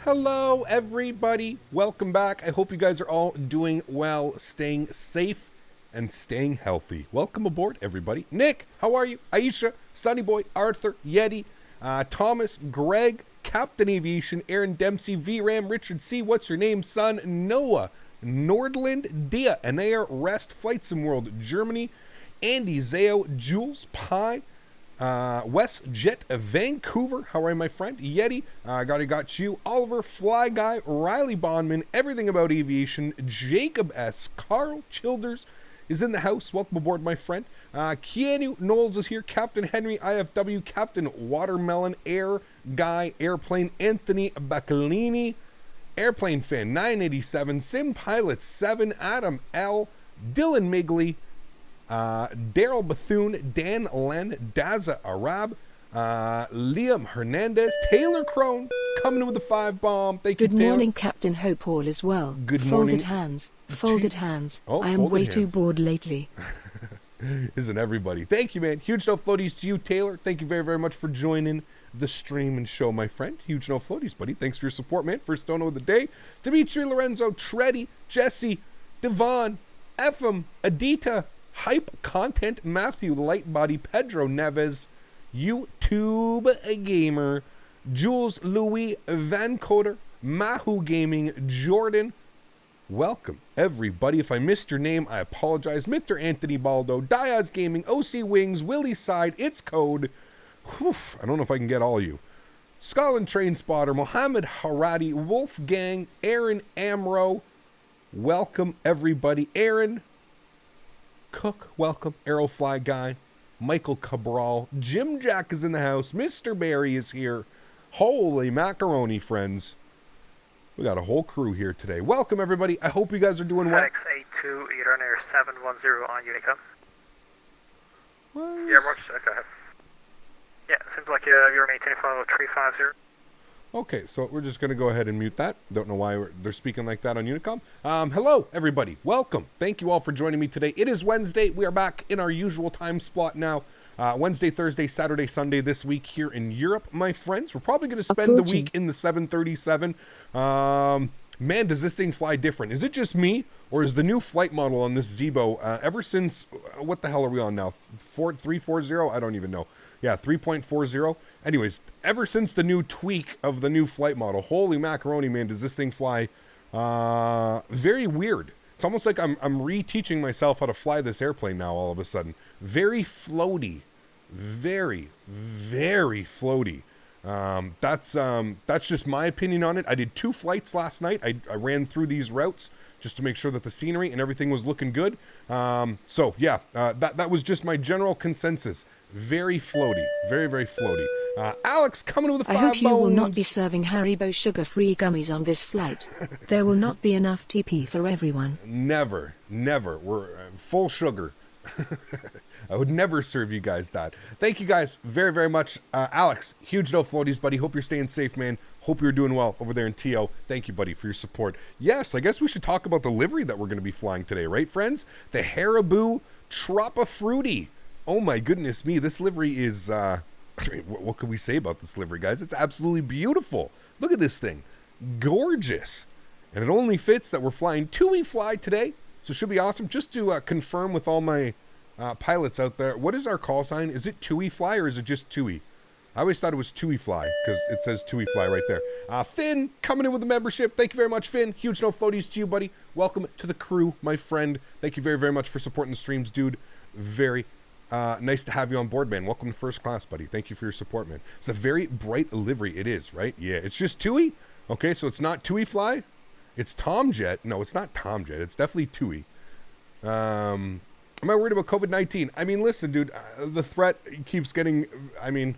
Hello, everybody. Welcome back. I hope you guys are all doing well, staying safe, and staying healthy. Welcome aboard, everybody. Nick, how are you? Aisha, Sunny Boy, Arthur, Yeti, Thomas, Greg, Captain Aviation, Aaron Dempsey, VRAM, Richard C. What's your name, son? Noah, Nordland, Dia, Anair, Rest, FlightSim World, Germany, Andy, Zao, Jules, Pi, Wes Jet, Vancouver, how are you, my friend? Yeti, got you, Oliver, Fly Guy, Riley Bondman, Everything About Aviation, Jacob S, Karl Childers is in the house. Welcome aboard, my friend. Keanu Knowles is here, Captain Henry, IFW, Captain Watermelon, Air Guy, Airplane, Anthony Baccalini, Airplane Fan 987, Sim Pilot 7, Adam L, Dylan Migley, Daryl Bethune, Dan Len, Daza Arab, Liam Hernandez, Taylor Crone, coming in with the 5 bomb. Thank you, Good Taylor. morning, Captain Hope all as well. Good morning. Folded hands. Oh, I am folded way hands. too bored lately. Isn't everybody? Thank you, man. Huge no floaties to you, Taylor. Thank you very, very much for joining the stream and show, my friend. Huge no floaties, buddy. Thanks for your support, man. First dono of the day. Dimitri, Lorenzo, Treddy, Jesse, Devon, Ephraim, Adita, Hype Content, Matthew, Lightbody, Pedro Neves, YouTube Gamer, Jules, Louis, Vancoder, Mahu Gaming, Jordan. Welcome, everybody. If I missed your name, I apologize. Mr. Anthony Baldo, Diaz Gaming, OC Wings, Willie Side, It's Code. Whew, I don't know if I can get all of you. Scotland Train Spotter, Mohammed Haradi, Wolfgang, Aaron Amro. Welcome, everybody. Aaron Cook, welcome. Aerofly Guy, Michael Cabral, Jim Jack is in the house. Mr. Barry is here. Holy macaroni, friends. We got a whole crew here today. Welcome, everybody. I hope you guys are doing well. FedEx 82, you're on air 710 on Unicom. What? Yeah, works. Go ahead. Yeah, seems like you're maintaining follow 350. Okay, so we're just going to go ahead and mute that. Don't know why they're speaking like that on Unicom. Hello, everybody. Welcome. Thank you all for joining me today. It is Wednesday. We are back in our usual time slot now. Wednesday, Thursday, Saturday, Sunday this week here in Europe, my friends. We're probably going to spend the week in the 737. Man, does this thing fly different? Is it just me, or is the new flight model on this Zibo, ever since, what the hell are we on now? 340? I don't even know. Yeah, 3.40. Anyways, ever since the new tweak of the new flight model, holy macaroni, man, does this thing fly very weird. It's almost like I'm reteaching myself how to fly this airplane now all of a sudden. Very floaty. Very, very floaty. That's just my opinion on it. I did 2 flights last night. I ran through these routes just to make sure that the scenery and everything was looking good. So yeah, that was just my general consensus. Very floaty. Very, very floaty. Alex coming with the 5 I hope you bones. will not be serving Haribo sugar-free gummies on this flight. There will not be enough TP for everyone. Never. We're full sugar. I would never serve you guys that. Thank you guys very, very much. Alex, huge no floaties, buddy. Hope you're staying safe, man. Hope you're doing well over there in TO. Thank you, buddy, for your support. Yes, I guess we should talk about the livery that we're going to be flying today, right, friends? The Haribo Troppa Fruity. Oh, my goodness me. This livery is, what can we say about this livery, guys? It's absolutely beautiful. Look at this thing. Gorgeous. And it only fits that we're flying TUI Fly today. So it should be awesome. Just to confirm with all my pilots out there, what is our call sign? Is it TUI Fly or is it just TUI? I always thought it was TUI Fly because it says TUI Fly right there. Finn coming in with the membership. Thank you very much, Finn. Huge no floaties to you, buddy. Welcome to the crew, my friend. Thank you very, very much for supporting the streams, dude. Very nice to have you on board, man. Welcome to first class, buddy. Thank you for your support, man. It's a very bright livery. It is, right? Yeah, it's just TUI. Okay, so it's not TUI Fly. It's Tomjet. No, it's not Tomjet. It's definitely TUI. Am I worried about COVID-19? I mean, listen, dude, the threat keeps getting, I mean,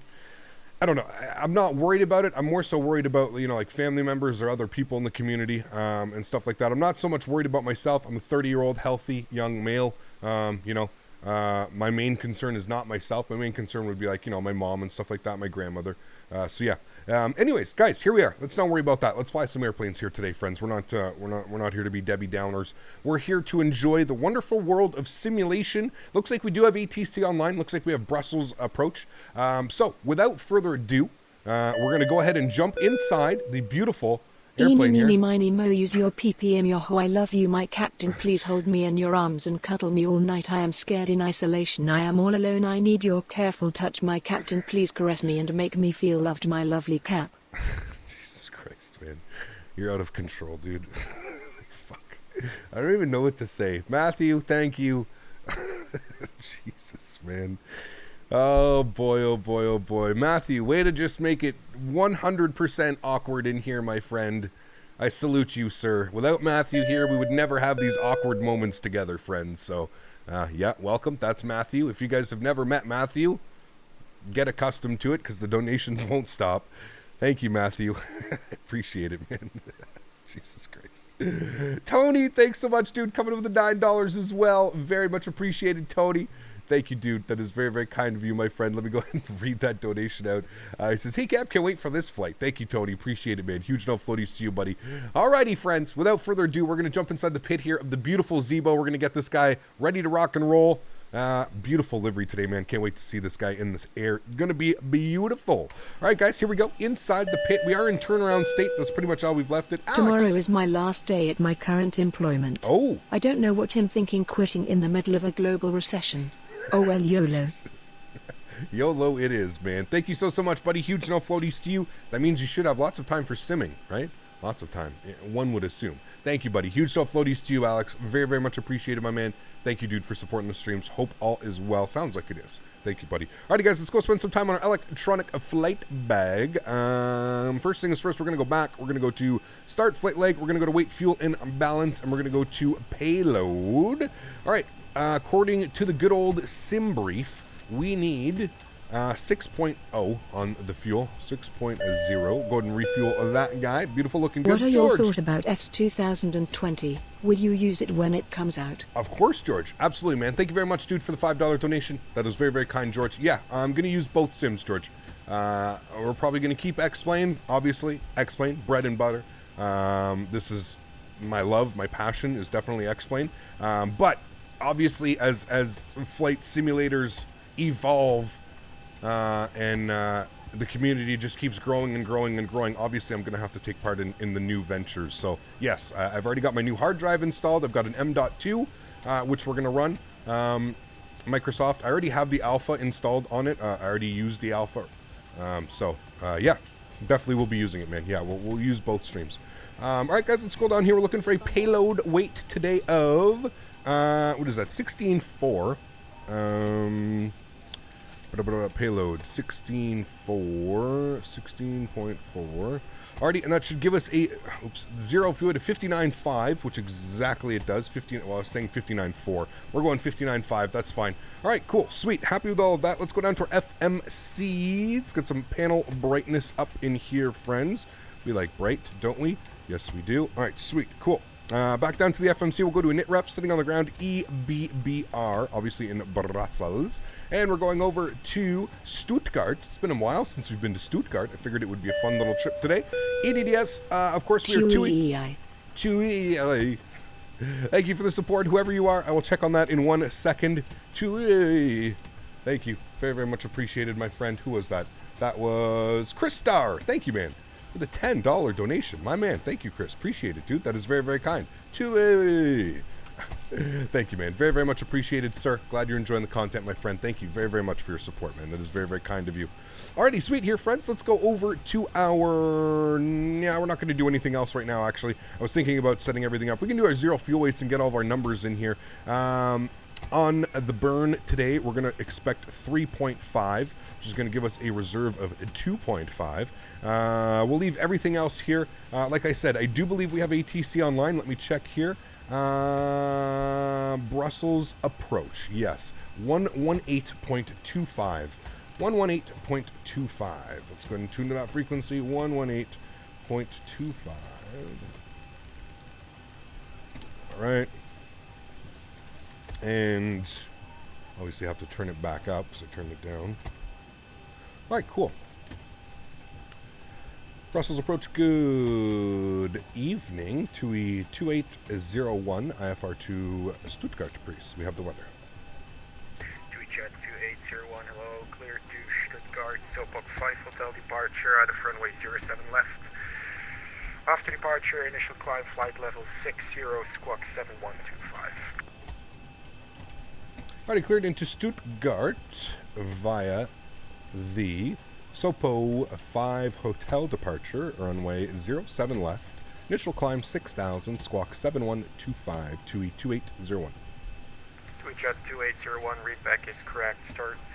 I don't know. I'm not worried about it. I'm more so worried about, you know, like family members or other people in the community and stuff like that. I'm not so much worried about myself. I'm a 30-year-old healthy young male. You know, my main concern is not myself. My main concern would be like, you know, my mom and stuff like that, my grandmother. So yeah. Anyways, guys, here we are. Let's not worry about that. Let's fly some airplanes here today, friends. We're not here to be Debbie Downers. We're here to enjoy the wonderful world of simulation. Looks like we do have ATC online. Looks like we have Brussels approach. So without further ado, we're going to go ahead and jump inside the beautiful airplane here. Eeny, meeny, miny, mo, use your ppm, your ho, I love you, my captain, please hold me in your arms and cuddle me all night. I am scared in isolation, I am all alone, I need your careful touch, my captain, please caress me and make me feel loved, my lovely cap. Jesus Christ, man. You're out of control, dude. Fuck. I don't even know what to say. Matthew, thank you. Jesus, man. Oh boy, oh boy, oh boy. Matthew, way to just make it 100% awkward in here, my friend. I salute you, sir. Without Matthew here, we would never have these awkward moments together, friends. So, yeah, welcome. That's Matthew. If you guys have never met Matthew, get accustomed to it because the donations won't stop. Thank you, Matthew. Appreciate it, man. Jesus Christ. Tony, thanks so much, dude. Coming in with the $9 as well. Very much appreciated, Tony. Thank you, dude. That is very, very kind of you, my friend. Let me go ahead and read that donation out. He says, hey, Cap, can't wait for this flight. Thank you, Tony. Appreciate it, man. Huge no floaties to you, buddy. Alrighty, friends. Without further ado, we're going to jump inside the pit here of the beautiful Zibo. We're going to get this guy ready to rock and roll. Beautiful livery today, man. Can't wait to see this guy in this air. Gonna be beautiful. All right, guys, here we go. Inside the pit. We are in turnaround state. That's pretty much all we've left it. Alex. Tomorrow is my last day at my current employment. Oh. I don't know what I'm thinking quitting in the middle of a global recession. Oh well, YOLO. YOLO it is, man. Thank you so much, buddy. Huge no floaties to you. That means you should have lots of time for simming, right? Lots of time, one would assume. Thank you, buddy. Huge no floaties to you, Alex. Very, very much appreciated, my man. Thank you, dude, for supporting the streams. Hope all is well. Sounds like it is. Thank you, buddy. Alrighty, guys, let's go spend some time on our electronic flight bag. First thing is first, we're going to go back. We're going to go to start flight leg. We're going to go to weight, fuel, and balance, and we're going to go to payload. All right, according to the good old sim brief, we need 6.0 on the fuel. 6.0. Go ahead and refuel that guy. Beautiful looking good. What are your thoughts about EFS 2020? Will you use it when it comes out? Of course, George. Absolutely, man. Thank you very much, dude, for the $5 donation. That is very, very kind, George. Yeah, I'm going to use both sims, George. We're probably going to keep X-Plane, obviously. X-Plane, bread and butter. This is my love, my passion is definitely X-Plane. But obviously, as flight simulators evolve, and the community just keeps growing and growing and growing. Obviously, I'm going to have to take part in the new ventures. So, yes, I've already got my new hard drive installed. I've got an M.2, which we're going to run. Microsoft, I already have the alpha installed on it. I already used the alpha. Yeah, definitely will be using it, man. Yeah, we'll use both streams. All right, guys, let's scroll down here. We're looking for a payload weight today of, what is that, 16.4. Payload 16.4. Alrighty, and that should give us a zero fuel to 59.5, which exactly it does. 15. Well, I was saying 59.4. We're going 59.5. That's fine. All right, cool, sweet. Happy with all of that. Let's go down to our FMC. Let's get some panel brightness up in here, friends. We like bright, don't we? Yes, we do. All right, sweet, cool. Back down to the FMC, we'll go to a knit ref sitting on the ground, EBBR, obviously in Brussels. And we're going over to Stuttgart. It's been a while since we've been to Stuttgart. I figured it would be a fun little trip today. EDDS, of course, we are 2EI. Thank you for the support, whoever you are. I will check on that in 1 second. 2EI. Thank you. Very, very much appreciated, my friend. Who was that? That was Chris Star. Thank you, man. With a $10 donation. My man, thank you, Chris. Appreciate it, dude. That is very, very kind. Thank you, man. Very, very much appreciated, sir. Glad you're enjoying the content, my friend. Thank you very, very much for your support, man. That is very, very kind of you. Alrighty, sweet here, friends. Let's go over to our... Yeah, we're not going to do anything else right now, actually. I was thinking about setting everything up. We can do our zero fuel weights and get all of our numbers in here. On the burn today, we're going to expect 3.5, which is going to give us a reserve of 2.5. We'll leave everything else here. Like I said, I do believe we have ATC online. Let me check here. Brussels approach. Yes. 118.25. 118.25. Let's go ahead and tune to that frequency. 118.25. All right. And obviously I have to turn it back up, so I turned it down. All right, cool. Brussels approach, good evening. TUI 2801, IFR2 Stuttgart, please. We have the weather. TUI Jet 2801, hello, clear to Stuttgart, Soapbox 5 hotel departure, out of runway 07 left. After departure, initial climb flight level 60, squawk 7125. Already cleared into Stuttgart via the Sopo 5 hotel departure, runway 07 left. Initial climb 6,000, squawk 7125, 2801. Jet 2801, readback is correct.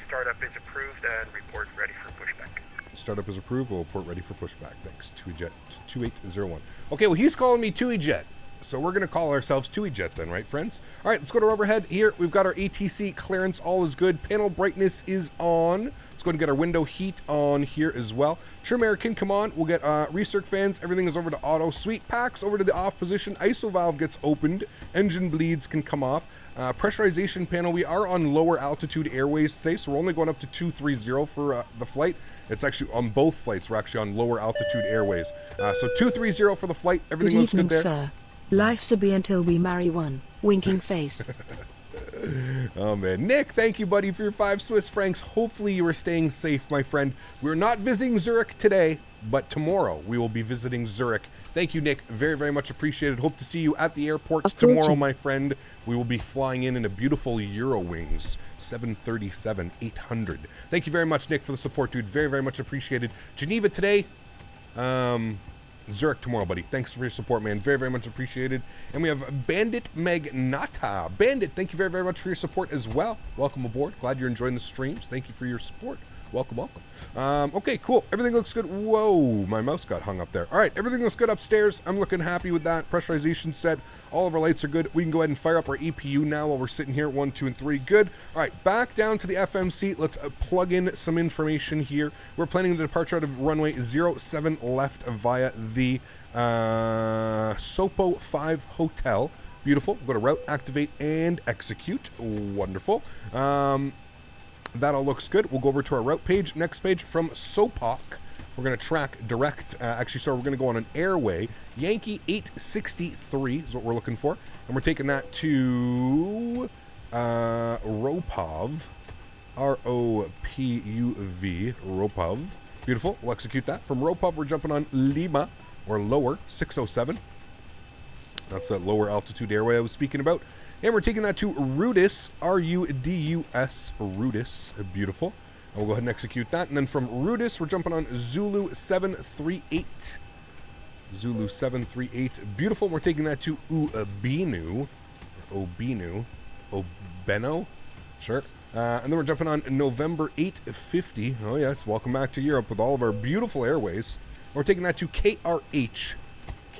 Startup is approved and report ready for pushback. Startup is approved. We'll report ready for pushback. Thanks. Jet 2801. Okay, well, he's calling me Jet. So we're going to call ourselves Jet then, right, friends? All right, let's go to overhead here. We've got our ATC clearance. All is good. Panel brightness is on. Let's go ahead and get our window heat on here as well. Trim air can come on. We'll get recirc fans. Everything is over to auto. Sweet packs over to the off position. ISO valve gets opened. Engine bleeds can come off. Pressurization panel. We are on lower altitude airways today, so we're only going up to 230 for the flight. It's actually on both flights. We're actually on lower altitude airways. So 230 for the flight. Everything looks good there. Sir. Life's a bee until we marry one. Winking face. Oh man, Nick, thank you, buddy, for your 5 Swiss francs. Hopefully you are staying safe, my friend. We're not visiting Zurich today, but tomorrow we will be visiting Zurich. Thank you, Nick. Very, very much appreciated. Hope to see you at the airport tomorrow, my friend. We will be flying in a beautiful Eurowings 737-800. Thank you very much, Nick, for the support, dude. Very, very much appreciated. Geneva today. Zurich tomorrow, buddy. Thanks for your support, man. Very, very much appreciated. And we have Bandit Magnata. Bandit, thank you very, very much for your support as well. Welcome aboard. Glad you're enjoying the streams. Thank you for your support. Welcome, welcome. Okay, cool. Everything looks good. Whoa, my mouse got hung up there. All right, everything looks good upstairs. I'm looking happy with that. Pressurization set. All of our lights are good. We can go ahead and fire up our EPU now while we're sitting here. 1, 2, and 3. Good. All right, back down to the FMC. Let's plug in some information here. We're planning the departure out of runway 07 left via the Sopo 5 hotel. Beautiful. Go to route, activate, and execute. Wonderful. That all looks good. We'll go over to our route page. Next page from Sopok. We're going to track direct. We're going to go on an airway. Yankee 863 is what we're looking for. And we're taking that to Ropov. R-O-P-U-V. Ropov. Beautiful. We'll execute that. From Ropov, we're jumping on Lima, or lower, 607. That's that lower altitude airway I was speaking about. And we're taking that to Rudis, R-U-D-U-S, Rudis. Beautiful. And we'll go ahead and execute that. And then from Rudis, we're jumping on Zulu 738. Zulu 738. Beautiful. We're taking that to Ubinu. Obeno. Sure. And then we're jumping on November 850. Oh, yes. Welcome back to Europe with all of our beautiful airways. We're taking that to KRH.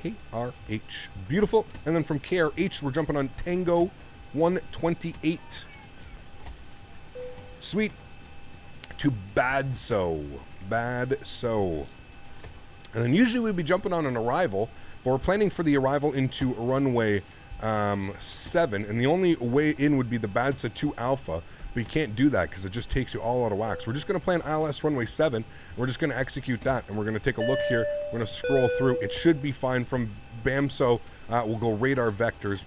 KRH. Beautiful. And then from KRH, we're jumping on Tango 128. Sweet. To Badso. Badso. And then usually we'd be jumping on an arrival, but we're planning for the arrival into runway 7, and the only way in would be the Badsa 2 Alpha, but you can't do that because it just takes you all out of whack. So we're just going to plan ILS runway 7. We're just going to execute that, and we're going to take a look here. We're going to scroll through. It should be fine from BAMSO. We'll go radar vectors.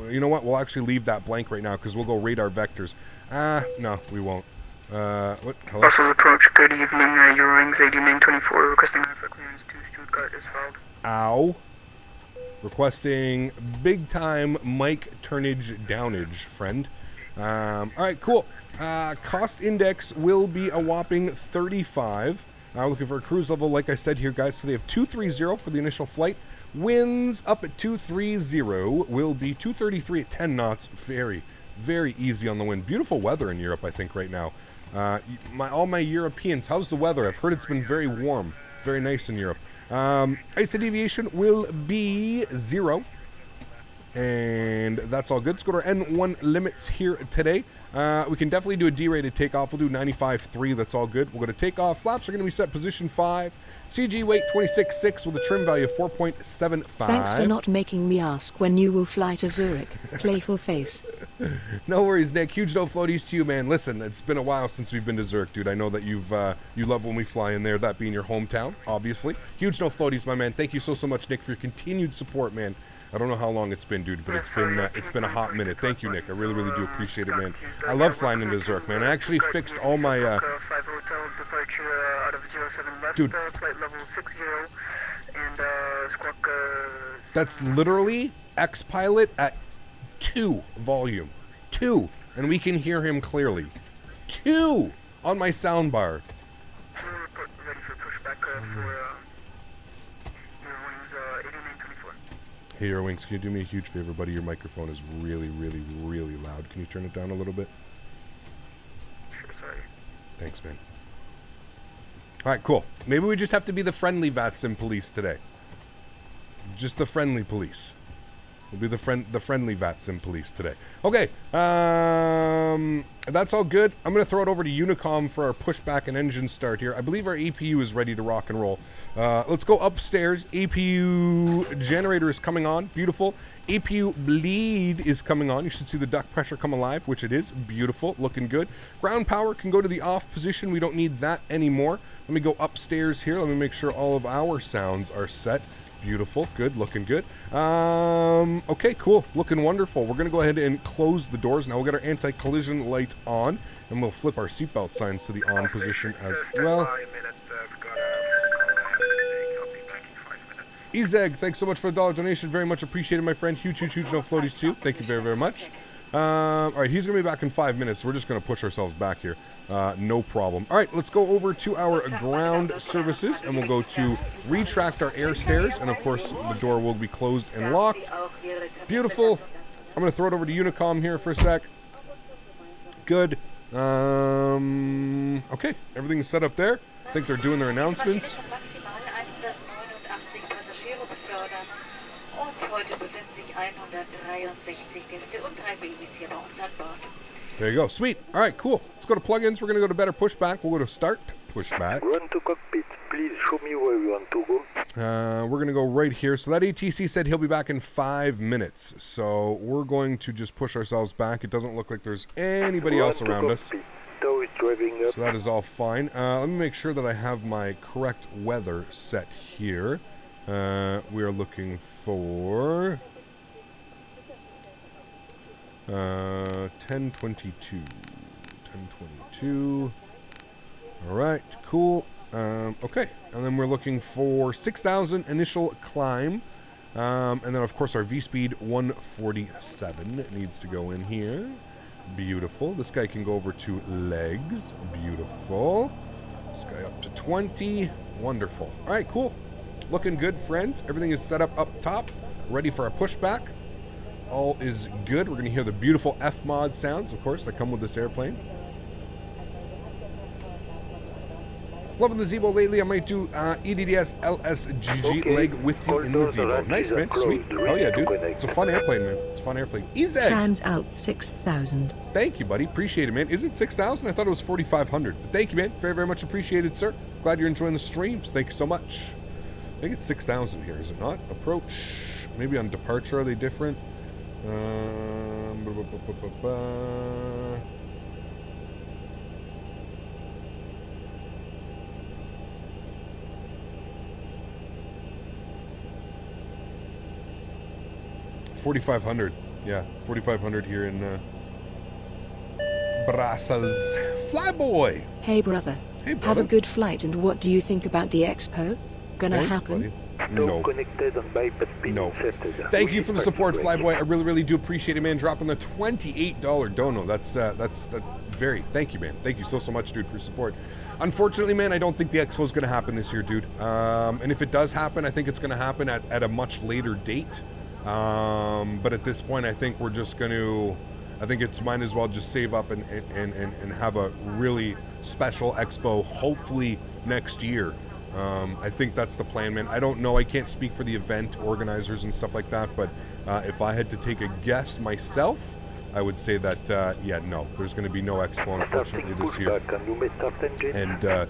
You know what? We'll actually leave that blank right now because we'll go radar vectors. No, we won't. What? Hello? Brussels approach, good evening. Eurowings 8924, requesting for clearance to Stuttgart is filed. Ow. Requesting big time mic turnage downage, friend. All right, cool. Cost index will be a whopping 35. Looking for a cruise level, like I said here, guys. So they have 230 for the initial flight. Winds up at 230 will be 233 at 10 knots. Very, very easy on the wind. Beautiful weather in Europe, I think, right now. All my Europeans, how's the weather? I've heard it's been very warm, very nice in Europe. ISA deviation will be 0. And that's all good. Let's go to our N1 limits here today. We can definitely do a D-rated takeoff. We'll do 95.3. That's all good. We'll go to takeoff. Flaps are going to be set position 5. CG weight 26.6 with a trim value of 4.75. Thanks for not making me ask when you will fly to Zurich. Playful face. No worries, Nick. Huge no floaties to you, man. Listen, it's been a while since we've been to Zurich, dude. I know that you love when we fly in there, that being your hometown, obviously. Huge no floaties, my man. Thank you so much, Nick, for your continued support, man. I don't know how long it's been, dude, but it's been a hot minute. Thank you, Nick. I really, really do appreciate it, man. I love flying into Zurich, man. I actually fixed all my Dude. Squawk That's literally X-Pilot at 2 volume. 2. And we can hear him clearly. 2 on my soundbar. Ready for pushback for Eurowings 8924. Hey, Eurowings, can you do me a huge favor, buddy? Your microphone is really, really, really loud. Can you turn it down a little bit? Sure, sorry. Thanks, man. All right, cool. Maybe we just have to be the friendly VATSIM police today. Just the friendly police. We'll be the friendly VATSIM police today. Okay, that's all good. I'm going to throw it over to Unicom for our pushback and engine start here. I believe our APU is ready to rock and roll. Let's go upstairs. APU generator is coming on. Beautiful. APU bleed is coming on. You should see the duct pressure come alive, which it is. Beautiful. Looking good. Ground power can go to the off position. We don't need that anymore. Let me go upstairs here. Let me make sure all of our sounds are set. Beautiful. Good. Looking good. Okay, cool. Looking wonderful. We're going to go ahead and close the doors. Now we'll get our anti-collision light on, and we'll flip our seatbelt signs to the on position as well. Ezeg, thanks so much for the $1 donation. Very much appreciated, my friend. Huge, huge, huge no floaties too. Thank you very, very much. All right, he's going to be back in 5 minutes. We're just going to push ourselves back here. No problem. All right, let's go over to our ground services, and we'll go to retract our air stairs. And, of course, the door will be closed and locked. Beautiful. I'm going to throw it over to Unicom here for a sec. Good. Okay, everything is set up there. I think they're doing their announcements. There you go. Sweet. All right, cool. Let's go to plugins. We're going to go to better pushback. We'll go to start pushback. Run to cockpit. Please show me where you want to go. We're going to go right here. So that ATC said he'll be back in 5 minutes. So we're going to just push ourselves back. It doesn't look like there's anybody else around us. Tow is driving up. So that is all fine. Let me make sure that I have my correct weather set here. We are looking for 1022. 1022. All right, cool. Okay, and then we're looking for 6,000 initial climb. And then, of course, our V-speed 147 needs to go in here. Beautiful. This guy can go over to legs. Beautiful. This guy up to 20. Wonderful. All right, cool. Looking good, friends. Everything is set up top, ready for a pushback. All is good. We're going to hear the beautiful F-mod sounds, of course, that come with this airplane. Loving the Zibo lately. I might do EDDS LSGG leg with you in the Zibo. Nice, man. Sweet. Oh, yeah, dude. It's a fun airplane, man. It's a fun airplane. Ezeg. Hands out 6,000. Thank you, buddy. Appreciate it, man. Is it 6,000? I thought it was 4,500. But thank you, man. Very, very much appreciated, sir. Glad you're enjoying the streams. Thank you so much. I think it's 6,000 here, is it not? Approach. Maybe on departure, are they different? 4,500. Yeah, 4,500 here in Brussels. Flyboy. Hey brother. Hey brother. Have a good flight, and what do you think about the expo? Gonna Thanks, happen? buddy. No. Connected and bypass pin No. inserted. Thank you for the support, Flyboy. I really, really do appreciate it, man. Dropping the $28 dono. That's very. Thank you, man. Thank you so much, dude, for support. Unfortunately, man, I don't think the expo is going to happen this year, dude. And if it does happen, I think it's going to happen at a much later date. But at this point, I think we're just going to. I think it's might as well just save up and have a really special expo, hopefully next year. I think that's the plan, man. I don't know. I can't speak for the event organizers and stuff like that, but if I had to take a guess myself, I would say that, yeah, no, there's going to be no expo, unfortunately, this year. And,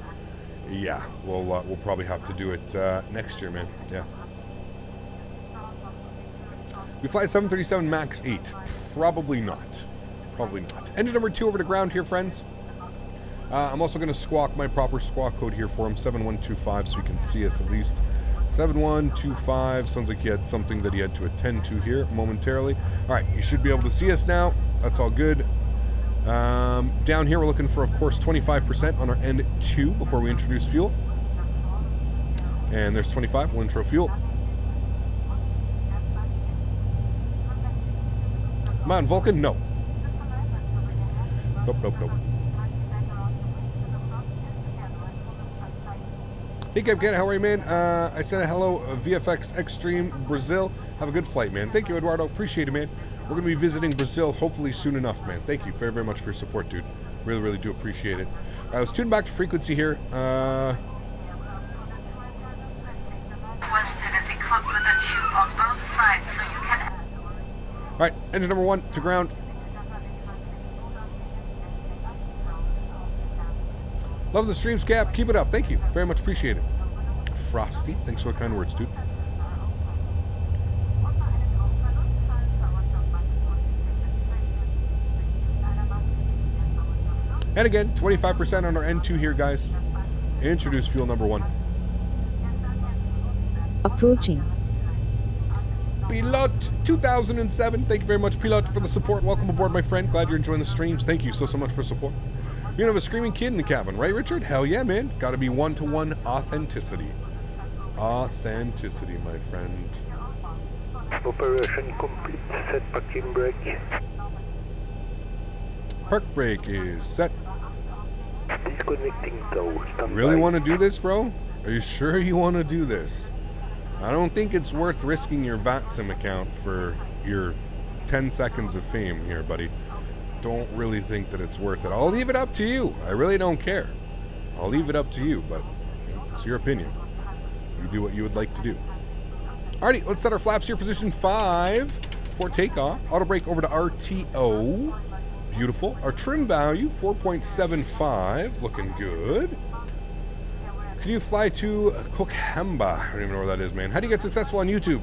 yeah, we'll probably have to do it next year, man. Yeah. We fly 737 MAX 8. Probably not. Probably not. Engine number 2 over to ground here, friends. I'm also going to squawk my proper squawk code here for him, 7125, so you can see us at least. 7125, sounds like he had something that he had to attend to here momentarily. All right, you should be able to see us now. That's all good. Down here, we're looking for, of course, 25% on our end 2 before we introduce fuel. And there's 25, we'll intro fuel. Come on, Vulcan, no. Nope, nope, nope. Hey, Captain, how are you, man? I said hello, VFX Extreme Brazil. Have a good flight, man. Thank you, Eduardo. Appreciate it, man. We're going to be visiting Brazil hopefully soon enough, man. Thank you very, very much for your support, dude. Really, really do appreciate it. Let's tune back to frequency here. Alright, engine number 1 to ground. Love the streams, Cap. Keep it up. Thank you. Very much appreciate it. Frosty, thanks for the kind words, dude. And again, 25% on our N2 here, guys. Introduce fuel number 1. Approaching. Pilot 2007. Thank you very much, Pilot, for the support. Welcome aboard, my friend. Glad you're enjoying the streams. Thank you so much for support. You don't have a screaming kid in the cabin, right, Richard? Hell yeah, man. Got to be one-to-one authenticity. Authenticity, my friend. Operation complete. Set parking brake. Park brake is set. Disconnecting tow. Stand Really by. want to do this, bro? Are you sure you want to do this? I don't think it's worth risking your VATSIM account for your 10 seconds of fame here, buddy. Don't really think that it's worth it. I'll leave it up to you. I really don't care. I'll leave it up to you, but it's your opinion. You do what you would like to do. Alrighty, let's set our flaps here. Position 5 for takeoff. Auto brake over to RTO. Beautiful. Our trim value, 4.75. Looking good. Can you fly to Kokamba? I don't even know where that is, man. How do you get successful on YouTube?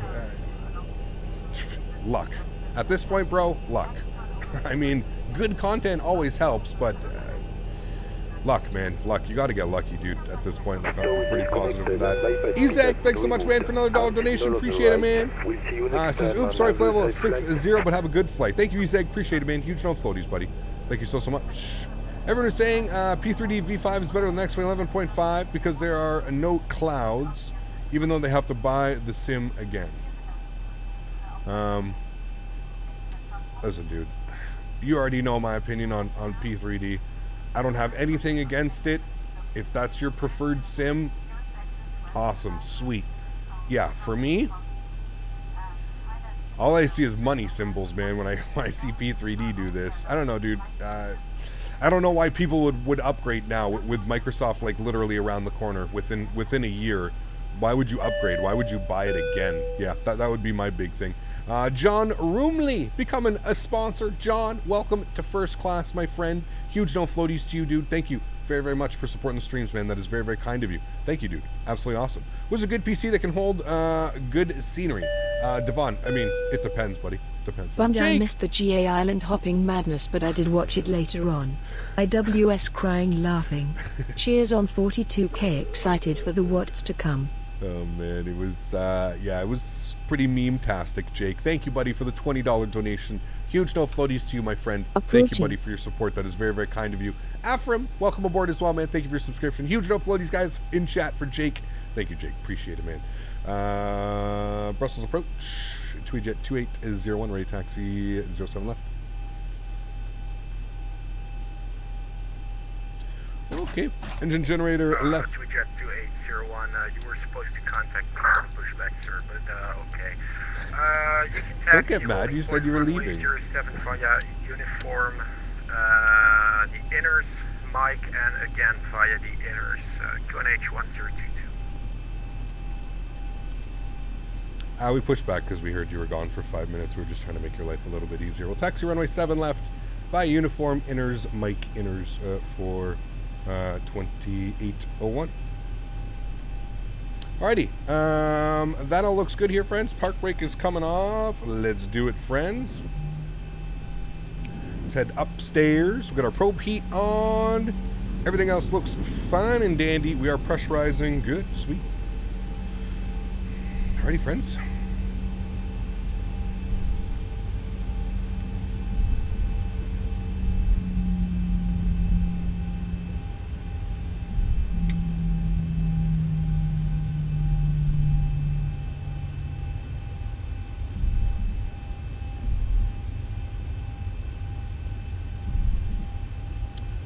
Luck. At this point, bro, luck. I mean, good content always helps, but luck, man. Luck. You got to get lucky, dude, at this point. Like, I'm pretty positive of that. Ezek, thanks so much, man, for another $1 donation. Appreciate it, man. Says, oops, sorry for level 6-0, but have a good flight. Thank you, Ezek. Appreciate it, man. Huge no floaties, buddy. Thank you so much. Everyone is saying P3D V5 is better than the next one, 11.5, because there are no clouds, even though they have to buy the sim again. Listen, dude. You already know my opinion on P3D. I don't have anything against it. If that's your preferred sim, awesome, sweet. Yeah, for me, all I see is money symbols, man, when I see P3D do this. I don't know, dude. I don't know why people would upgrade now with Microsoft, like, literally around the corner within a year. Why would you upgrade? Why would you buy it again? Yeah, that would be my big thing. John Roomley becoming a sponsor. John, welcome to First Class, my friend. Huge no floaties to you, dude. Thank you very, very much for supporting the streams, man. That is very, very kind of you. Thank you, dude. Absolutely awesome. Was a good PC that can hold good scenery. Devon, I mean, it depends, buddy. Depends. Bummed I missed the GA island hopping madness, but I did watch it later on. IWS crying laughing. Cheers on 42K, excited for the what's to come. Oh man, it was yeah, it was pretty meme-tastic, Jake. Thank you, buddy, for the $20 donation. Huge no floaties to you, my friend. Thank you, buddy, for your support. That is very, very kind of you. Afram, welcome aboard as well, man. Thank you for your subscription. Huge no floaties, guys, in chat for Jake. Thank you, Jake. Appreciate it, man. Brussels approach. Tweetjet 2801, ready taxi 07 left. Okay, engine generator left. Tweetjet 2801, you were supposed to contact me from Pushback, sir, but okay. You can taxi. Don't get mad, you said you were leaving. 07 via uniform, the inners, Mike, and again via the inners, QNH 1022. We pushed back because we heard you were gone for 5 minutes. We were just trying to make your life a little bit easier. We'll taxi runway 7 left via uniform, inners, Mike, inners for 2801. Alrighty, that all looks good here, friends. Park brake is coming off. Let's do it, friends. Let's head upstairs. We've got our probe heat on. Everything else looks fine and dandy. We are pressurizing. Good, sweet. Alrighty, friends.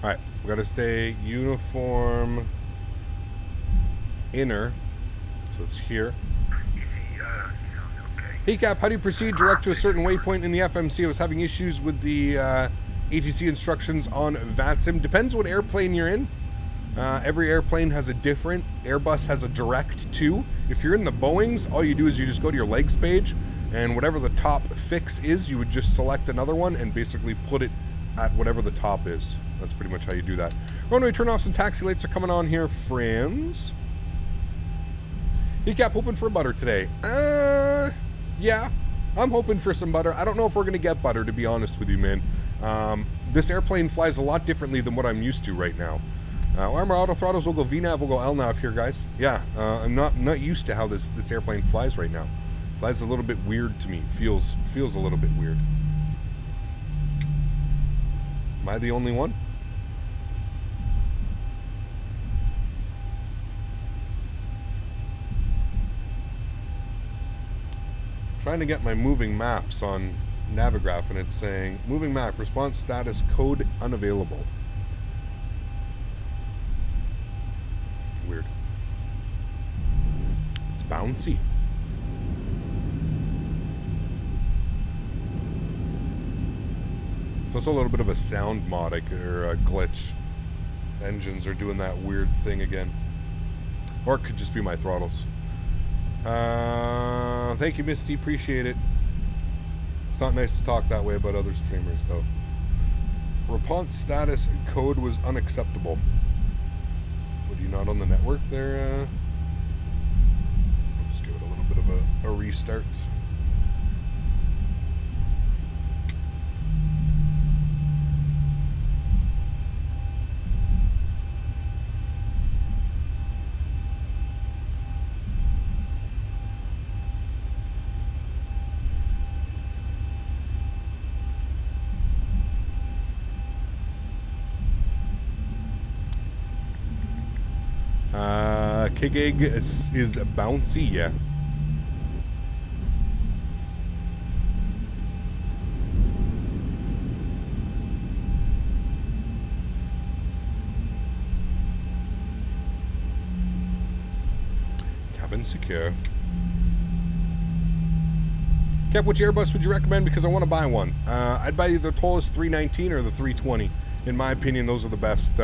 All right, we got to stay uniform inner. So it's here. Easy, okay. Hey Cap, how do you proceed direct to a certain waypoint in the FMC? I was having issues with the ATC instructions on VATSIM. Depends what airplane you're in. Every airplane has a different. Airbus has a direct to. If you're in the Boeings, all you do is you just go to your legs page, and whatever the top fix is, you would just select another one and basically put it at whatever the top is. That's pretty much how you do that. Runway turn-offs and taxi lights are coming on here, friends. Hey Cap, hoping for butter today. Yeah, I'm hoping for some butter. I don't know if we're going to get butter, to be honest with you, man. This airplane flies a lot differently than what I'm used to right now. Armor auto throttles will go VNAV, will go LNAV here, guys. Yeah, I'm not used to how this airplane flies right now. Flies a little bit weird to me. Feels a little bit weird. Am I the only one? Trying to get my moving maps on Navigraph, and it's saying moving map response status code unavailable. Weird. It's bouncy. So it's a little bit of a sound mod or a glitch. Engines are doing that weird thing again. Or it could just be my throttles. Thank you, Misty. Appreciate it. It's not nice to talk that way about other streamers, though. Response status code was unacceptable. What, are you not on the network there? I'll just give it a little bit of a restart. Kigig is bouncy, yeah. Cabin secure. Cap, which Airbus would you recommend? Because I want to buy one. I'd buy either the tallest 319 or the 320. In my opinion, those are the best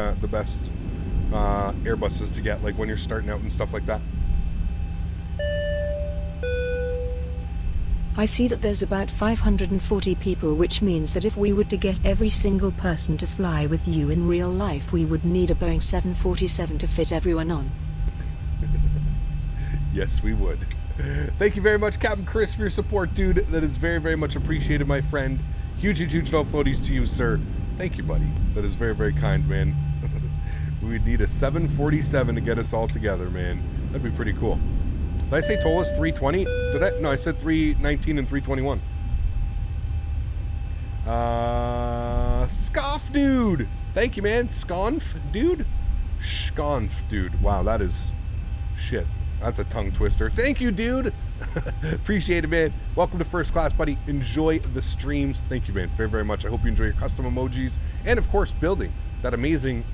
Airbuses to get, like when you're starting out and stuff like that. I see that there's about 540 people, which means that if we were to get every single person to fly with you in real life, we would need a Boeing 747 to fit everyone on. Yes, we would. Thank you very much, Captain Chris, for your support, dude. That is very, very much appreciated, my friend. Huge no floaties to you, sir. Thank you, buddy. That is very, very kind, man. We would need a 747 to get us all together, man. That'd be pretty cool. Did I say tallest 320? Did I? No, I said 319 and 321. Scoff dude. Thank you, man. Sconf dude. Sconf dude. Wow, that is shit. That's a tongue twister. Thank you, dude. Appreciate it, man. Welcome to First Class, buddy. Enjoy the streams. Thank you, man, very, very much. I hope you enjoy your custom emojis and, of course, building that amazing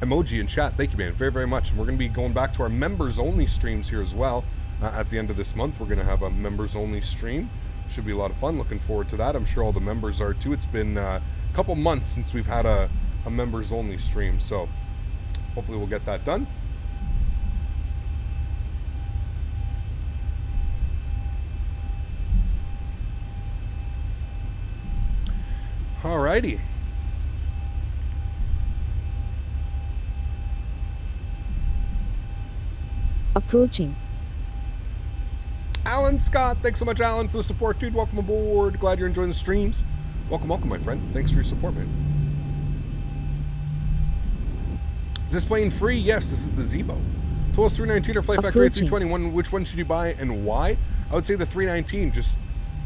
emoji in chat. Thank you, man, very, very much. And we're going to be going back to our members only streams here as well. At the end of this month, we're going to have a members only stream. Should be a lot of fun. Looking forward to that. I'm sure all the members are too. It's been a couple months since we've had a members only stream, so hopefully we'll get that done. Alrighty. Approaching. Alan Scott, thanks so much, Alan, for the support, dude. Welcome aboard. Glad you're enjoying the streams. Welcome, welcome, my friend. Thanks for your support, man. Is this plane free? Yes, this is the Zibo. Tools 319 or FlightFactor A320. Which one should you buy and why? I would say the 319. Just,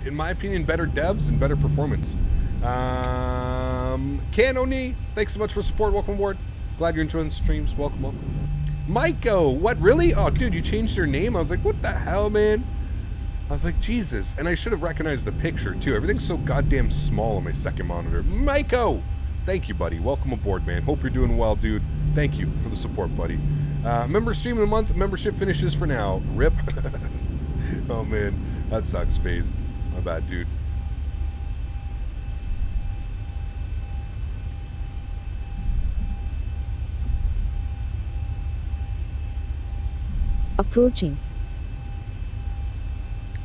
in my opinion, better devs and better performance. Canoni, thanks so much for support. Welcome aboard. Glad you're enjoying the streams. Welcome, welcome. Maiko, what, really? Oh, dude, you changed your name? I was like, what the hell, man? I was like, Jesus. And I should have recognized the picture, too. Everything's so goddamn small on my second monitor. Maiko! Thank you, buddy. Welcome aboard, man. Hope you're doing well, dude. Thank you for the support, buddy. Member stream of the month. Membership finishes for now. Rip. Oh, man. That sucks, Phased. My bad, dude. Approaching.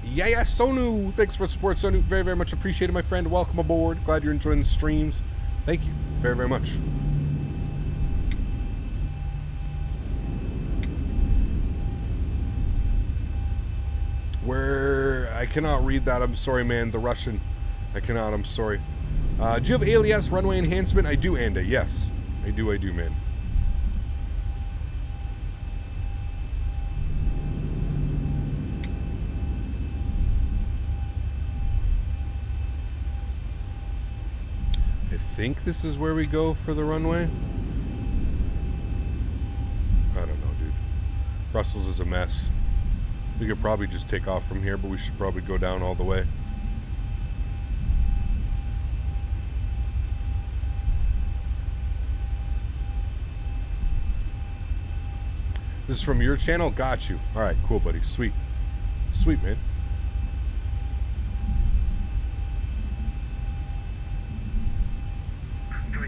Yeah, Sonu. Thanks for the support, Sonu. Very, very much appreciated, my friend. Welcome aboard. Glad you're enjoying the streams. Thank you very, very much. Where I cannot read that. I'm sorry, man. The Russian. I cannot. I'm sorry. Do you have alias runway enhancement? I do, Anda. Yes. I do, man. I think this is where we go for the runway. I don't know, dude. Brussels is a mess. We could probably just take off from here, but we should probably go down all the way. This is from your channel? Got you. All right, cool, buddy. Sweet. Sweet, man.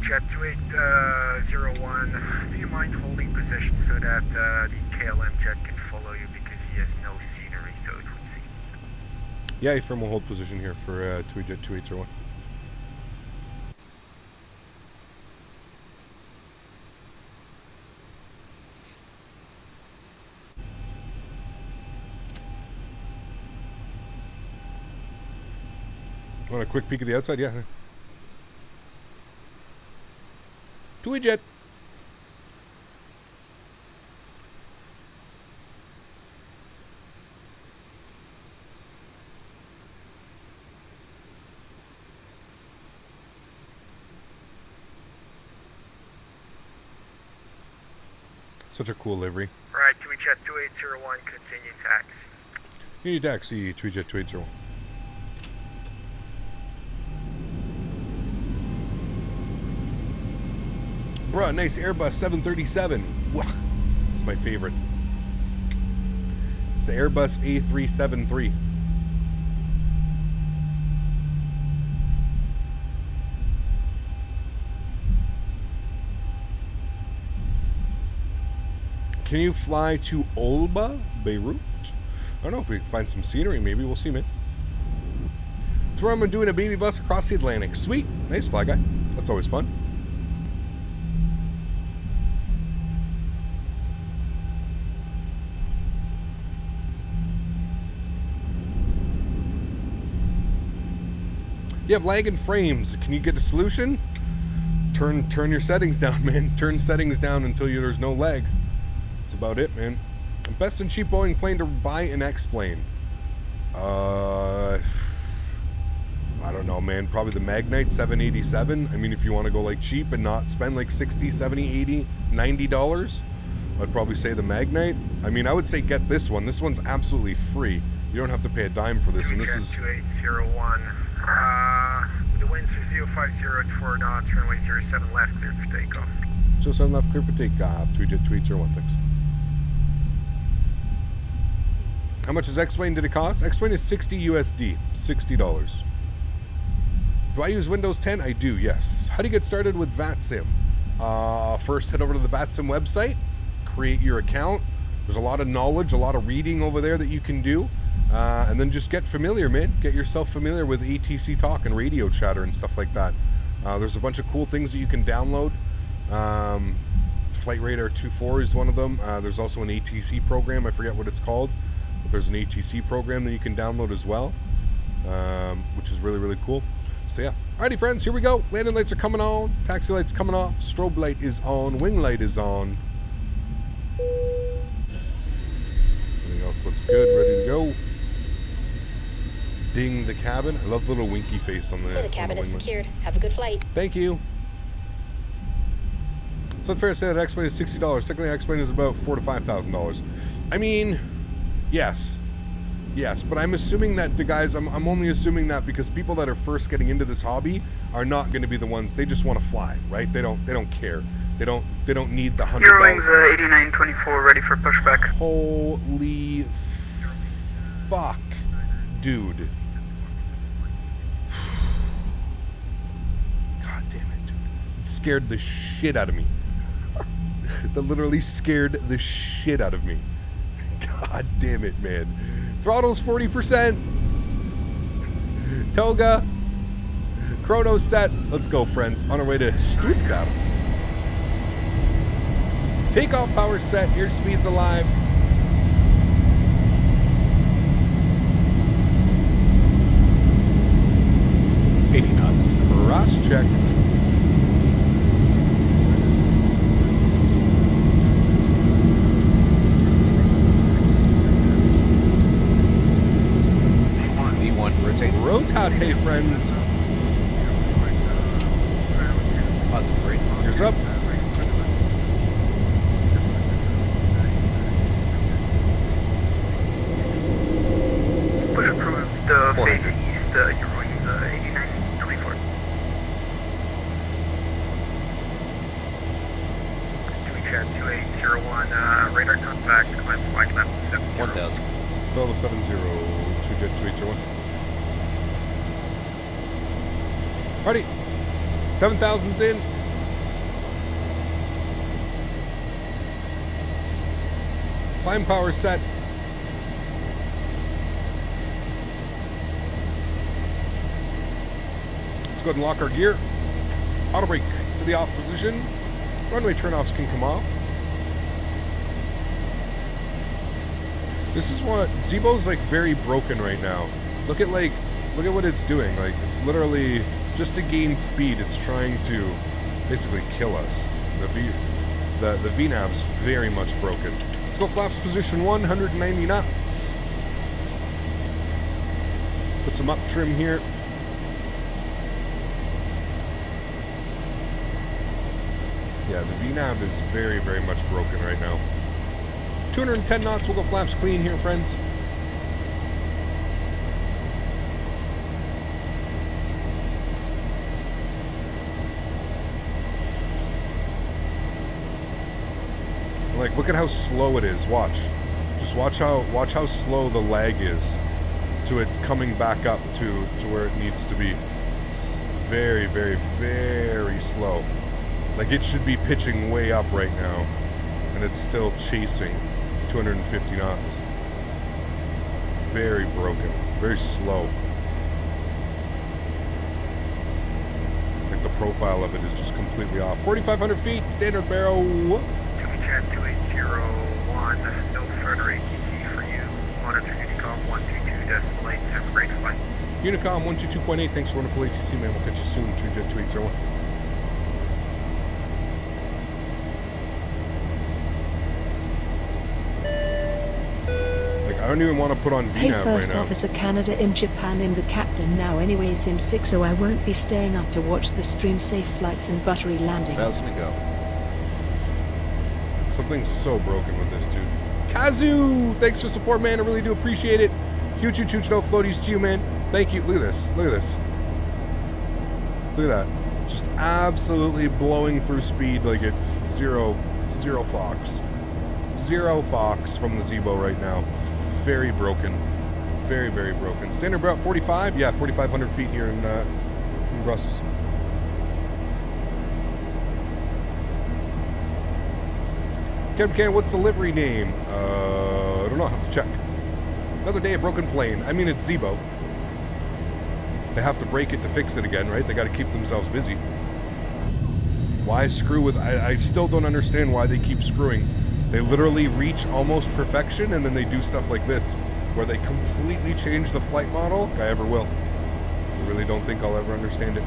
Jet 2801, do you mind holding position so that the KLM jet can follow you because he has no scenery, so it would seem. Yeah, firm will hold position here for TUI Jet 2801. Want a quick peek at the outside? Yeah. TUI Jet. Such a cool livery. Right, TUI Jet 2801, continue taxi. Continue taxi, TUI Jet 2801. Bruh, nice Airbus 737. Wow, it's my favorite. It's the Airbus A373. Can you fly to Olba, Beirut? I don't know if we can find some scenery. Maybe we'll see, man. Tomorrow I'm doing a baby bus across the Atlantic. Sweet, nice fly guy. That's always fun. You have lag in frames. Can you get a solution? Turn your settings down, man. Turn settings down until there's no lag. That's about it, man. Best and cheap Boeing plane to buy and explain. I don't know, man. Probably the Magnite 787. I mean, if you want to go like cheap and not spend like 60, 70, 80, $90, I'd probably say the Magnite. I mean, I would say get this one. This one's absolutely free. You don't have to pay a dime for this. And this is 2801. The winds are 050 at 4 knots, runway 07 left, clear for takeoff. 07 left, clear for takeoff. TUI Jet 2801, thanks. How much is X-Plane did it cost? X-Plane is 60 USD, $60. Do I use Windows 10? I do, yes. How do you get started with VATSIM? First, head over to the VATSIM website, create your account. There's a lot of knowledge, a lot of reading over there that you can do. And then just get familiar, man. Get yourself familiar with ATC Talk and radio chatter and stuff like that. There's a bunch of cool things that you can download. Flight Radar 24 is one of them. There's also an ATC program. I forget what it's called. But there's an ATC program that you can download as well, which is really, really cool. So yeah. Alrighty, friends, here we go. Landing lights are coming on. Taxi lights coming off. Strobe light is on. Wing light is on. Everything else looks good. Ready to go. Ding the cabin. I love the little winky face on the cabin is wing secured. Have a good flight. Thank you. It's unfair to say that X-Plane is $60. Technically, X-Plane is about $4,000 to $5,000. I mean, yes. Yes, but I'm assuming that, guys, I'm only assuming that because people that are first getting into this hobby are not going to be the ones, they just want to fly, right? They don't care. They don't need the $100. Eurowings 8924 ready for pushback. Holy fuck, dude. God damn it, dude. It scared the shit out of me. That literally scared the shit out of me. God damn it, man. Throttle's 40%. Toga. Chrono set. Let's go, friends. On our way to Stuttgart. Takeoff power set. Airspeed's alive. $80 knots. Cross-checked. Rotate, friends. Positive rate. Here's up. Push approved, face east, Eurowings 8924. Chat 2801, radar contact, climb flight level 70. 1000. Level 70, 2Jet 2801. Ready. 7,000's in. Climb power set. Let's go ahead and lock our gear. Auto brake to the off position. Runway turnoffs can come off. This is what Zibo's like very broken right now. Look at what it's doing. Like, it's literally just to gain speed. It's trying to basically kill us. The VNAV's very much broken. Let's go flaps position 190 knots. Put some up trim here. Yeah, the VNAV is very, very much broken right now. 210 knots, we'll go flaps clean here, friends. Like, look at how slow it is. Watch. Just watch how slow the lag is to it coming back up to where it needs to be. It's very, very, very slow. Like, it should be pitching way up right now, and it's still chasing 250 knots. Very broken, very slow. Like, the profile of it is just completely off. 4,500 feet, standard barrel. Chat 2801, no further ATC for you. Monitor Unicom 122.8, have a great flight. Unicom 122.8, thanks for wonderful ATC, man. We'll catch you soon. Jet 2801. I don't even want to put on VNAV Hey, First right now. Officer Canada in Japan. I'm the captain now anyways, M6, so I won't be staying up to watch the stream. Safe flights and buttery landings. 1000 to go. Something's so broken with this, dude. Kazu! Thanks for support, man. I really do appreciate it. Huge no floaties to you, man. Thank you. Look at this. Look at this. Look at that. Just absolutely blowing through speed like it's zero fox. Zero fox from the Zibo right now. Very broken. Very, very broken. Standard about 45? Yeah, 4,500 feet here in Brussels. Captain, what's the livery name? I don't know. I'll have to check. Another day of broken plane. I mean, it's Zibo. They have to break it to fix it again, right? They got to keep themselves busy. Why screw with... I still don't understand why they keep screwing. They literally reach almost perfection, and then they do stuff like this, where they completely change the flight model. If I ever will. I really don't think I'll ever understand it.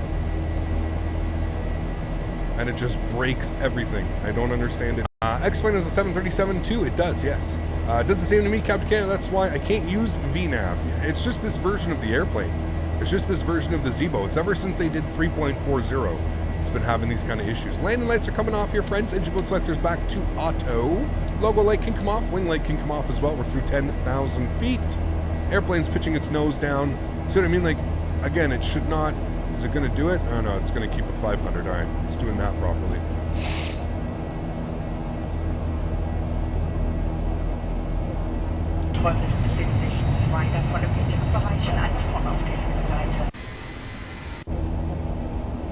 And it just breaks everything. I don't understand it. X-Plane has a 737 too. It does, yes. It does the same to me, Captain Canada. That's why I can't use VNAV. It's just this version of the airplane. It's just this version of the Zibo. It's ever since they did 3.40. It's been having these kind of issues. Landing lights are coming off here, friends. Engine mode selector's back to auto. Logo light can come off. Wing light can come off as well. We're through 10,000 feet. Airplane's pitching its nose down. See what I mean? Like, again, it should not... Is it going to do it? Oh, no, it's going to keep a 500. All right, it's doing that properly.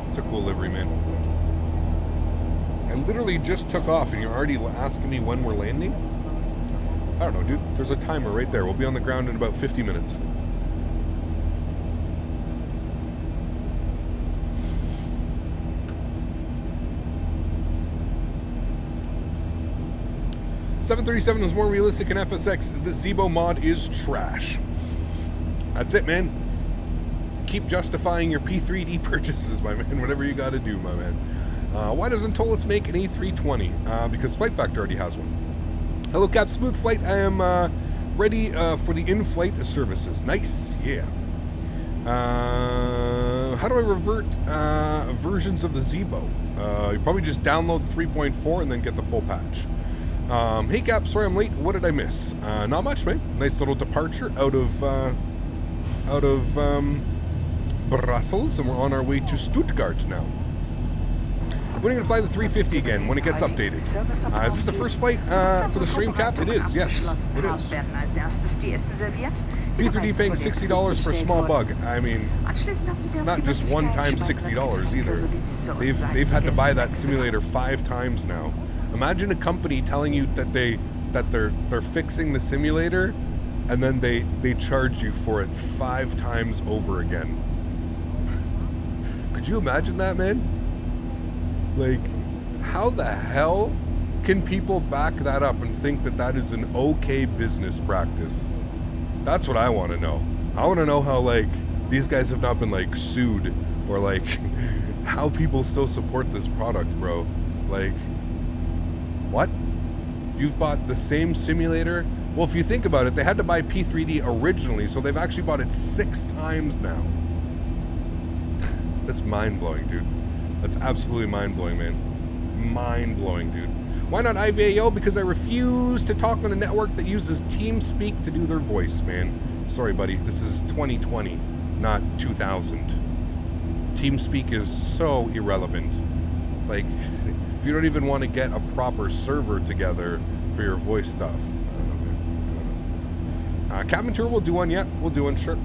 It's a cool livery, man. I literally just took off and you're already asking me when we're landing? I don't know, dude. There's a timer right there. We'll be on the ground in about 50 minutes. .737 was more realistic in FSX. The Zibo mod is trash. That's it, man. Keep justifying your P3D purchases, my man. Whatever you gotta do, my man. Why doesn't Tolis make an A320? Because FlightFactor already has one. Hello, Cap. Smooth flight. I am ready for the in-flight services. Nice. Yeah. How do I revert versions of the Zibo? You probably just download 3.4 and then get the full patch. Hey, Cap. Sorry I'm late. What did I miss? Not much, man. Nice little departure out of Brussels, and we're on our way to Stuttgart now. When are you going to fly the 350 again, when it gets updated? Is this the first flight for the stream, Cap? It is, yes, it is. P3D paying $60 for a small bug. I mean, it's not just one time $60 either. They've had to buy that simulator 5 times now. Imagine a company telling you that they're fixing the simulator, and then they charge you for it 5 times over again. Could you imagine that, man? Like, how the hell can people back that up and think that that is an okay business practice? That's what I want to know. I want to know how, like, these guys have not been, like, sued, or, like, how people still support this product, bro. Like, what? You've bought the same simulator? Well, if you think about it, they had to buy P3D originally, so they've actually bought it 6 times now. That's mind-blowing, dude. That's absolutely mind-blowing, man. Mind-blowing, dude. Why not IVAO? Because I refuse to talk on a network that uses TeamSpeak to do their voice, man. Sorry, buddy. This is 2020, not 2000. TeamSpeak is so irrelevant. Like, if you don't even want to get a proper server together for your voice stuff. I don't know, man. I don't know. Cabin tour, we'll do one. Yeah, we'll do one, sure.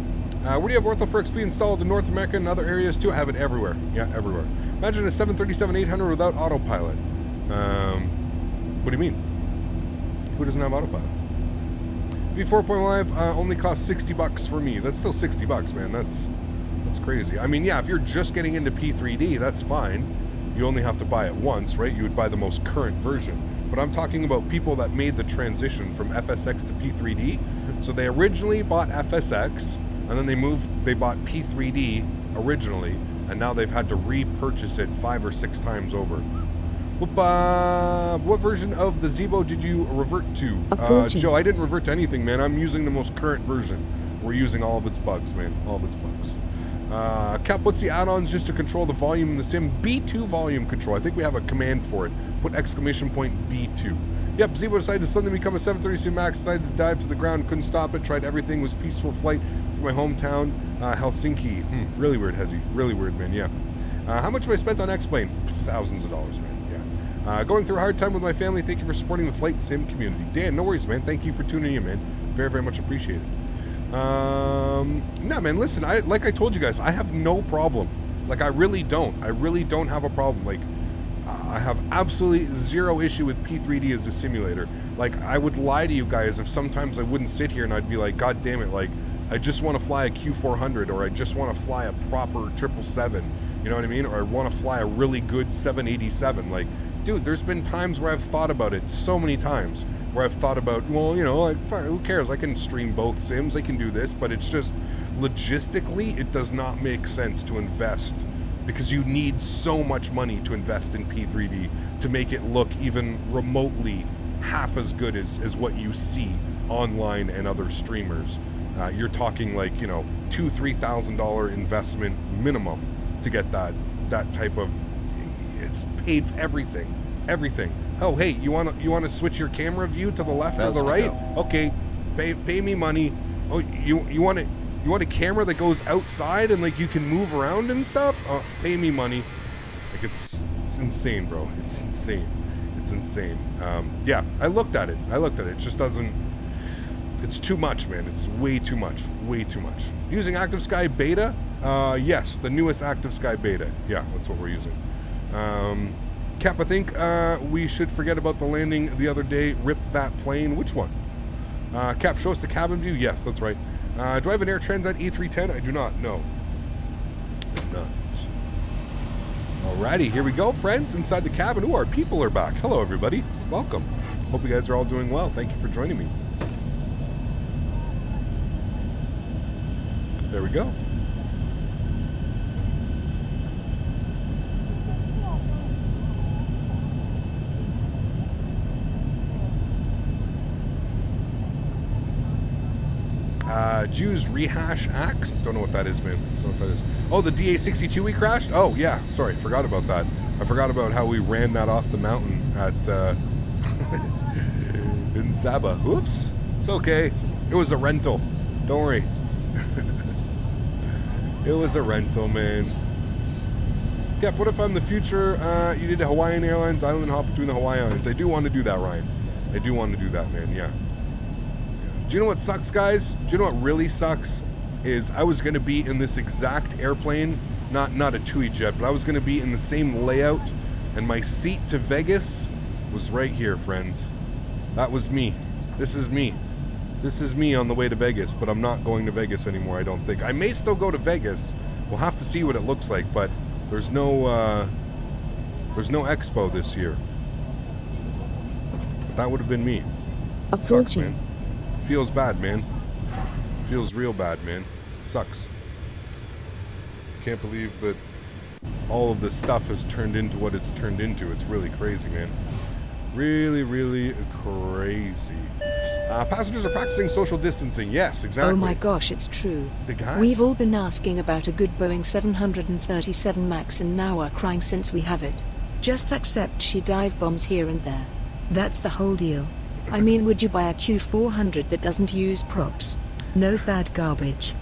Where do you have Ortho for XP installed in North America and other areas too? I have it everywhere. Yeah, everywhere. Imagine a 737-800 without autopilot. What do you mean? Who doesn't have autopilot? V4.5 only costs $60 for me. That's still $60, man. That's crazy. I mean, yeah, if you're just getting into P3D, that's fine. You only have to buy it once, right? You would buy the most current version. But I'm talking about people that made the transition from FSX to P3D. So they originally bought FSX, and then they bought P3D originally, and now they've had to repurchase it 5 or 6 times over. What version of the Zibo did you revert to? Joe, I didn't revert to anything, man. I'm using the most current version. We're using all of its bugs, man. All of its bugs. Cap, what's the add-ons just to control the volume in the sim? B2 volume control. I think we have a command for it. Put exclamation point B2. Yep, Zibo decided to suddenly become a 737 MAX, decided to dive to the ground, couldn't stop it, tried everything, was peaceful flight for my hometown, Helsinki. Really weird, Hezzy. Really weird, man, yeah. How much have I spent on X-Plane? Thousands of dollars, man, yeah. Going through a hard time with my family. Thank you for supporting the flight sim community. Dan, no worries, man. Thank you for tuning in, man. Very, very much appreciated. No, man, listen, like I told you guys, I have no problem. Like, I really don't have a problem. Like, I have absolutely zero issue with P3D as a simulator. Like, I would lie to you guys if sometimes I wouldn't sit here and I'd be like, God damn it, like, I just want to fly a Q400, or I just want to fly a proper 777, you know what I mean? Or I want to fly a really good 787. Like, dude, there's been times where I've thought about it, so many times, where I've thought about, well, you know, like, who cares? I can stream both sims, I can do this, but it's just, logistically, it does not make sense to invest, because you need so much money to invest in P3D to make it look even remotely half as good as what you see online and other streamers. You're talking like, you know, $2,000-3,000 investment minimum to get that type of, it's paid for everything. Oh, hey, you want to switch your camera view to the left or the right? Okay, pay me money. Oh, you want a camera that goes outside and like you can move around and stuff? Oh, pay me money. Like it's insane, bro. It's insane. It's insane. Yeah, I looked at it. It just doesn't. It's too much, man. It's way too much. Way too much. Using Active Sky Beta? Yes, the newest Active Sky Beta. Yeah, that's what we're using. Cap, I think we should forget about the landing the other day. Rip that plane. Which one? Cap, show us the cabin view. Yes, that's right. Do I have an Air Transat E310? I do not. No. I do not. Alrighty, here we go, friends. Inside the cabin. Ooh, our people are back. Hello, everybody. Welcome. Hope you guys are all doing well. Thank you for joining me. There we go. Jews rehash axe. Don't know what that is, man. Don't know what that is. Oh, the DA62 we crashed? Oh, yeah. Sorry, forgot about that. I forgot about how we ran that off the mountain at in Saba. Oops. It's okay. It was a rental. Don't worry. It was a rental, man. Cap, what if I'm the future? You did a Hawaiian Airlines island hop between the Hawaiian Islands. I do want to do that, Ryan. I do want to do that, man. Yeah. Do you know what sucks, guys? Do you know what really sucks? Is I was going to be in this exact airplane, not a TUI jet, but I was going to be in the same layout, and my seat to Vegas was right here, friends. That was me. This is me. This is me on the way to Vegas, but I'm not going to Vegas anymore, I don't think. I may still go to Vegas. We'll have to see what it looks like, but there's no expo this year. But that would have been me. Sucks, man. Feels bad, man. Feels real bad, man. It sucks. Can't believe that all of this stuff has turned into what it's turned into. It's really crazy, man. Really, really crazy. Passengers are practicing social distancing. Yes, exactly. Oh my gosh, it's true. The guys. We've all been asking about a good Boeing 737 MAX and now are crying since we have it. Just accept she dive bombs here and there. That's the whole deal. I mean, would you buy a Q400 that doesn't use props? No bad garbage.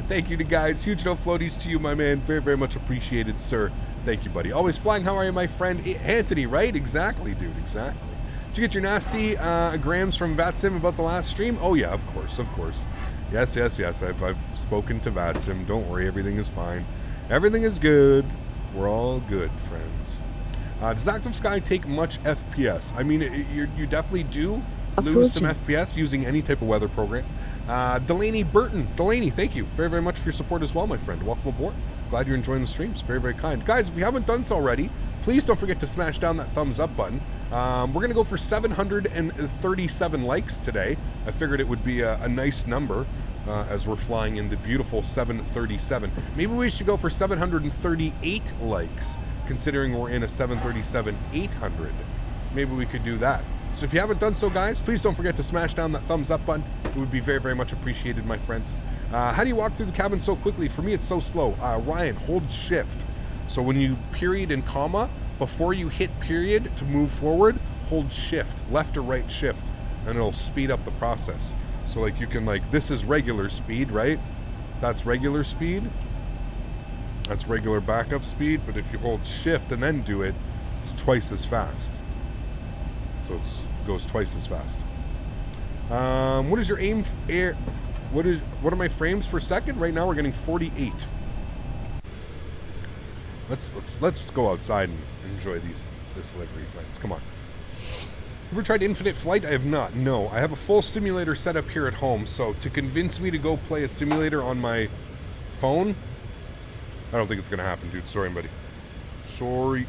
Thank you to guys. Huge no floaties to you, my man. Very, very much appreciated, sir. Thank you, buddy. Always flying. How are you, my friend? Anthony, right? Exactly, dude. Exactly. Did you get your nasty grams from VATSIM about the last stream? Oh, yeah, of course, of course. Yes, yes, yes. I've spoken to VATSIM. Don't worry. Everything is fine. Everything is good. We're all good, friends. Does Active Sky take much FPS? I mean, you definitely do lose some FPS using any type of weather program. Delaney Burton. Delaney, thank you very, very much for your support as well, my friend. Welcome aboard. Glad you're enjoying the streams. Very, very kind. Guys, if you haven't done so already, please don't forget to smash down that thumbs up button. We're going to go for 737 likes today. I figured it would be a nice number as we're flying in the beautiful 737. Maybe we should go for 738 likes, considering we're in a 737-800. Maybe we could do that. So if you haven't done so, guys, please don't forget to smash down that thumbs up button. It would be very, very much appreciated, my friends. How do you walk through the cabin so quickly? For me, it's so slow. Ryan, hold shift. So when you period and comma, before you hit period to move forward, hold shift, left or right shift, and it'll speed up the process. So like you can this is regular speed, right? That's regular speed. That's regular backup speed, but if you hold shift and then do it, it's twice as fast. So it goes twice as fast. What is your aim air? What are my frames per second? Right now we're getting 48. Let's go outside and enjoy this livery, friends. Come on. Ever tried Infinite Flight? I have not. No, I have a full simulator set up here at home. So to convince me to go play a simulator on my phone, I don't think it's gonna happen, dude. Sorry, buddy. Sorry.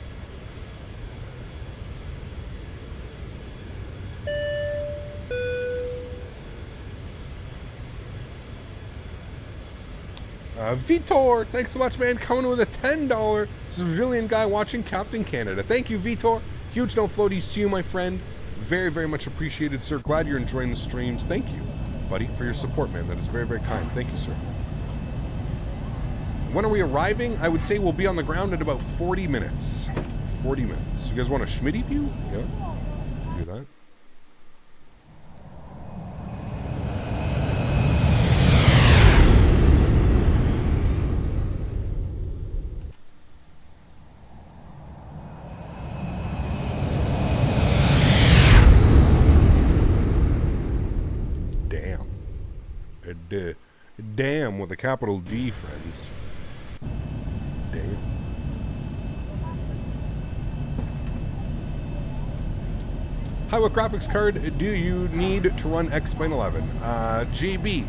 Vitor, thanks so much, man. Coming with a $10 civilian guy watching Captain Canada. Thank you, Vitor. Huge no floaties to you, my friend. Very, very much appreciated, sir. Glad you're enjoying the streams. Thank you, buddy, for your support, man. That is very, very kind. Thank you, sir. When are we arriving? I would say we'll be on the ground in about 40 minutes. 40 minutes. You guys want a Smitty view? Yeah. Do that. Damn with a capital D, friends. Damn. Hi, what graphics card do you need to run X-Plane 11? GB.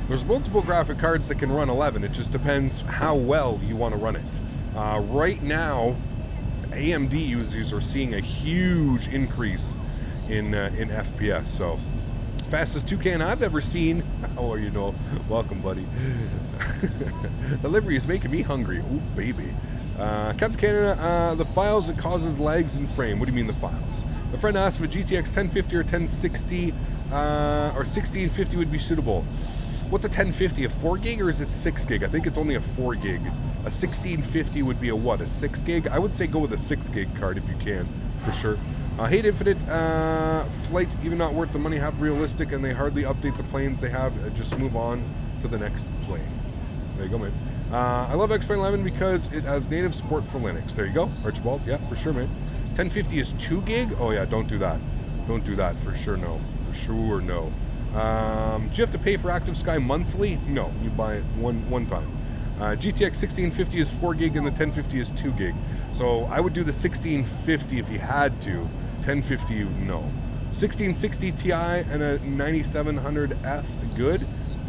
There's multiple graphic cards that can run 11. It just depends how well you want to run it. Right now, AMD users are seeing a huge increase in FPS. So, fastest 2K I've ever seen. How are you, Noel? Welcome, buddy. The livery is making me hungry. Ooh, baby. Captain Canada, the files, it causes lags in frame. What do you mean the files? A friend asked if a GTX 1050 or 1060 or 1650 would be suitable. What's a 1050? A 4 gig or is it 6 gig? I think it's only a 4 gig. A 1650 would be a what? A 6 gig? I would say go with a 6 gig card if you can, for sure. Hate Infinite, flight even not worth the money, have realistic, and they hardly update the planes they have. Just move on to the next plane. There you go, man. I love X-Plane 11 because it has native support for Linux. There you go, Archibald. Yeah, for sure, man. 1050 is 2 gig? Oh yeah, don't do that. Don't do that, for sure, no. For sure, no. Do you have to pay for Active Sky monthly? No, you buy it one time. GTX 1650 is 4 gig and the 1050 is 2 gig. So I would do the 1650 if you had to. 1050, no. 1660 Ti and a 9700F, good?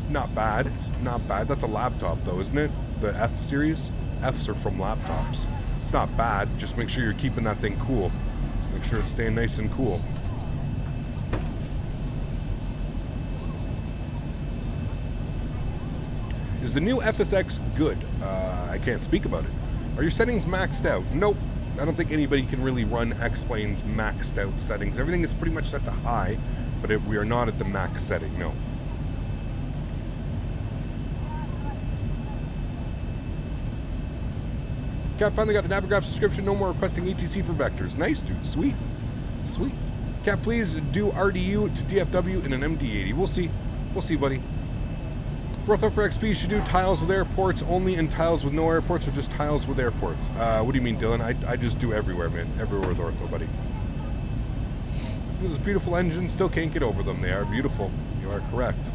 Not bad, not bad. That's a laptop though, isn't it? The F series? Fs are from laptops. It's not bad, just make sure you're keeping that thing cool. Make sure it's staying nice and cool. Is the new FSX good? I can't speak about it. Are your settings maxed out? Nope. I don't think anybody can really run X-Plane's maxed out settings. Everything is pretty much set to high, but we are not at the max setting, no. Cat finally got a Navigraph subscription, no more requesting ETC for vectors. Nice, dude. Sweet. Sweet. Cat, please do RDU to DFW in an MD-80. We'll see. We'll see, buddy. Throttle for XP should do tiles with airports only and tiles with no airports, or just tiles with airports? What do you mean, Dylan? I just do everywhere, man. Everywhere with ortho, buddy. Those beautiful engines, still can't get over them. They are beautiful. You are correct.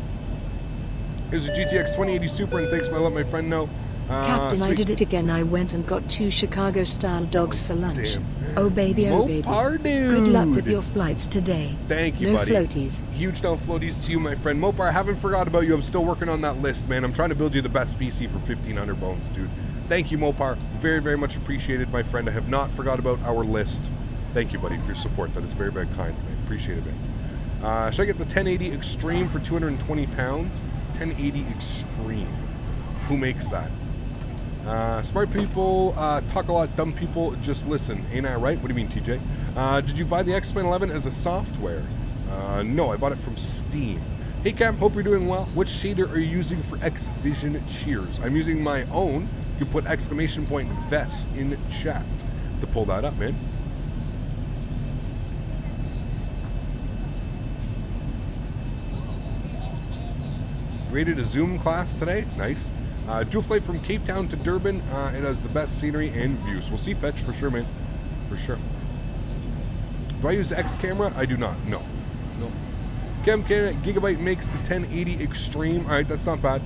Here's a GTX 2080 Super, and thanks, I let my friend know. Captain, sweet. I did it again. I went and got 2 Chicago-style dogs for lunch. Damn. Oh baby, oh baby. Mopar, Good luck with dude. your flights today. Thank you, no buddy. Floaties. Huge no floaties to you, my friend. Mopar, I haven't forgot about you. I'm still working on that list, man. I'm trying to build you the best PC for 1,500 bones, dude. Thank you, Mopar. Very, very much appreciated, my friend. I have not forgot about our list. Thank you, buddy, for your support. That is very, very kind, man. Appreciate it, man. Should I get the 1080 Extreme for 220 pounds? 1080 Extreme. Who makes that? Smart people talk a lot, dumb people just listen. Ain't I right? What do you mean, TJ? Did you buy the X-Plane 11 as a software? No, I bought it from Steam. Hey Cam, hope you're doing well. Which shader are you using for XVision Cheers? I'm using my own. You can put exclamation point VES in chat to pull that up, man. Graded a Zoom class today. Nice. Dual flight from Cape Town to Durban. It has the best scenery and views. We'll see, Fetch, for sure, man. For sure. Do I use X camera? I do not. No. No. Cam Canada Gigabyte makes the 1080 Extreme. Alright, that's not bad.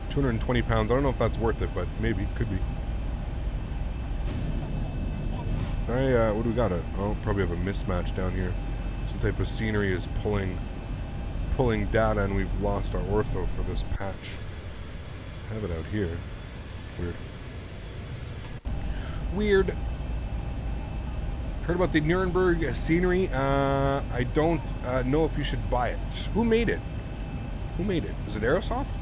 220 pounds. I don't know if that's worth it, but maybe. Could be. Alright, what do we got? Oh, probably have a mismatch down here. Some type of scenery is pulling data, and we've lost our ortho for this patch. I have it out here. Weird. Weird. Heard about the Nuremberg scenery. I don't know if you should buy it. Who made it? Who made it? Is it Aerosoft?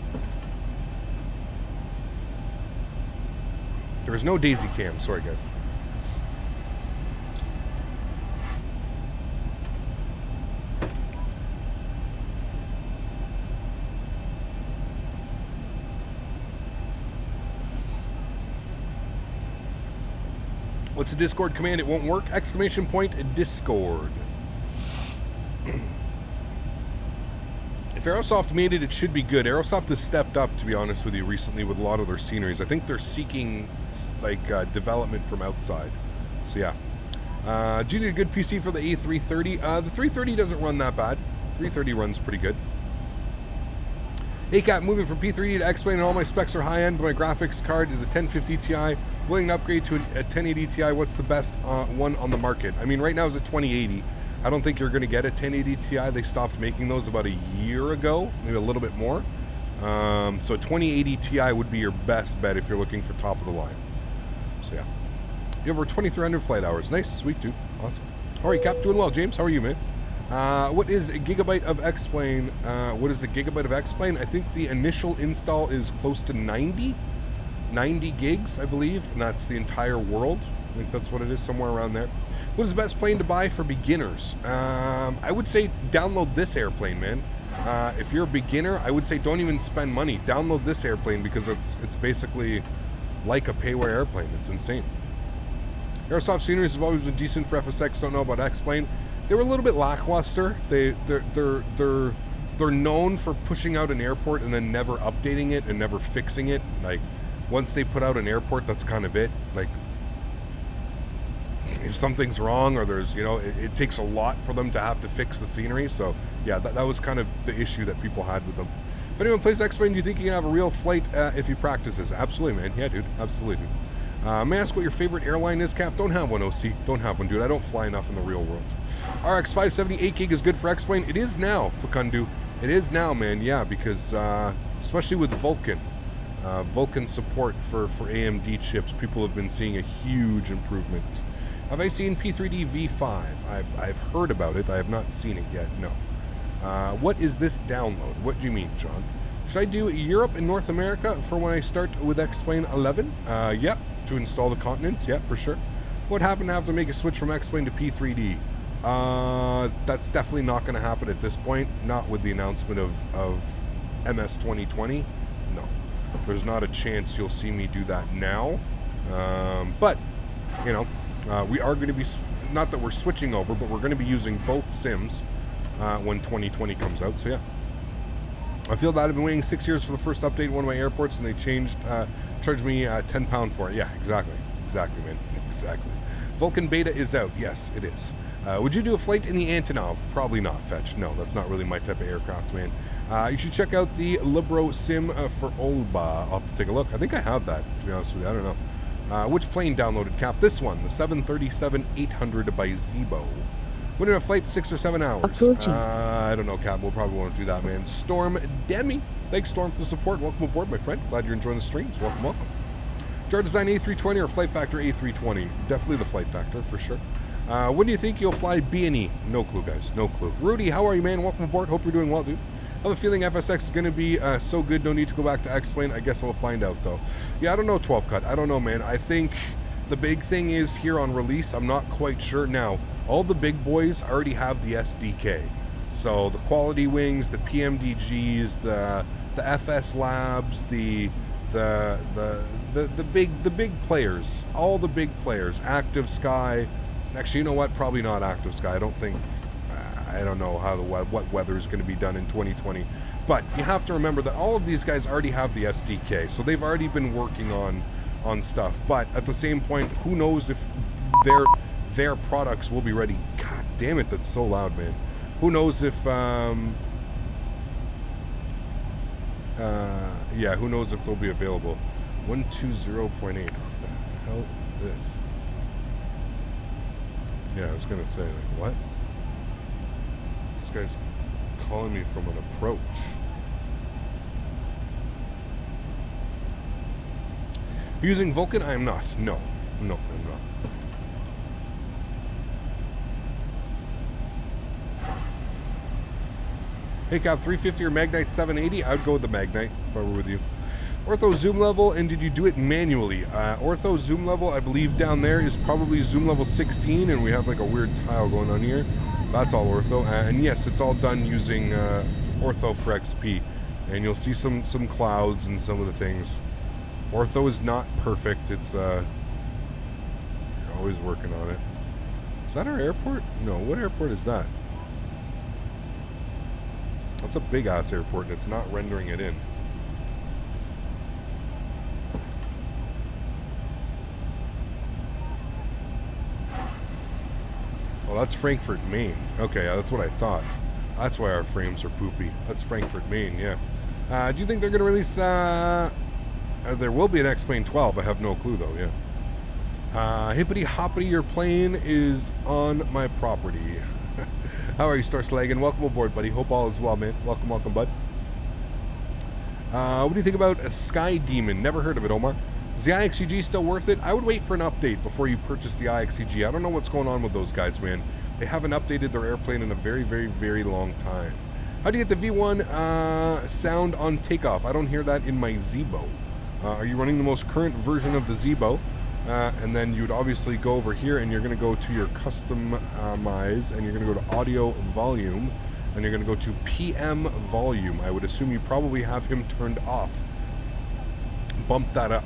There is no Daisy Cam. Sorry, guys. What's the Discord command? It won't work. Exclamation point Discord. If Aerosoft made it, it should be good. Aerosoft has stepped up, to be honest with you, recently with a lot of their sceneries. I think they're seeking like development from outside. So yeah. Do you need a good PC for the A330? The 330 doesn't run that bad. 330 runs pretty good. ACAP moving from P3D to X-Plane and all my specs are high-end, but my graphics card is a 1050 Ti. Willing to upgrade to a 1080 Ti. What's the best one on the market? I mean, right now it's a 2080. I don't think you're going to get a 1080 Ti. They stopped making those about a year ago, maybe a little bit more. So 2080 Ti would be your best bet if you're looking for top of the line. So yeah. You have over 2,300 flight hours. Nice, sweet, dude. Awesome. All right, Cap, doing well. James, how are you, man? What is a gigabyte of X-Plane? What is the gigabyte of X-Plane? I think the initial install is close to 90 gigs, I believe, and that's the entire world. I think that's what it is, somewhere around there. What is the best plane to buy for beginners? I would say download this airplane, man. If you're a beginner, I would say don't even spend money. Download this airplane because it's basically like a payware airplane. It's insane. Airsoft sceneries have always been decent for FSX. Don't know about X-Plane. They were a little bit lackluster. They're known for pushing out an airport and then never updating it and never fixing it. Like, once they put out an airport, that's kind of it. Like, if something's wrong or there's, you know, it takes a lot for them to have to fix the scenery. So yeah, that was kind of the issue that people had with them. If anyone plays X-Plane, do you think you can have a real flight if he practices? Absolutely, man. Yeah, dude. Absolutely. May I ask what your favorite airline is, Cap? Don't have one, OC. Don't have one, dude. I don't fly enough in the real world. RX 570 8 gig is good for X-Plane. It is now, Fakundu. It is now, man. Yeah, because especially with Vulkan. Vulkan support for AMD chips, people have been seeing a huge improvement. Have I seen P3D V5? I've heard about it. I have not seen it yet. No. What is this download? What do you mean, John? Should I do Europe and North America for when I start with X-Plane 11? Yep. To install the continents. Yep, for sure. What happened to have to make a switch from X-Plane to P3D? That's definitely not going to happen at this point. Not with the announcement of MS 2020. No. There's not a chance you'll see me do that now. But, you know, we are going to be, not that we're switching over, but we're going to be using both SIMs when 2020 comes out. So yeah, I feel that I've been waiting 6 years for the first update in one of my airports, and they charged me £10 for it. Yeah, exactly, man, exactly. Vulcan Beta is out. Yes, it is. Would you do a flight in the Antonov? Probably not, Fetch. No, that's not really my type of aircraft, man. You should check out the Libro Sim for Olba. I'll have to take a look. I think I have that, to be honest with you. I don't know. Which plane downloaded, Cap? This one, the 737-800 by Zibo. When in a flight, 6 or 7 hours? I don't know, Cap. We'll probably want to do that, man. Storm Demi. Thanks, Storm, for the support. Welcome aboard, my friend. Glad you're enjoying the streams. Welcome, welcome. JarDesign A320 or FlightFactor A320? Definitely the FlightFactor, for sure. When do you think you'll fly B&E? No clue, guys. No clue. Rudy, how are you, man? Welcome aboard. Hope you're doing well, dude. I have a feeling FSX is going to be so good, no need to go back to X-Plane. I guess I'll find out, though. Yeah, I don't know, 12 Cut. I don't know, man. I think the big thing is here on release, I'm not quite sure. Now, all the big boys already have the SDK. So the Quality Wings, the PMDGs, the FS Labs, the big players, all the big players, Active Sky. Actually, you know what? Probably not Active Sky. I don't think. I don't know how what weather is going to be done in 2020, but you have to remember that all of these guys already have the SDK, so they've already been working on stuff. But at the same point, who knows if their products will be ready? God damn it, that's so loud, man. Who knows if yeah, who knows if they'll be available? 120.8. What the hell is this? Yeah, I was gonna say, like, what? This guy's calling me from an approach. Using Vulcan? I am not. No, I'm not. Hey, Cap, 350 or Magnite 780? I would go with the Magnite if I were with you. Ortho zoom level, and did you do it manually? Ortho zoom level, I believe down there is probably zoom level 16, and we have like a weird tile going on here. That's all ortho, and yes, it's all done using ortho for XP, and you'll see some clouds and some of the things. Ortho is not perfect. It's you're always working on it. Is that our airport? No, what airport is that? That's a big ass airport, and it's not rendering it in. Well, that's Frankfurt, Maine. Okay, that's what I thought. That's why our frames are poopy. That's Frankfurt, Maine, yeah. Do you think they're going to release... there will be an X-Plane 12. I have no clue, though, yeah. Hippity hoppity, your plane is on my property. How are you, Star Slagan? Welcome aboard, buddy. Hope all is well, man. Welcome, welcome, bud. What do you think about a Sky Demon? Never heard of it, Omar. Is the IXEG still worth it? I would wait for an update before you purchase the IXEG. I don't know what's going on with those guys, man. They haven't updated their airplane in a very, very, very long time. How do you get the V1 sound on takeoff? I don't hear that in my Zibo. Are you running the most current version of the Zibo? And then you'd obviously go over here and you're going to go to your customize and you're going to go to audio volume and you're going to go to PM volume. I would assume you probably have him turned off. Bump that up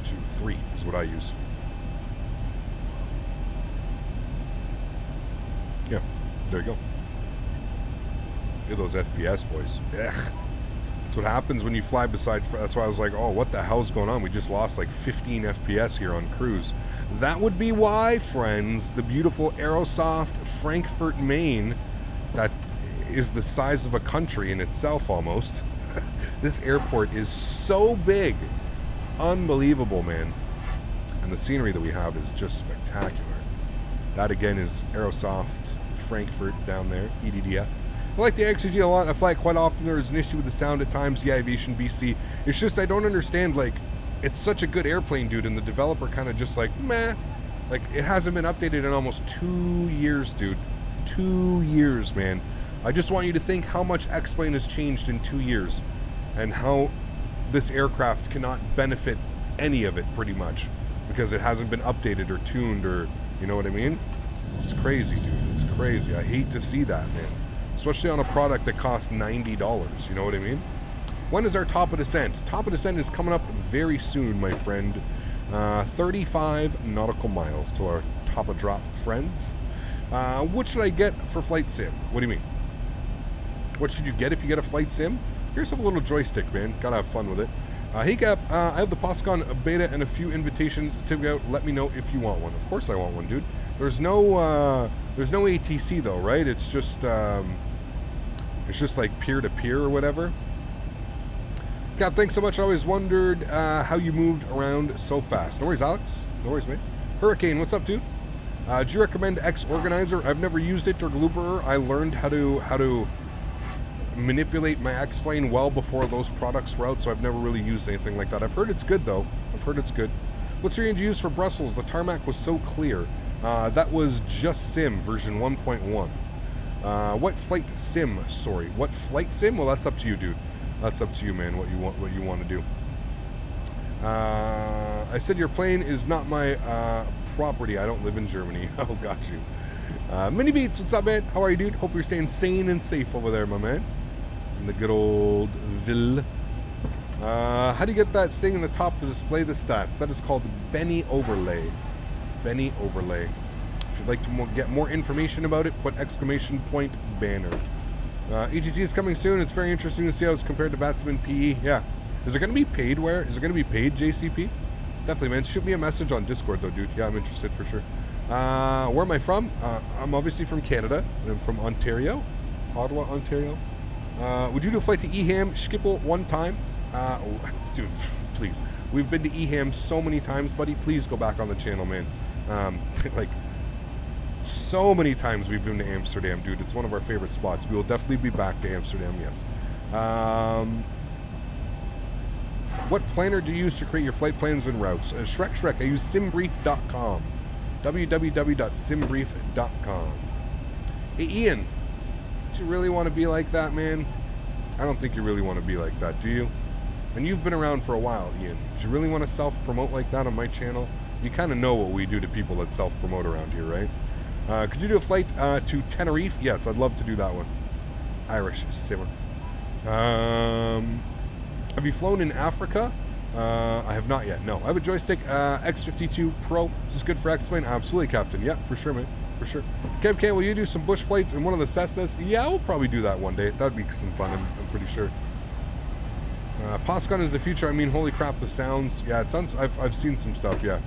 to 3 is what I use. Yeah, there you go. Look at those FPS, boys. Ugh. That's what happens when you fly beside... That's why I was like, oh, what the hell's going on? We just lost like 15 FPS here on cruise. That would be why, friends, the beautiful Aerosoft Frankfurt, Maine, that is the size of a country in itself almost. This airport is so big. It's unbelievable, man. And the scenery that we have is just spectacular. That, again, is Aerosoft Frankfurt down there, EDDF. I like the XG a lot. I fly it quite often. There is an issue with the sound at times. Yeah, Aviation BC. It's just I don't understand, like, it's such a good airplane, dude, and the developer kind of just like, meh. Like, it hasn't been updated in almost 2 years, dude. 2 years, man. I just want you to think how much X-Plane has changed in 2 years and how this aircraft cannot benefit any of it, pretty much, because it hasn't been updated or tuned or, you know what I mean? It's crazy, dude. It's crazy. I hate to see that, man. Especially on a product that costs $90, you know what I mean? When is our top of descent? Top of descent is coming up very soon, my friend. 35 nautical miles till our top of drop, friends. What should I get for Flight Sim? What do you mean? What should you get if you get a Flight Sim? Get yourself a little joystick, man. Gotta have fun with it. Hey Cap, I have the POSCON beta and a few invitations to go. Let me know if you want one. Of course I want one, dude. There's no ATC though, right? It's just like peer-to-peer or whatever. Cap, thanks so much. I always wondered how you moved around so fast. No worries, Alex. No worries, mate. Hurricane, what's up, dude? Do you recommend X Organizer? I've never used it or Glooper. I learned how to manipulate my X-Plane well before those products were out, so I've never really used anything like that. I've heard it's good, though. I've heard it's good. What's your range you use for Brussels? The tarmac was so clear. That was Just Sim version 1.1. What flight sim? Sorry, what flight sim? Well, that's up to you, dude. That's up to you, man. What you want to do. I said your plane is not my property. I don't live in Germany. Oh, got you. Mini Beats, what's up, man? How are you, dude? Hope you're staying sane and safe over there, my man. In the good old Ville. How do you get that thing in the top to display the stats? That is called Benny Overlay. Benny Overlay. If you'd like to get more information about it, put exclamation point banner. ETC is coming soon. It's very interesting to see how it's compared to VATSIM and PE. Yeah. Is it going to be paid wear? Is it going to be paid JCP? Definitely, man. Shoot me a message on Discord, though, dude. Yeah, I'm interested for sure. Where am I from? I'm obviously from Canada. I'm from Ontario. Ottawa, Ontario. Would you do a flight to EHAM Schiphol one time? Dude, please. We've been to EHAM so many times, buddy. Please go back on the channel, man. Like, so many times we've been to Amsterdam, dude. It's one of our favorite spots. We will definitely be back to Amsterdam, yes. What planner do you use to create your flight plans and routes? Shrek, I use simbrief.com. www.simbrief.com. Hey, Ian, do you really want to be like that, man? I don't think you really want to be like that, do you? And you've been around for a while, Ian. Do you really want to self-promote like that on my channel? You kind of know what we do to people that self-promote around here, right? Could you do a flight to Tenerife? Yes, I'd love to do that one. Irish simmer. Have you flown in Africa? I have not yet, no. I have a joystick X52 Pro. Is this good for X-Plane? Absolutely, Captain. Yeah, for sure, man. For sure. Kev, will you do some bush flights in one of the Cessnas? Yeah, we'll probably do that one day. That'd be some fun, I'm pretty sure. POSCON is the future. I mean, holy crap, the sounds. Yeah, it sounds... I've seen some stuff, yeah.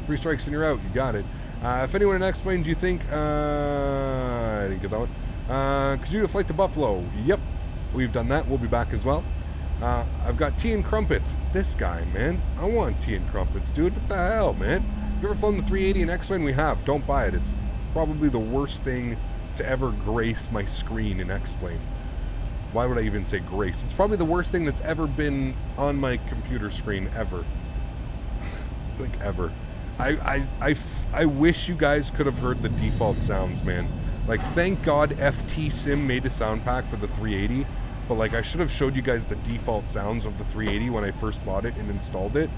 3 strikes and you're out. You got it. If anyone in X-Plane, do you think... I didn't get that one. Could you do a flight to Buffalo? Yep. We've done that. We'll be back as well. I've got tea and crumpets. This guy, man. I want tea and crumpets, dude. What the hell, man? You ever flown the 380 in X-Wing? We have. Don't buy it. It's probably the worst thing to ever grace my screen in X-Plane. Why would I even say grace? It's probably the worst thing that's ever been on my computer screen, ever. Like, ever. I wish you guys could have heard the default sounds, man. Like, thank God FTSim made a sound pack for the 380, but like, I should have showed you guys the default sounds of the 380 when I first bought it and installed it.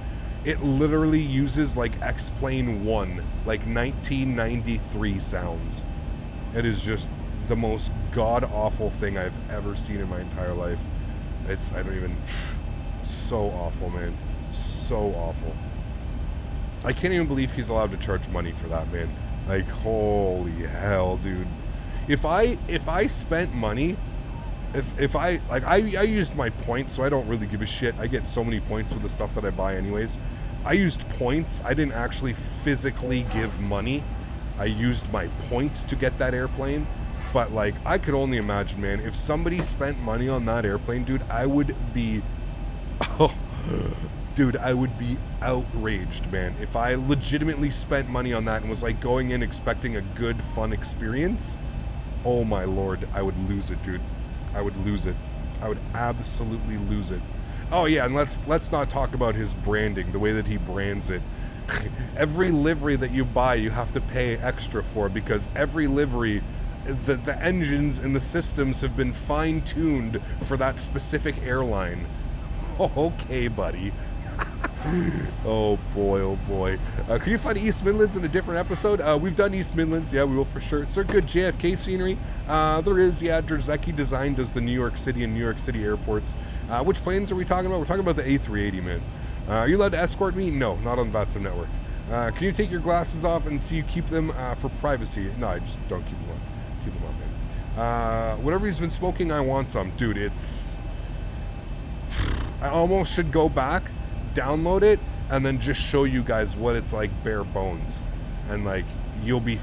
It literally uses like X-Plane 1, like 1993 sounds. It is just the most god-awful thing I've ever seen in my entire life. I don't even, so awful, man. So awful. I can't even believe he's allowed to charge money for that, man. Like, holy hell, dude. If I spent money, if I used my points, so I don't really give a shit. I get so many points with the stuff that I buy anyways. I used points. I didn't actually physically give money. I used my points to get that airplane. But like, I could only imagine, man, if somebody spent money on that airplane, dude, I would be, dude, I would be outraged, man. If I legitimately spent money on that and was like going in expecting a good, fun experience, oh my lord, I would lose it, dude. I would lose it. I would absolutely lose it. Oh yeah, and let's not talk about his branding, the way that he brands it. Every livery that you buy, you have to pay extra for, because every livery, the engines and the systems have been fine-tuned for that specific airline. Okay, buddy. Oh boy, oh boy. Can you fly to East Midlands in a different episode? We've done East Midlands, yeah, we will for sure. Is there good JFK scenery? There is, yeah. JarDesign does the New York City and New York City airports. Which planes are we talking about? We're talking about the A380, man. Are you allowed to escort me? No, not on VATSIM network. Can you take your glasses off and see you keep them for privacy? No, I just don't keep them on. Keep them on, man. Whatever he's been smoking, I want some. Dude, it's... I almost should go back, download it, and then just show you guys what it's like bare bones. And like, you'll be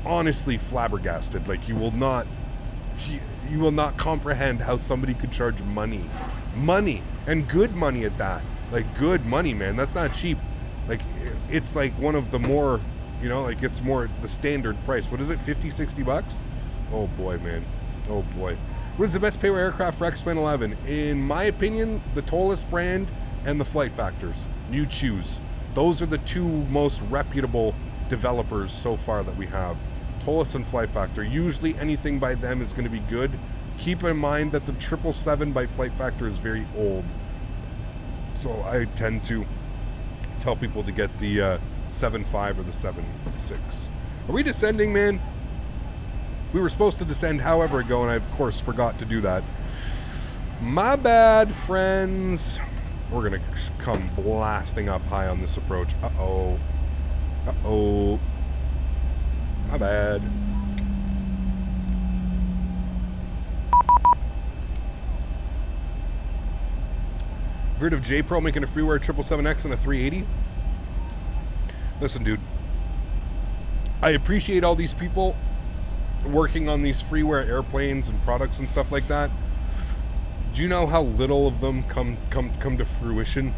honestly flabbergasted. Like, you will not comprehend how somebody could charge money, and good money at that. Like, good money, man. That's not cheap. Like, it's like one of the more, you know, like, it's more the standard price. What is it, 50, 60 bucks? Oh boy, man. Oh boy. What is the best payware aircraft for X-Plane 11? In my opinion, the Tollus brand and the FlightFactors. You choose. Those are the two most reputable developers so far that we have. Tollus and FlightFactor. Usually anything by them is going to be good. Keep in mind that the 777 by FlightFactor is very old. So I tend to tell people to get the 7.5 or the 7.6. Are we descending, man? We were supposed to descend however ago, and I, of course, forgot to do that. My bad, friends. We're going to come blasting up high on this approach. Uh-oh. Uh-oh. My bad. I've heard of J-Pro making a freeware 777X and a 380. Listen, dude. I appreciate all these people working on these freeware airplanes and products and stuff like that. Do you know how little of them come to fruition?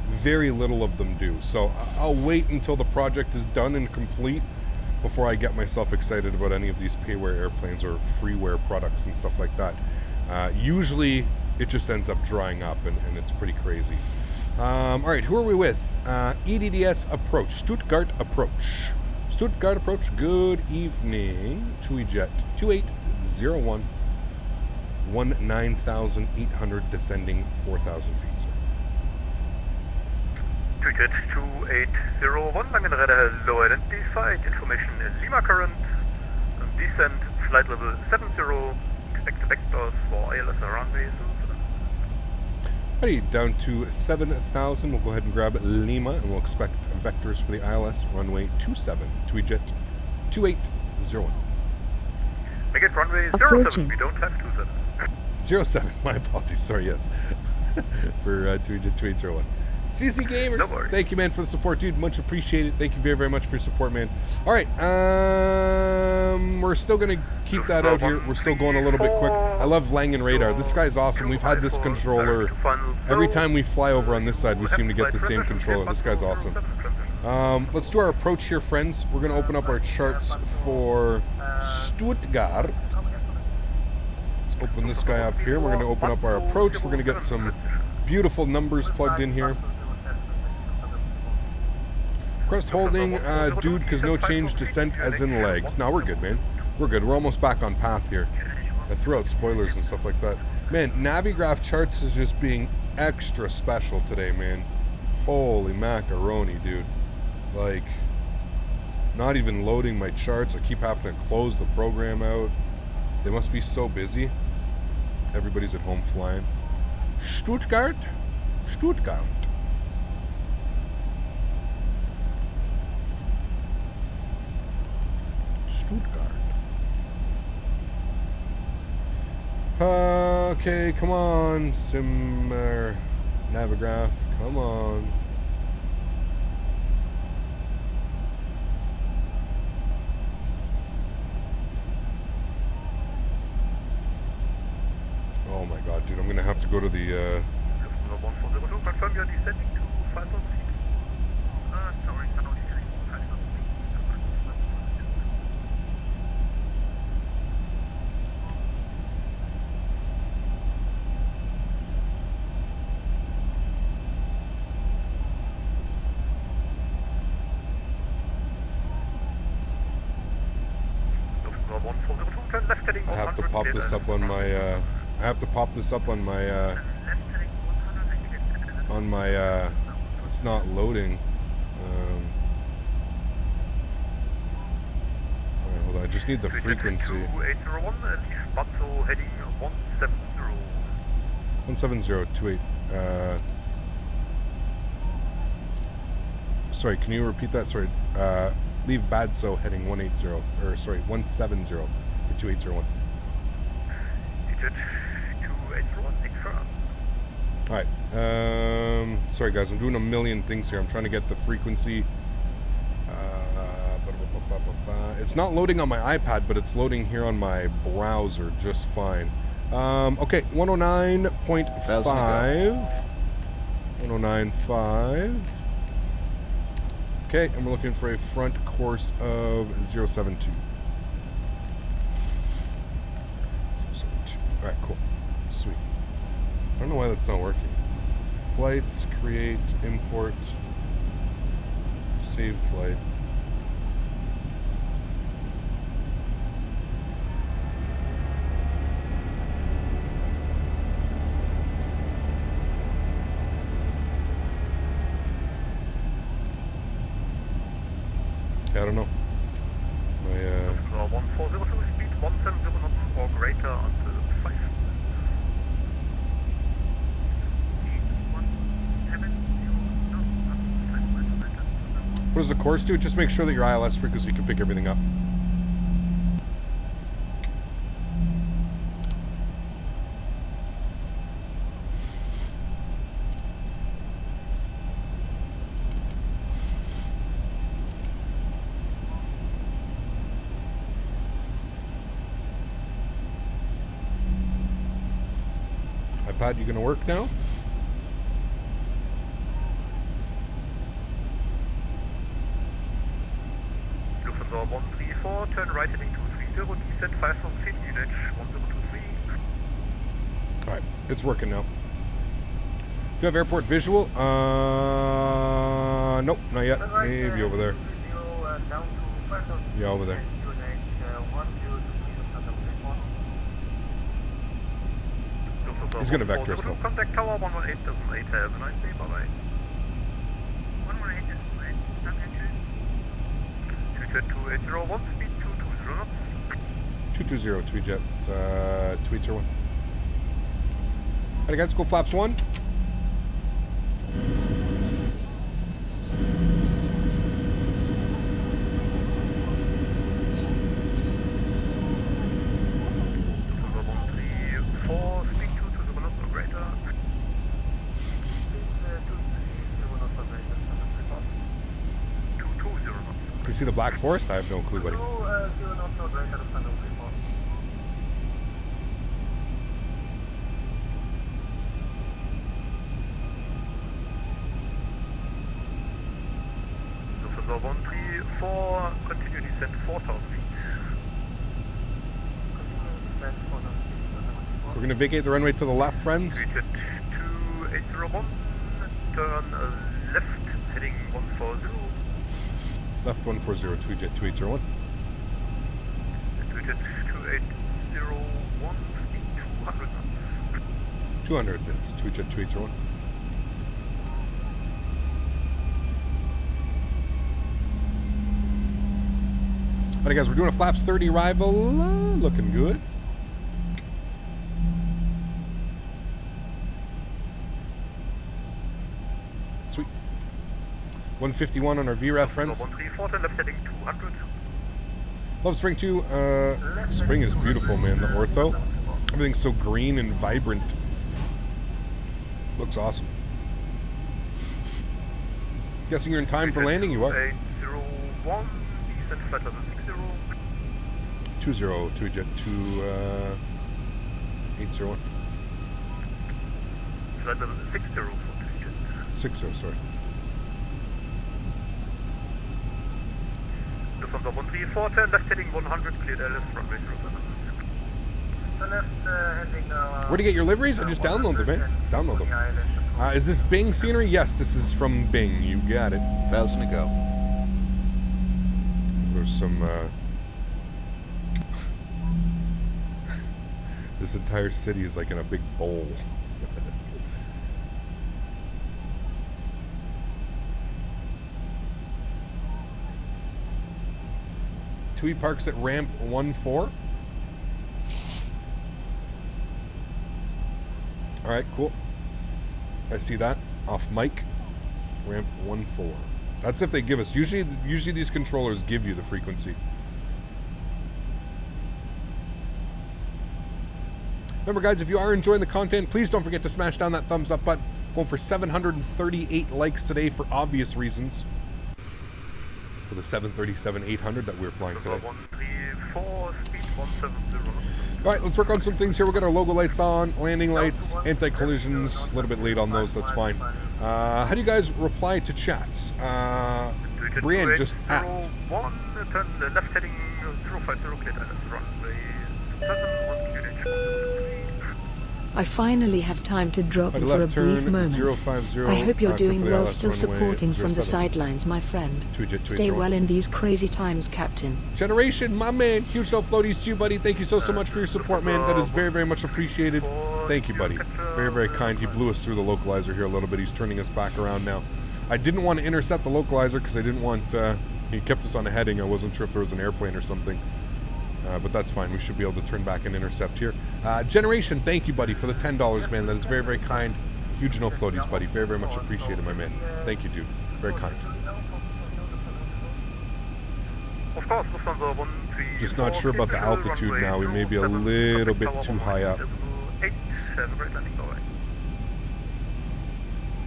Very little of them do. So I'll wait until the project is done and complete before I get myself excited about any of these payware airplanes or freeware products and stuff like that. Usually it just ends up drying up, and it's pretty crazy. All right, who are we with? EDDS Approach, Stuttgart Approach. Stuttgart Approach, good evening. TUI Jet 2801, 19,800, descending 4,000 feet, sir. TUI Jet 2801, Langen radar low identified, information Lima current, descent, flight level 70, expect vectors for ILS runway 07. Alrighty, down to 7,000. We'll go ahead and grab Lima, and we'll expect vectors for the ILS runway 27. TUI Jet 2801. Make it runway 07. We don't have 27. 07. My apologies. Sorry, yes. For TUI Jet 2801. CC Gamers. No worries. Thank you, man, for the support, dude. Much appreciated. Thank you very, very much for your support, man. All right. We're still going to keep that out here. We're still going a little bit quick. I love Langen Radar. This guy's awesome. We've had this controller. Every time we fly over on this side, we seem to get the same controller. This guy's awesome. Let's do our approach here, friends. We're going to open up our charts for Stuttgart. Let's open this guy up here. We're going to open up our approach. We're going to get some beautiful numbers plugged in here. Crest holding, dude, because no change descent as in legs. No, we're good, man. We're good. We're almost back on path here. I threw out spoilers and stuff like that. Man, Navigraph charts is just being extra special today, man. Holy macaroni, dude. Like, not even loading my charts. I keep having to close the program out. They must be so busy. Everybody's at home flying. Stuttgart? Stuttgart. Stuttgart. Okay, come on, Navigraph, come on. Oh my god, dude, I'm gonna have to go to the, confirm you're descending to 5,000 feet. Sorry, cannot descend to 5,000 feet. I have to pop this up on my, it's not loading. Alright, hold on, I just need the frequency. 801, Batso heading 170. 17028. Sorry, can you repeat that? Sorry, leave Badso heading 180, or sorry, 170 for 2801. Digit 281, confirm. Alright, sorry guys, I'm doing a million things here. I'm trying to get the frequency. It's not loading on my iPad, but it's loading here on my browser just fine. Okay, 109.5. 109.5. Okay, and we're looking for a front course of 072. 072. Alright, cool. Sweet. I don't know why that's not working. Flights, create, import, save flight. I don't know. My 1402 speed 170 knots or greater until 5. What does the course do? Just make sure that your ILS frequency can pick everything up. iPad, you gonna work now? Lufthansa 134, turn right heading 230, descent 5,000 feet, unit 1023. Alright, it's working now. Do you have airport visual? Nope, not yet. Maybe over there. Yeah, over there. He's gonna vector us though. Contact tower 118.8, have a nice day, bye bye. 118.8, 2801, speed 220 knots. 220, Tweetjet, 2801. Alright guys, go flaps 1. see the Black Forest? I have no clue, buddy. Lufthansa 134, continue descent 4,000 feet. We're going to vacate the runway to the left, friends. Tweeted 2801, turn left, heading 140. Left 140, tweetjet 2801. Tweeted 2801, speed 200 knots. 200 knots, tweetjet 2801. Alright guys, we're doing a flaps 30 arrival, looking good. Sweet. 151 on our VREF, friends. 134, left heading 200. Love Spring 2. Spring is beautiful, man. The ortho. Everything's so green and vibrant. Looks awesome. Guessing you're in time for landing? You are. 801, descent flight level 60. 20, jet 801. Flight level 60 for 60, sorry. Lufthansa 134, turn left heading 100, cleared LS, runway 07. Where do you get your liveries? I just download them, man. Download them. Is this Bing scenery? Yes, this is from Bing. You got it. 1,000 to go. There's some, this entire city is like in a big bowl. TUI parks at ramp 14. Alright, cool. I see that. Off mic. Ramp 14. That's if they give us. Usually these controllers give you the frequency. Remember guys, if you are enjoying the content, please don't forget to smash down that thumbs up button. Going for 738 likes today for obvious reasons. For the 737-800 that we're flying today. 134, speed 170. Alright, let's work on some things here. We'll get our logo lights on, landing lights, anti-collisions. A little bit late on those, that's fine. How do you guys reply to chats? Brienne, just at. 1, turn left heading 050, clear LS, runway 7, 1 QNH. I finally have time to drop Right, you for a left brief turn, moment. 050, I hope you're doing for the well, LS still runway supporting from the 07. sidelines, my friend. Tweet Stay well in these crazy times, Captain. Generation, my man. Huge no floaties to you, buddy. Thank you so much for your support, man. That is very, very much appreciated. Thank you, buddy. Very, very kind. He blew us through the localizer here a little bit. He's turning us back around now. I didn't want to intercept the localizer because I didn't want... he kept us on a heading. I wasn't sure if there was an airplane or something. But that's fine. We should be able to turn back and intercept here. Generation, thank you, buddy, for the $10, man. That is very, very kind. Huge no floaties, buddy. Very, very much appreciated, my man. Thank you, dude. Very kind. Of course, Lufthansa 134. Just not sure about the altitude now. We may be a little bit too high up. 8, have a great landing, bye-bye.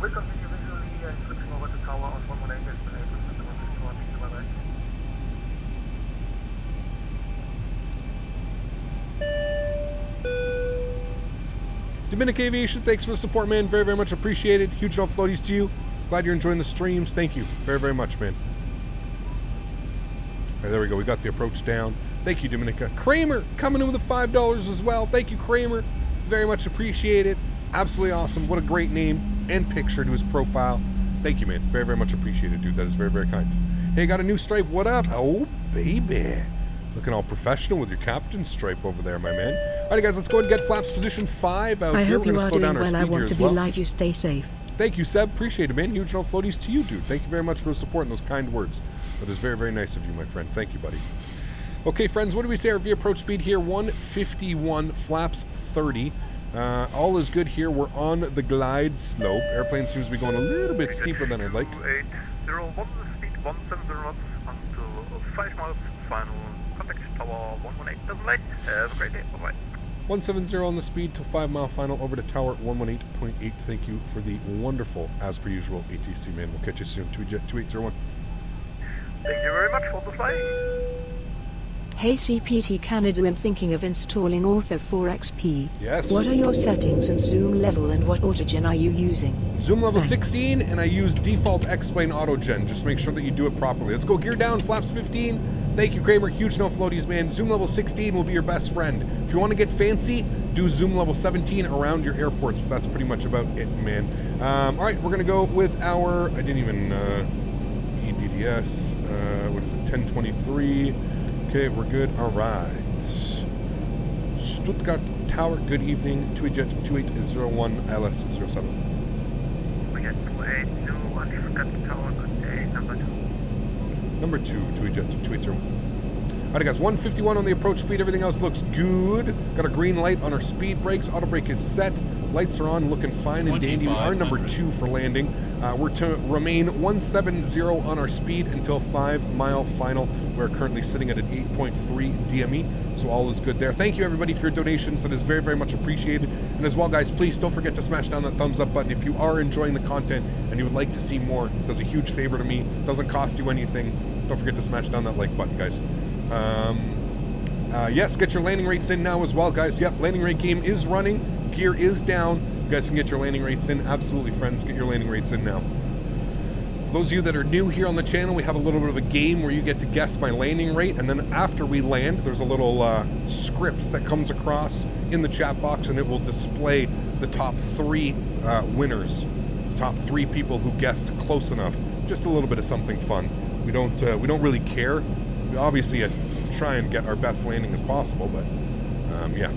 We continue visually and switching over to tower on 118 destination. Bye-bye. Dominic Aviation, thanks for the support, man. Very, very much appreciated. Huge no floaties to you. Glad you're enjoying the streams. Thank you very, very much, man. All right, there we go. We got the approach down. Thank you, Dominica. Kramer coming in with the $5 as well. Thank you, Kramer. Very much appreciated. Absolutely awesome. What a great name and picture to his profile. Thank you, man. Very, very much appreciated, dude. That is very, very kind. Hey, got a new stripe. What up? Oh, baby. Looking all professional with your captain stripe over there, my man. All right, guys, let's go ahead and get flaps position 5 out I here. hope We're you going to are slow doing down our well. speed I here want to as be well. like you. Stay safe. Thank you, Seb. Appreciate it, man. Huge no floaties to you, dude. Thank you very much for the support and those kind words. That is very, very nice of you, my friend. Thank you, buddy. Okay, friends, what do we say? Our V approach speed here, 151, flaps 30. All is good here. We're on the glide slope. Airplane seems to be going a little bit steeper than I'd like. 2801, speed 170 knots until 5 miles. Final contact tower 118. Doesn't light. Have a great day. Bye-bye. 170 on the speed to 5 mile final over to tower 118.8. Thank you for the wonderful, as per usual, ATC, man. We'll catch you soon. Tweetjet 2801. Thank you very much for the flying. Hey CPT Canada, I'm thinking of installing Author 4XP. Yes. What are your settings and zoom level, and what autogen are you using? Zoom level Thanks. 16, and I use default X-Plane autogen. Just make sure that you do it properly. Let's go gear down, flaps 15. Thank you, Kramer. Huge no floaties, man. Zoom level 16 will be your best friend. If you want to get fancy, do zoom level 17 around your airports, but that's pretty much about it, man. All right, we're going to go with our, I didn't even, EDDS, what is it, 1023. Okay, we're good. All right. Stuttgart Tower, good evening. TuiJet 2801 ILS 07. We get 2801 Stuttgart Tower, good day, number 2. Number 2, TuiJet 2801. All right, guys, 151 on the approach speed. Everything else looks good. Got a green light on our speed brakes. Auto brake is set. Lights are on, looking fine and dandy. We are number 2 for landing. We're to remain 170 on our speed until 5 mile final. We're currently sitting at an 8.3 DME, so all is good there. Thank you, everybody, for your donations. That is very, very much appreciated. And as well, guys, please don't forget to smash down that thumbs up button if you are enjoying the content and you would like to see more. It does a huge favor to me. It doesn't cost you anything. Don't forget to smash down that like button, guys. Yes, get your landing rates in now as well, guys. Yep, landing rate game is running. Gear is down. You guys can get your landing rates in. Absolutely, friends. Get your landing rates in now. For those of you that are new here on the channel, we have a little bit of a game where you get to guess my landing rate, and then after we land, there's a little script that comes across in the chat box, and it will display the top 3 winners, the top 3 people who guessed close enough. Just a little bit of something fun. We don't really care. We obviously try and get our best landing as possible, but yeah.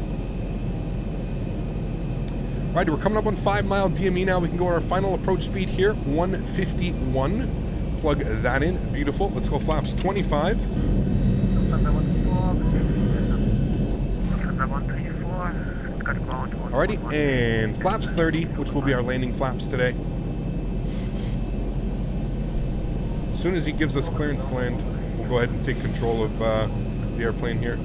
Right, we're coming up on 5 mile DME now. We can go at our final approach speed here, 151. Plug that in. Beautiful. Let's go flaps 25. Alrighty, and flaps 30, which will be our landing flaps today. As soon as he gives us clearance to land, we'll go ahead and take control of the airplane here.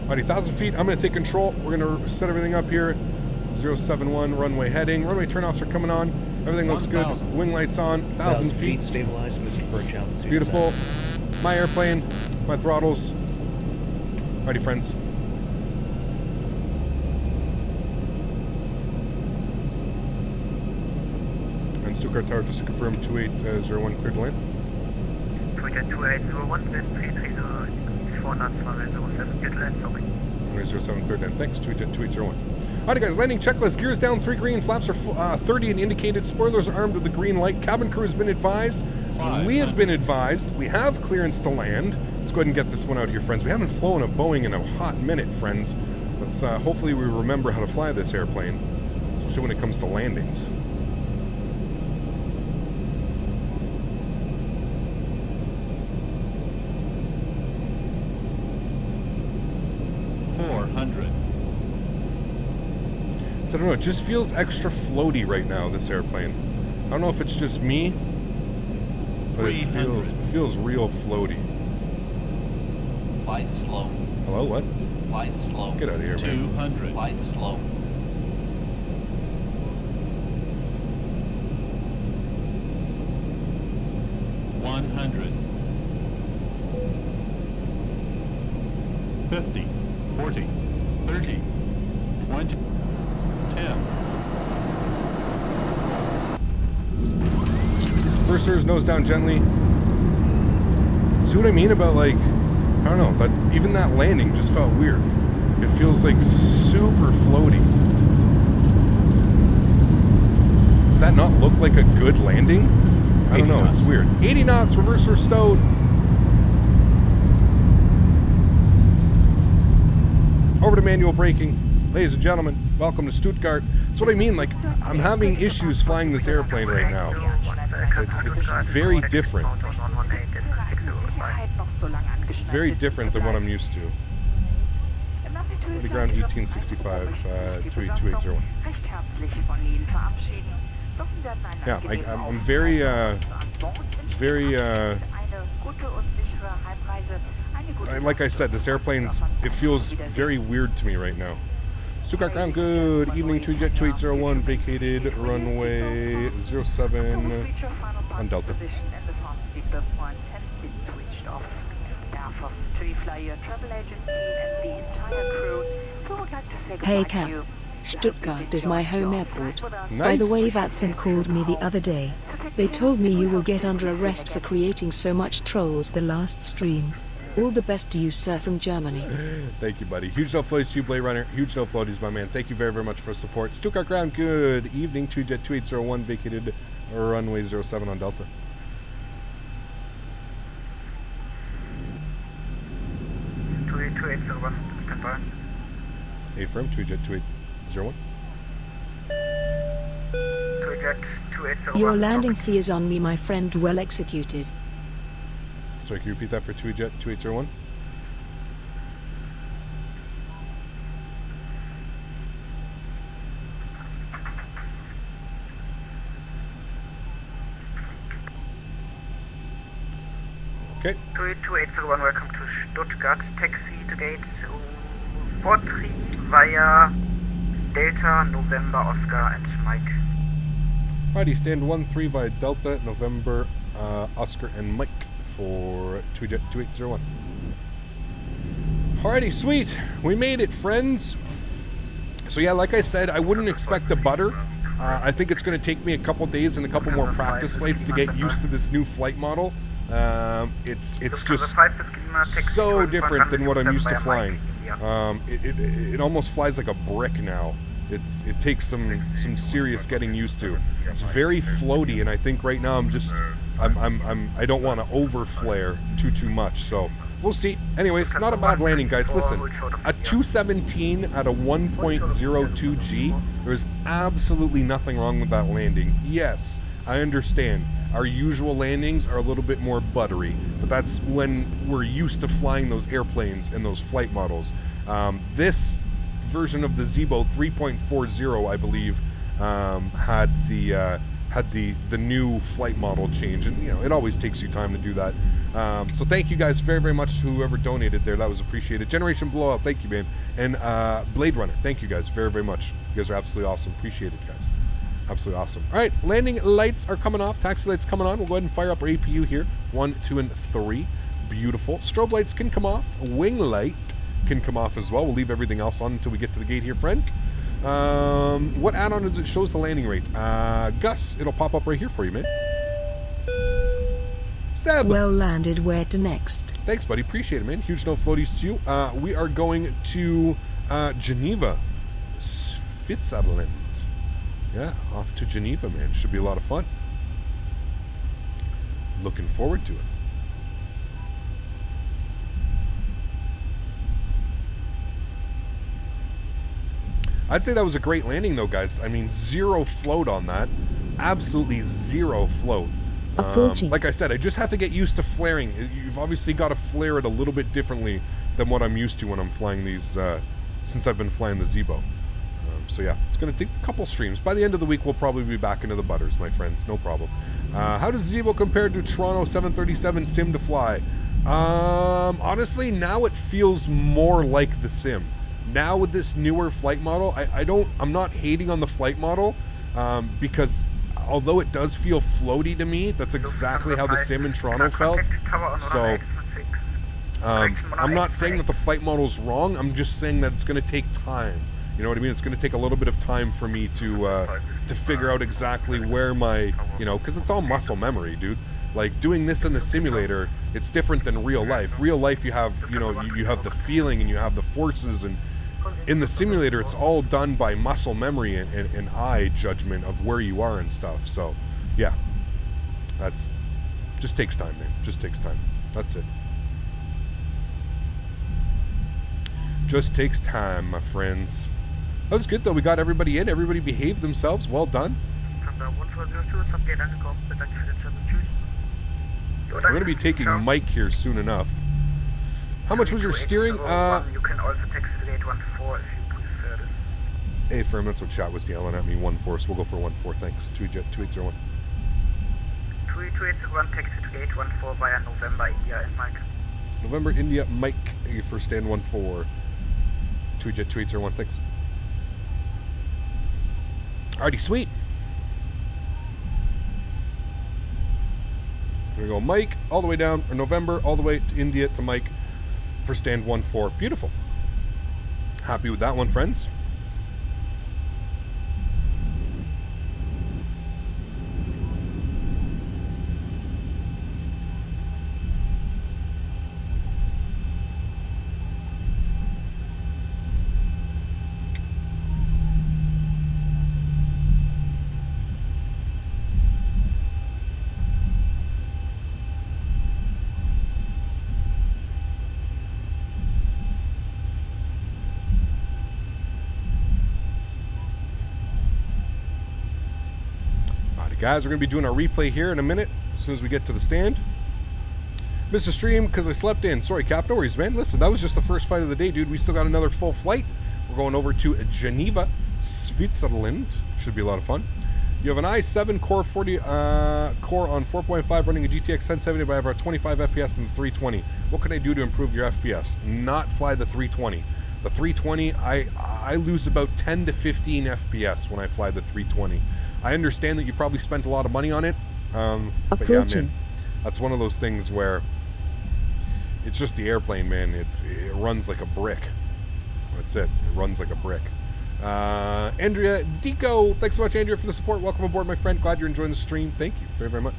Alrighty, 1,000 feet, I'm going to take control. We're going to set everything up here. 071, runway heading. Runway turnoffs are coming on. Everything looks good. Wing lights on. 1,000 feet. Stabilized, Mr. Birch altitude. Beautiful. My airplane, my throttles. Alrighty, friends. And Stuttgart Tower, just to confirm, 2801 cleared to land. Twitter 2801, then 330. 407, good land, sorry. 07 cleared land. Thanks, 2801. Alright, guys, landing checklist. Gears down, 3 green. Flaps are 30 and indicated. Spoilers are armed with the green light. Cabin crew has been advised. We have been advised. We have clearance to land. Let's go ahead and get this one out here, friends. We haven't flown a Boeing in a hot minute, friends. Let's hopefully we remember how to fly this airplane, especially when it comes to landings. So I don't know, it just feels extra floaty right now, this airplane. I don't know if it's just me, but it feels real floaty. Flight slow. Hello, what? Flight slow. Get out of here, man. 200. Flight slow. $100. 50, 40, 30, 20, 10. Cursors, nose down gently. See what I mean about, like, I don't know, but even that landing just felt weird. It feels like super floaty. Did that not look like a good landing? I don't know, it's weird. 80 knots, reverser stowed. Over to manual braking. Ladies and gentlemen, welcome to Stuttgart. That's what I mean, like, I'm having issues flying this airplane right now. It's very different. It's very different than what I'm used to. The ground 1865, 2801. Yeah, I'm very, like I said, this airplane's, it feels very weird to me right now. Stuttgart ground, good evening, TweetJet 2801, vacated runway 07 on Delta. Hey Cap. Stuttgart is my home airport. By Nice. the way, VATSIM called me the other day. They told me you will get under arrest for creating so much trolls the last stream. All the best to you, sir, from Germany. Thank you, buddy. Huge no floaties to you, Blade Runner. Huge no floaties, my man. Thank you very, very much for support. Stuttgart ground, good evening, TweetJet 2801, vacated runway 07 on Delta. 2801, stand by. Affirm, TweetJet 2801. TweetJet 2801. Your landing fee is on me, my friend. Well executed. Sorry, can you repeat that for TweetJet 2801? Okay. 2801, welcome to Stuttgart. Taxi to gate 43 via Delta, November, Oscar and Mike. Righty, stand 13 via Delta, November, Oscar and Mike for TweetJet 2801. Alrighty, sweet. We made it, friends. So yeah, like I said, I wouldn't expect to butter. I think it's going to take me a couple days and a couple more practice flights to get used to this new flight model. It's just so different than what I'm used to flying. It almost flies like a brick now. It takes some serious getting used to. It's very floaty, and I think right now I don't want to over flare too much. So we'll see. Anyways, not a bad landing, guys. Listen, a 217 at a 1.02 G. There's absolutely nothing wrong with that landing. Yes, I understand. Our usual landings are a little bit more buttery, but that's when we're used to flying those airplanes and those flight models. This version of the Zibo 3.40, I believe, had the new flight model change, and you know it always takes you time to do that. So thank you guys very, very much, whoever donated there. That was appreciated. Generation Blowout, thank you, man. And Blade Runner, thank you guys very, very much. You guys are absolutely awesome. Appreciate it, guys. Absolutely awesome. All right, landing lights are coming off. Taxi lights coming on. We'll go ahead and fire up our APU here. 1, 2, and 3. Beautiful. Strobe lights can come off. Wing light can come off as well. We'll leave everything else on until we get to the gate here, friends. What add-on does it shows the landing rate? Gus, it'll pop up right here for you, man. Seb. Well landed. Where to next? Thanks, buddy. Appreciate it, man. Huge no floaties to you. We are going to Geneva, Switzerland. Yeah, off to Geneva, man. Should be a lot of fun. Looking forward to it. I'd say that was a great landing, though, guys. I mean, zero float on that. Absolutely zero float. Like I said, I just have to get used to flaring. You've obviously got to flare it a little bit differently than what I'm used to when I'm flying these, since I've been flying the Zibo. So yeah, it's going to take a couple streams. By the end of the week, we'll probably be back into the butters, my friends. No problem. How does Zibo compare to Toronto 737 Sim to fly? Honestly, now it feels more like the Sim. Now with this newer flight model, I'm not hating on the flight model, because although it does feel floaty to me, that's exactly how the Sim in Toronto felt. So I'm not saying that the flight model is wrong. I'm just saying that it's going to take time. You know what I mean? It's going to take a little bit of time for me to figure out exactly where my, you know, because it's all muscle memory, dude. Like doing this in the simulator, it's different than real life. Real life, you have, you know, you have the feeling and you have the forces, and in the simulator, it's all done by muscle memory and eye judgment of where you are and stuff. So, yeah, that's just takes time, man. Just takes time. That's it. Just takes time, my friends. That was good, though. We got everybody in. Everybody behaved themselves. Well done. We're going to be taking Mike here soon enough. How much was your steering? You can also text the gate 14 if you prefer this. Hey, firm, that's what chat was yelling at me. 14, so we'll go for 14. Thanks. 2801. 2801, taxi to gate 14 via November, India, and Mike. November, India, Mike for stand 14. Tweetjet 2801, thanks. Alrighty, sweet. Here we go, Mike, all the way down, or November, all the way to India to Mike for stand 1-4. Beautiful. Happy with that one, friends. Guys, we're going to be doing our replay here in a minute, as soon as we get to the stand. Missed the stream because I slept in. Sorry, Cap. No worries, man. Listen, that was just the first flight of the day, dude. We still got another full flight. We're going over to Geneva, Switzerland. Should be a lot of fun. You have an i7 Core 40 core on 4.5 running a GTX 1070 by over 25 FPS in the 320. What can I do to improve your FPS? Not fly the 320. The 320, I lose about 10 to 15 FPS when I fly the 320. I understand that you probably spent a lot of money on it, but yeah, man, that's one of those things where it's just the airplane, man. It runs like a brick. That's it. It runs like a brick. Andrea Dico, thanks so much, Andrea, for the support. Welcome aboard, my friend. Glad you're enjoying the stream. Thank you very, very much.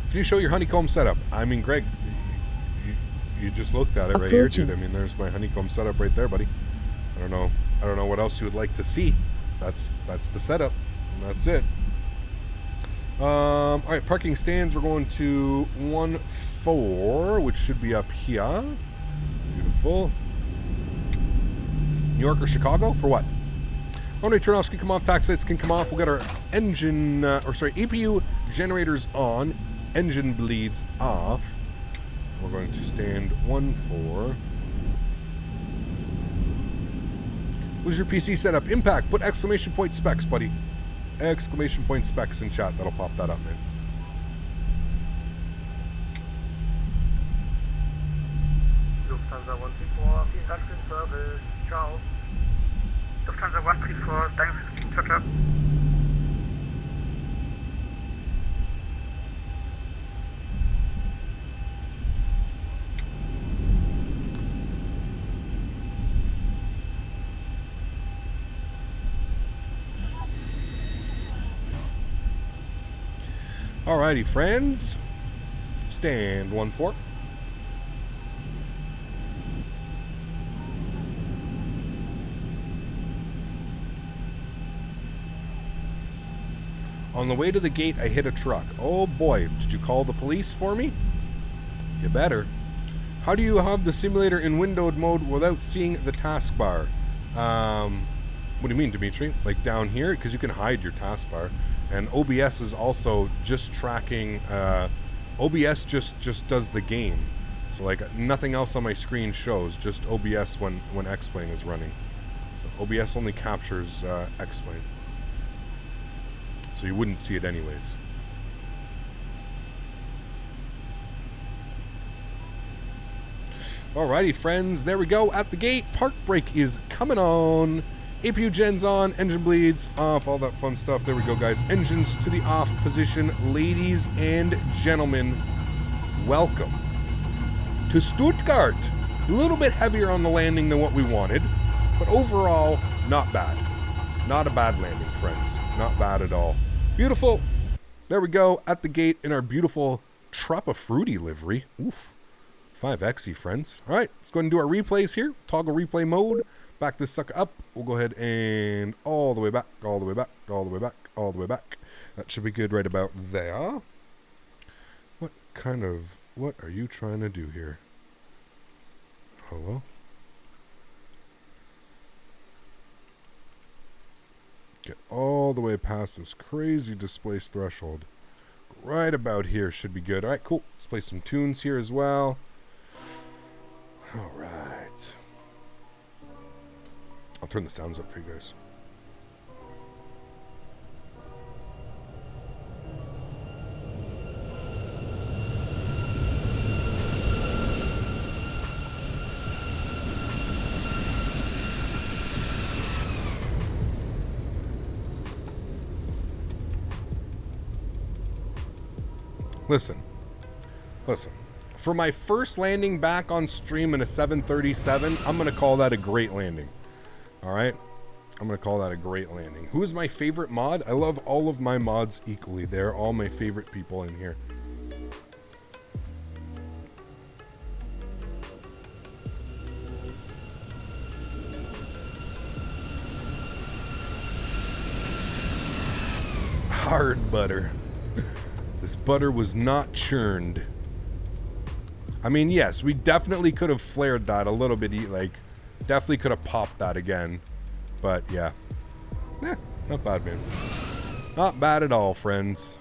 Can you show your Honeycomb setup? I mean, Greg, you just looked at it right here, dude. I mean, there's my Honeycomb setup right there, buddy. I don't know what else you would like to see. That's the setup, and that's it. All right, parking stands. We're going to 1-4, which should be up here. Beautiful. New York or Chicago for what? Honorary turn-offs can come off. Tax lights can come off. We'll get our engine, APU generators on. Engine bleeds off. We're going to stand 1-4. What's your PC setup? Impact. Put exclamation point specs, buddy. Exclamation point specs in chat. That'll pop that up, man. Lufthansa 134, vielen Dank für den Service. Ciao. Lufthansa 134, danke fürs Fliegen. Ciao, ciao. Alrighty, friends. Stand 1-4. On the way to the gate, I hit a truck. Oh boy, did you call the police for me? You better. How do you have the simulator in windowed mode without seeing the taskbar? What do you mean, Dimitri? Like down here? Because you can hide your taskbar. And OBS is also just tracking, OBS just does the game. So like nothing else on my screen shows, just OBS when X-Plane is running. So OBS only captures X-Plane. So you wouldn't see it anyways. Alrighty, friends, there we go at the gate. Park brake is coming on. APU gens on, engine bleeds off, all that fun stuff. There we go, guys. Engines to the off position. Ladies and gentlemen, welcome to Stuttgart. A little bit heavier on the landing than what we wanted, but overall, not bad. Not a bad landing, friends. Not bad at all. Beautiful. There we go at the gate in our beautiful Trappa Fruity livery. Oof. 5XE, friends. All right, let's go ahead and do our replays here. Toggle replay mode. Back this sucker up. We'll go ahead and all the way back, all the way back, all the way back, all the way back. That should be good right about there. What are you trying to do here? Hello? Get all the way past this crazy displace threshold. Right about here should be good. All right, cool. Let's play some tunes here as well. All right. I'll turn the sounds up for you guys. Listen. For my first landing back on stream in a 737, I'm going to call that a great landing. All right? I'm going to call that a great landing. Who is my favorite mod? I love all of my mods equally. They're all my favorite people in here. Hard butter. This butter was not churned. I mean, yes, we definitely could have flared that a little bit. Like, definitely could have popped that again. But, yeah. Not bad, man. Not bad at all, friends.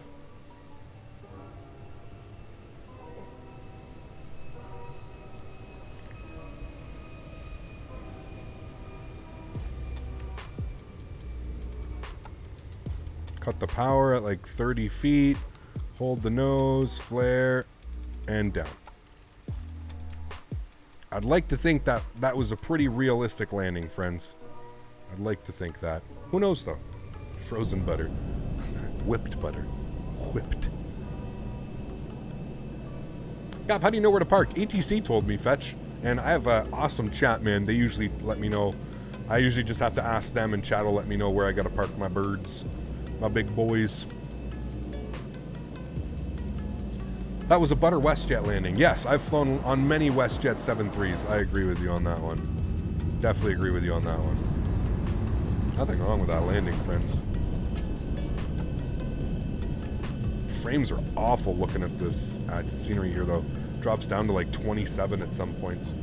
Cut the power at like 30 feet. Hold the nose, flare, and down. I'd like to think that that was a pretty realistic landing, friends. I'd like to think that. Who knows, though? Frozen butter. Whipped butter. Whipped. Gap, how do you know where to park? ATC told me, Fetch. And I have an awesome chat, man. They usually let me know. I usually just have to ask them, and chat will let me know where I got to park my birds. My big boys. That was a butter WestJet landing. Yes, I've flown on many WestJet 7.3s. I agree with you on that one. Definitely agree with you on that one. Nothing wrong with that landing, friends. Frames are awful looking at this scenery here, though. Drops down to like 27 at some points.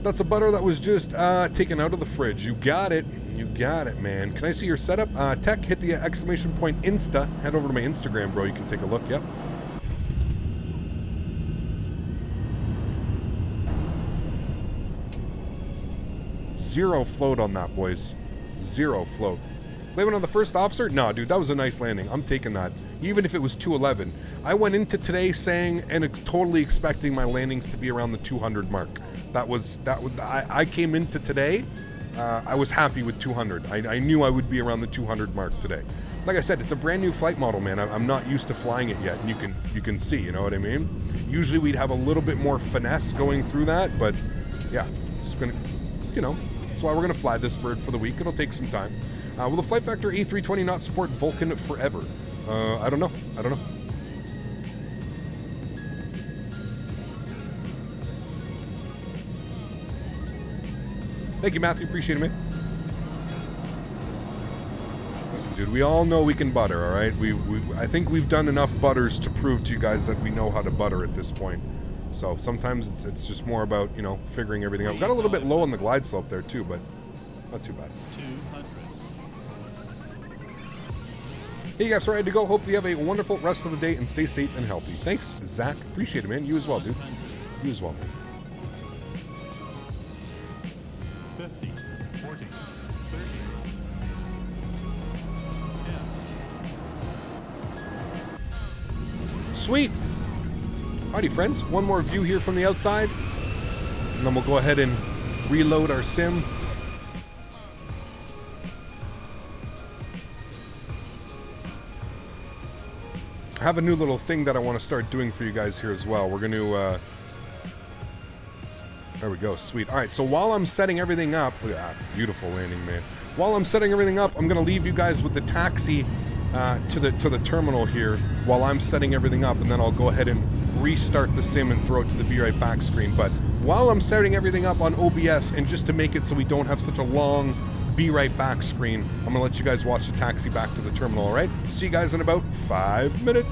That's a butter that was just taken out of the fridge. You got it. You got it, man. Can I see your setup? Tech, hit the exclamation point Insta. Head over to my Instagram, bro. You can take a look. Yep. Zero float on that, boys. Zero float. Landing on the first officer? No, dude, that was a nice landing. I'm taking that. Even if it was 211. I went into today saying and totally expecting my landings to be around the 200 mark. I came into today, I was happy with 200. I knew I would be around the 200 mark today. Like I said, it's a brand new flight model, man. I'm not used to flying it yet, and you can see, you know what I mean? Usually we'd have a little bit more finesse going through that, but yeah, it's gonna, you know, that's why we're gonna fly this bird for the week. It'll take some time. Will the FlightFactor A320 not support Vulcan forever? I don't know. Thank you, Matthew. Appreciate it, man. Listen, dude, we all know we can butter, all right? I think we've done enough butters to prove to you guys that we know how to butter at this point. So sometimes it's just more about, you know, figuring everything out. We got a little bit low on the glide slope there, too, but not too bad. 200. Hey, you guys, ready to go. Hope you have a wonderful rest of the day and stay safe and healthy. Thanks, Zach. Appreciate it, man. You as well, dude. You as well, man. 50, 40, 30, 10. Sweet. Alrighty, friends. One more view here from the outside, and then we'll go ahead and reload our sim. I have a new little thing that I want to start doing for you guys here as well. We're going to... there we go. Sweet. All right, so while I'm setting everything up... Look at that. Beautiful landing, man. While I'm setting everything up, I'm going to leave you guys with the taxi to the terminal here while I'm setting everything up, and then I'll go ahead and restart the sim and throw it to the Be Right Back screen. But while I'm setting everything up on OBS, and just to make it so we don't have such a long Be Right Back screen, I'm going to let you guys watch the taxi back to the terminal, all right? See you guys in about 5 minutes.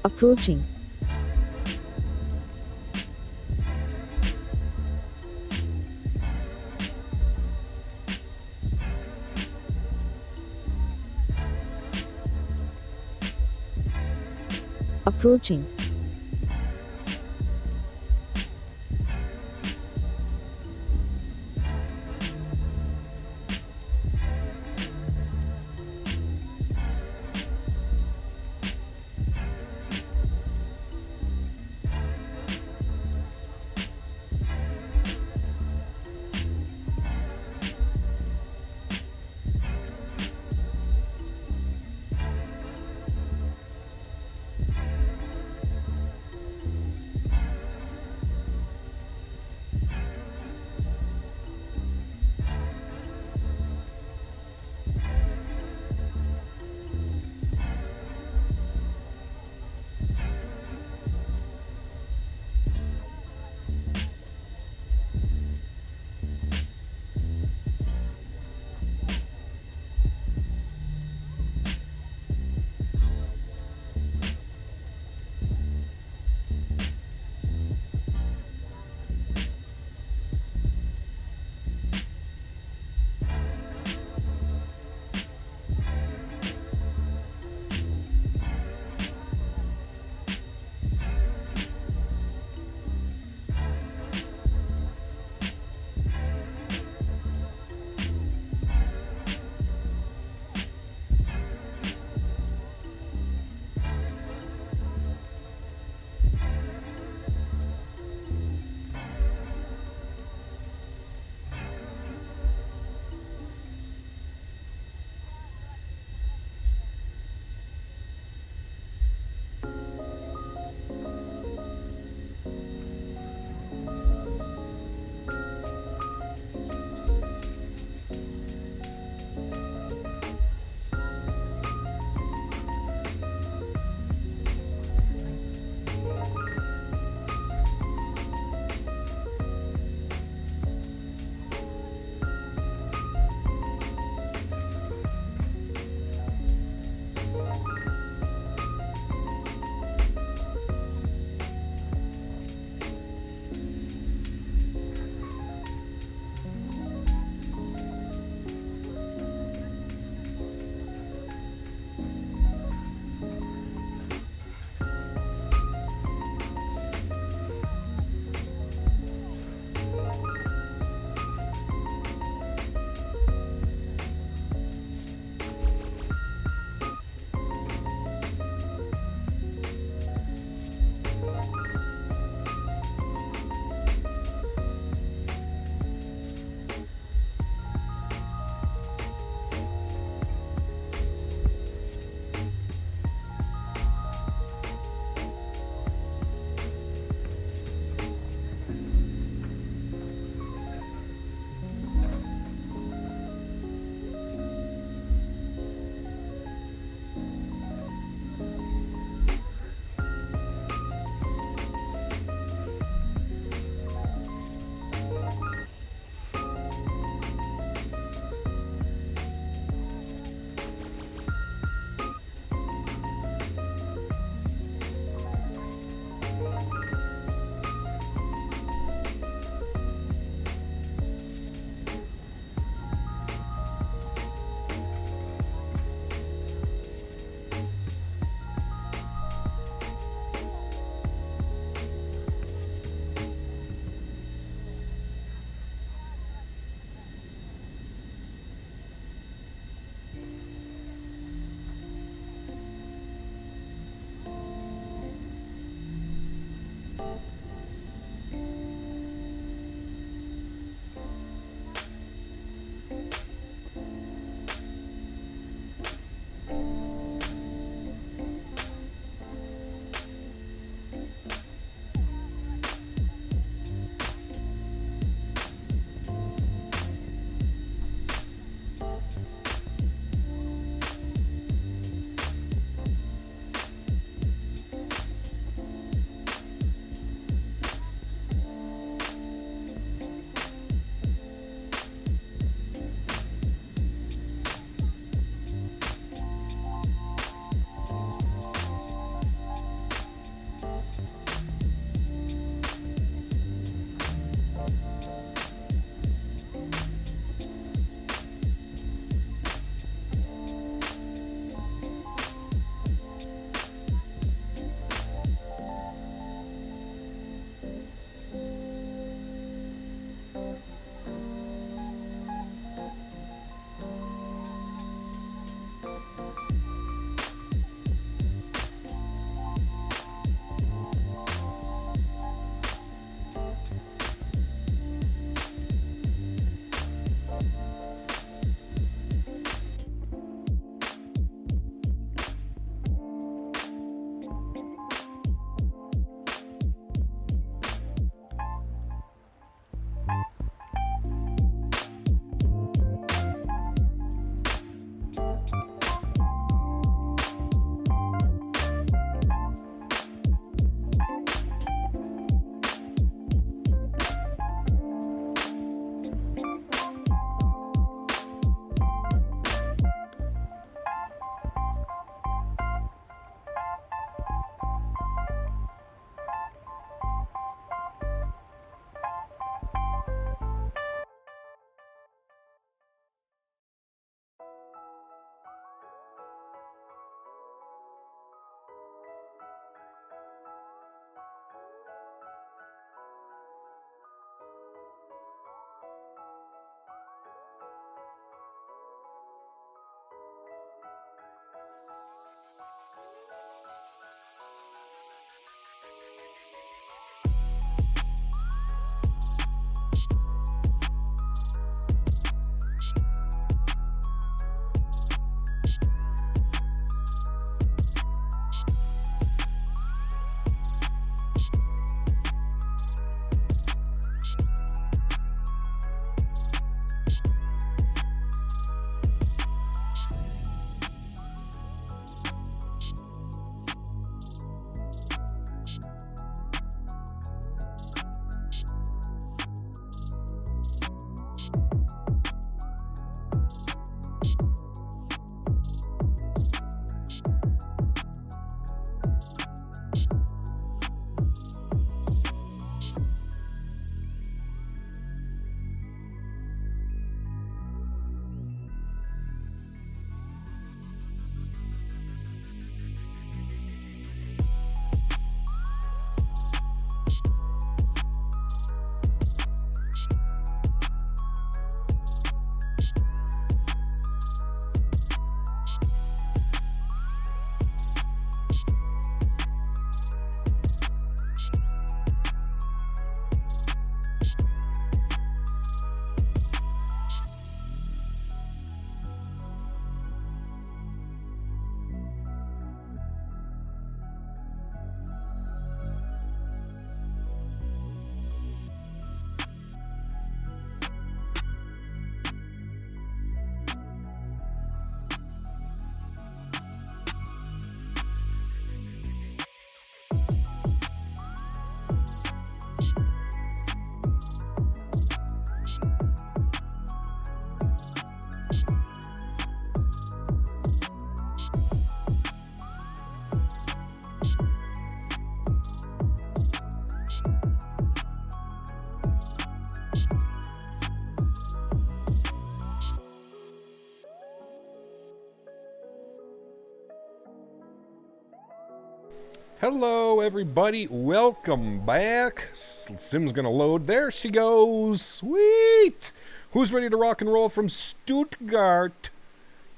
Approaching. Approaching. Hello, everybody. Welcome back. Sim's gonna load. There she goes. Sweet. Who's ready to rock and roll from Stuttgart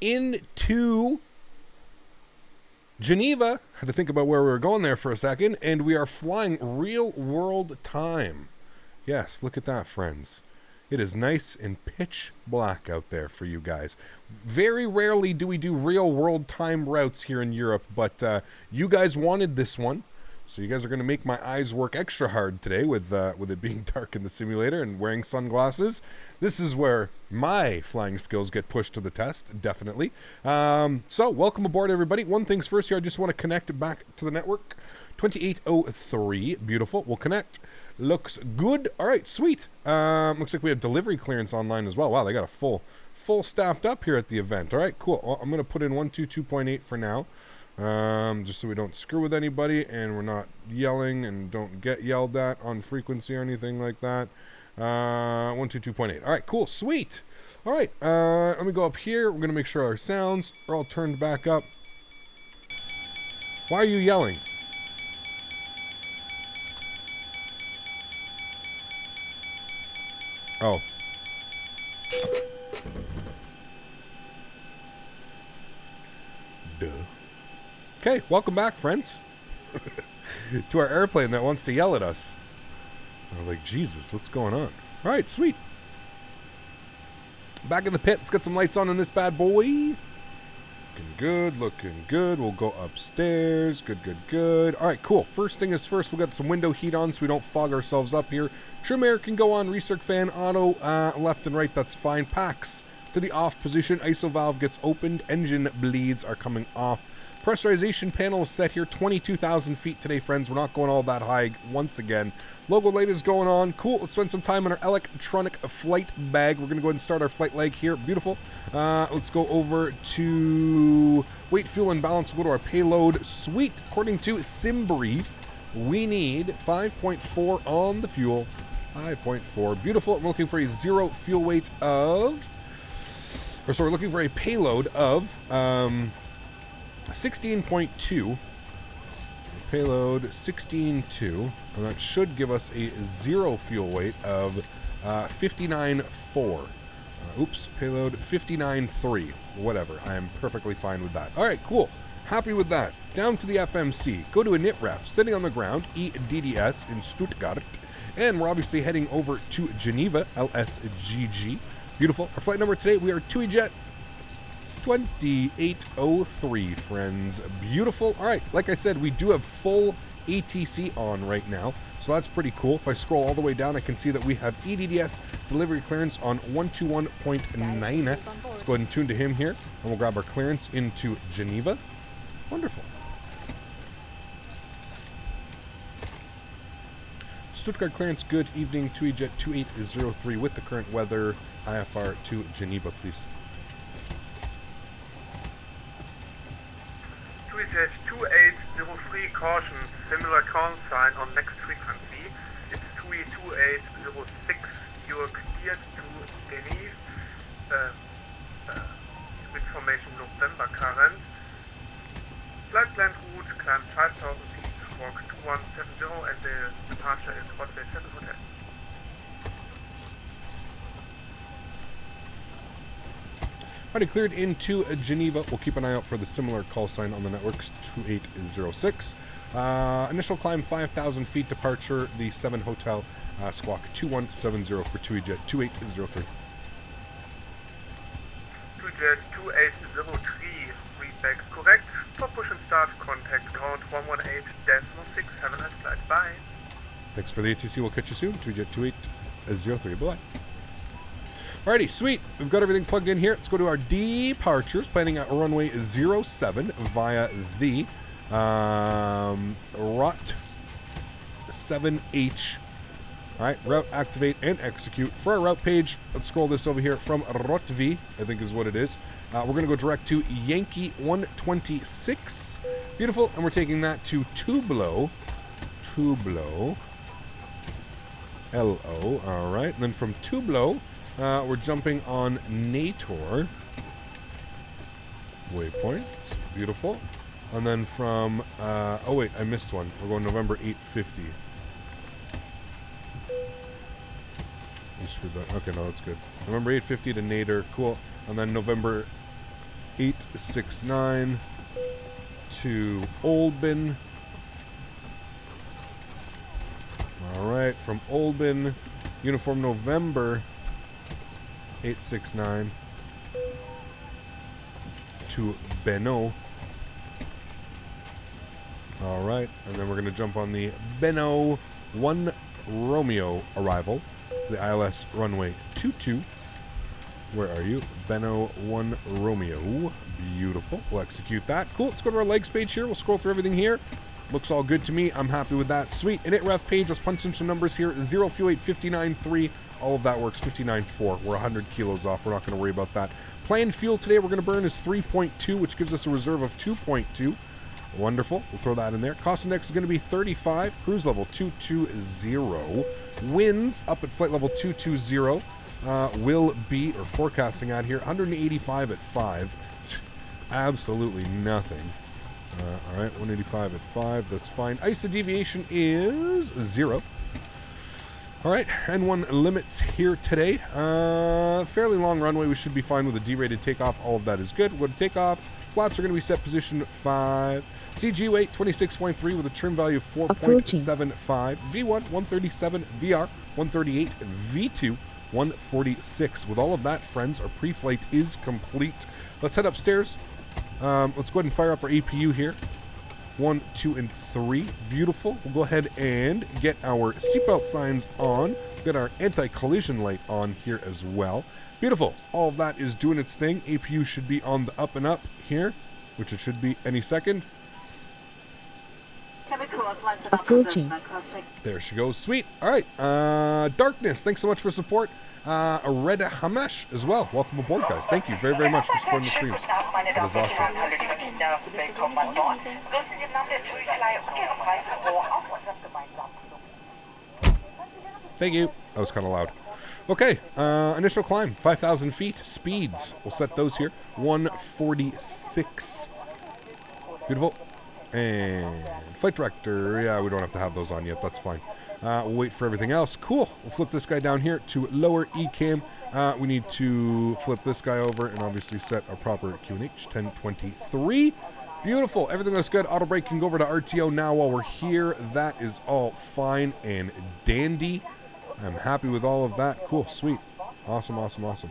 into Geneva? Had to think about where we were going there for a second, and we are flying real world time. Yes, look at that, friends. It is nice and pitch black out there for you guys. Very rarely do we do real world time routes here in Europe, but you guys wanted this one. So you guys are going to make my eyes work extra hard today with it being dark in the simulator and wearing sunglasses. This is where my flying skills get pushed to the test, definitely. So welcome aboard, everybody. One thing's first here, I just want to connect back to the network. 2803, beautiful. We'll connect. Looks good. All right, sweet. Looks like we have delivery clearance online as well. Wow, they got a full staffed up here at the event. All right, cool. Well, I'm going to put in 122.8 for now, just so we don't screw with anybody and we're not yelling and don't get yelled at on frequency or anything like that. 122.8. All right, cool, sweet. All right, let me go up here. We're going to make sure our sounds are all turned back up. Why are you yelling? Oh. Duh. Okay, welcome back, friends. To our airplane that wants to yell at us. I was like, Jesus, what's going on? All right, sweet. Back in the pit. Let's get some lights on in this bad boy. Looking good, looking good. We'll go upstairs. Good, good, good. All right, cool. First thing is first, we'll get some window heat on so we don't fog ourselves up here. Trim air can go on. Recirc fan, auto, left and right. That's fine. Packs to the off position. ISO valve gets opened. Engine bleeds are coming off. Pressurization panel is set here. 22,000 feet today, friends. We're not going all that high once again. Logo light is going on. Cool. Let's spend some time on our electronic flight bag. We're going to go ahead and start our flight leg here. Beautiful. Let's go over to weight, fuel, and balance. We'll go to our payload. Sweet. According to Sim Brief, we need 5.4 on the fuel. 5.4. Beautiful. We're looking for a zero fuel weight of... Or so we're looking for a payload of... 16.2 payload 16.2, and that should give us a zero fuel weight of 59.4. Oops, payload 59.3. Whatever, I am perfectly fine with that. All right, cool. Happy with that. Down to the FMC. Go to a NITREF, sitting on the ground, EDDS in Stuttgart, and we're obviously heading over to Geneva, LSGG. Beautiful. Our flight number today, we are TUI Jet 2803, friends. Beautiful. All right, like I said, we do have full ATC on right now, so that's pretty cool. If I scroll all the way down, I can see that we have EDDS delivery clearance on 121.9. Let's go ahead and tune to him here, and we'll grab our clearance into Geneva. Wonderful. Stuttgart clearance, good evening. TUI Jet 2803 with the current weather. IFR to Geneva, please. TUI Jet 2803, caution, similar call sign on next frequency. It's TUI 2806, you're cleared to Denis, information November current. Flight plan route, climb 5,000 feet, walk 2170, and the departure is Hotel 7 Hotel. Already cleared into Geneva. We'll keep an eye out for the similar call sign on the networks, 2806. Initial climb 5,000 feet, departure the 7 Hotel, squawk 2170 for TUI Jet 2803. TUI Jet 2803, read back correct. For push and start, contact ground 118-06. Have a nice flight. Bye. Thanks for the ATC. We'll catch you soon. TUI Jet 2803. Bye-bye. Alrighty, sweet. We've got everything plugged in here. Let's go to our departures. Planning at runway 07 via the ROT 7H. Alright, route activate and execute. For our route page, let's scroll this over here from ROTV, I think is what it is. We're going to go direct to Yankee 126. Beautiful. And we're taking that to Tublo. LO. Alright, and then from Tublo, we're jumping on Nator. Waypoint. Beautiful. And then from, oh wait, I missed one. We're going November 850. You screwed that. Okay, no, that's good. November 850 to Nader. Cool. And then November 869 to Oldbin. Alright, from Oldbin, Uniform November 869 to Beno. Alright, and then we're going to jump on the Beno 1 Romeo arrival to the ILS runway 22. Where are you? Beno 1 Romeo. Beautiful. We'll execute that. Cool. Let's go to our legs page here. We'll scroll through everything here. Looks all good to me. I'm happy with that. Sweet. Init ref page. Let's punch in some numbers here. 0 fuel weight 59.3. All of that works. 59.4. We're 100 kilos off. We're not going to worry about that. Planned fuel today we're going to burn is 3.2, which gives us a reserve of 2.2. Wonderful. We'll throw that in there. Cost index is going to be 35. Cruise level 220. Winds up at flight level 220. Will be, or forecasting out here, 185 at 5. Absolutely nothing. All right, 185 at 5. That's fine. ISA deviation is 0. All right, N1 limits here today. Fairly long runway. We should be fine with a D-rated takeoff. All of that is good. We're going to take off. Flaps are going to be set position 5. CG weight 26.3 with a trim value of 4.75. V1 137, VR 138, V2 146. With all of that, friends, our pre-flight is complete. Let's head upstairs. Let's go ahead and fire up our APU here. 1, 2, and 3. Beautiful. We'll go ahead and get our seatbelt signs on. Get our anti-collision light on here as well. Beautiful. All of that is doing its thing. APU should be on the up and up here, which it should be any second. Approaching. There she goes. Sweet. All right. Darkness, thanks so much for support. Red Hamesh as well. Welcome aboard, guys. Thank you very, very much for supporting the streams. That is awesome. Thank you. That was kind of loud. Okay. Initial climb, 5,000 feet. Speeds, we'll set those here. 146. Beautiful. And flight director, yeah, we don't have to have those on yet. That's fine. We'll wait for everything else. Cool. We'll flip this guy down here to lower ECAM. We need to flip this guy over and obviously set a proper QNH 1023. Beautiful. Everything looks good. Auto brake can go over to RTO now while we're here. That is all fine and dandy. I'm happy with all of that. Cool. Sweet. Awesome, awesome, awesome.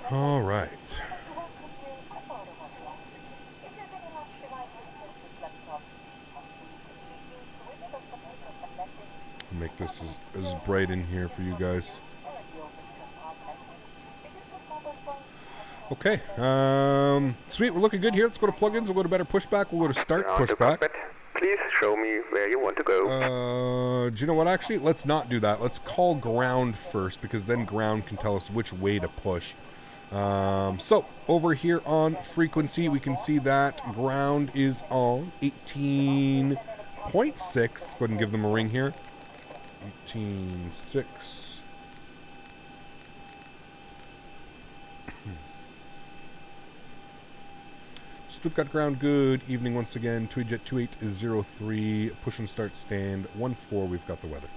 All right. Make this as bright in here for you guys. Okay. Sweet. We're looking good here. Let's go to plugins. We'll go to better pushback. We'll go to start pushback. Please show me where you want to go. Do you know what? Actually, let's not do that. Let's call ground first, because then ground can tell us which way to push. So over here on frequency, we can see that ground is on 18.6. Go ahead and give them a ring here. 18.6. Stuttgart ground good. Evening once again. Tweedjet 2803. Push and start stand 14. We've got the weather.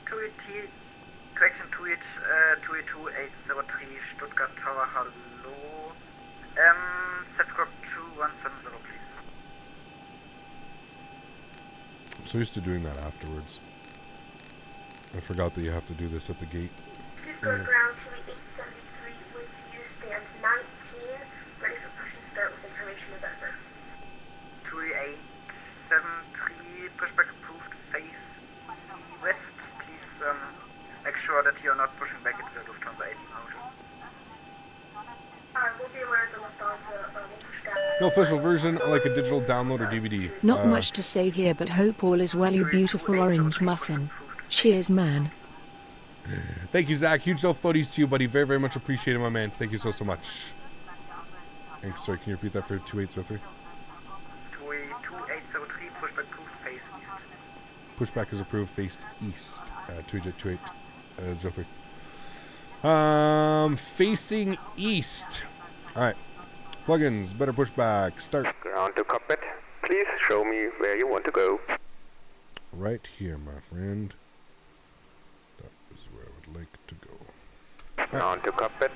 Correction, 282-803 Stuttgart Tower, hello. Set score 2170, please. I'm so used to doing that afterwards. I forgot that you have to do this at the gate. Please go to ground 2873 with you, stand 19, ready for push and start with information November. 2873, pushback approved, face west, please make sure that you're not pushing back into the Lufthansa 80 motion. We'll be aware of the Lufthansa, we'll push down. No official version, like a digital download or DVD. Not much to say here, but hope all is well, you beautiful orange muffin. Cheers, man. Thank you, Zach. Huge no floaties to you, buddy. Very, very much appreciated, my man. Thank you so, so much. Thanks. Sorry, can you repeat that for 2803? 2803, pushback approved, face east. Pushback is approved. Faced east. 2828. 03. Facing east. All right. Plugins. Better pushback. Start. Ground to cockpit. Please show me where you want to go. Right here, my friend. That is where I would like to go. Ground to cockpit.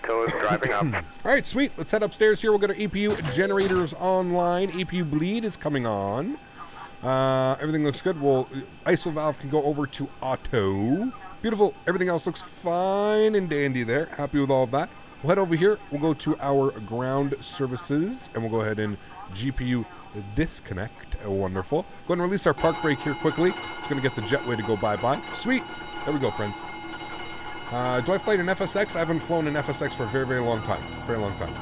Tow is driving up. All right, sweet. Let's head upstairs here. We'll get our APU generators online. APU bleed is coming on. Everything looks good. Well, ISO valve can go over to auto. Beautiful. Everything else looks fine and dandy there. Happy with all of that. We'll head over here. We'll go to our ground services, and we'll go ahead and GPU disconnect. Wonderful. Go ahead and release our park brake here quickly. It's going to get the jetway to go bye-bye. Sweet. There we go, friends. Do I fly an FSX? I haven't flown an FSX for a very, very long time. Very long time.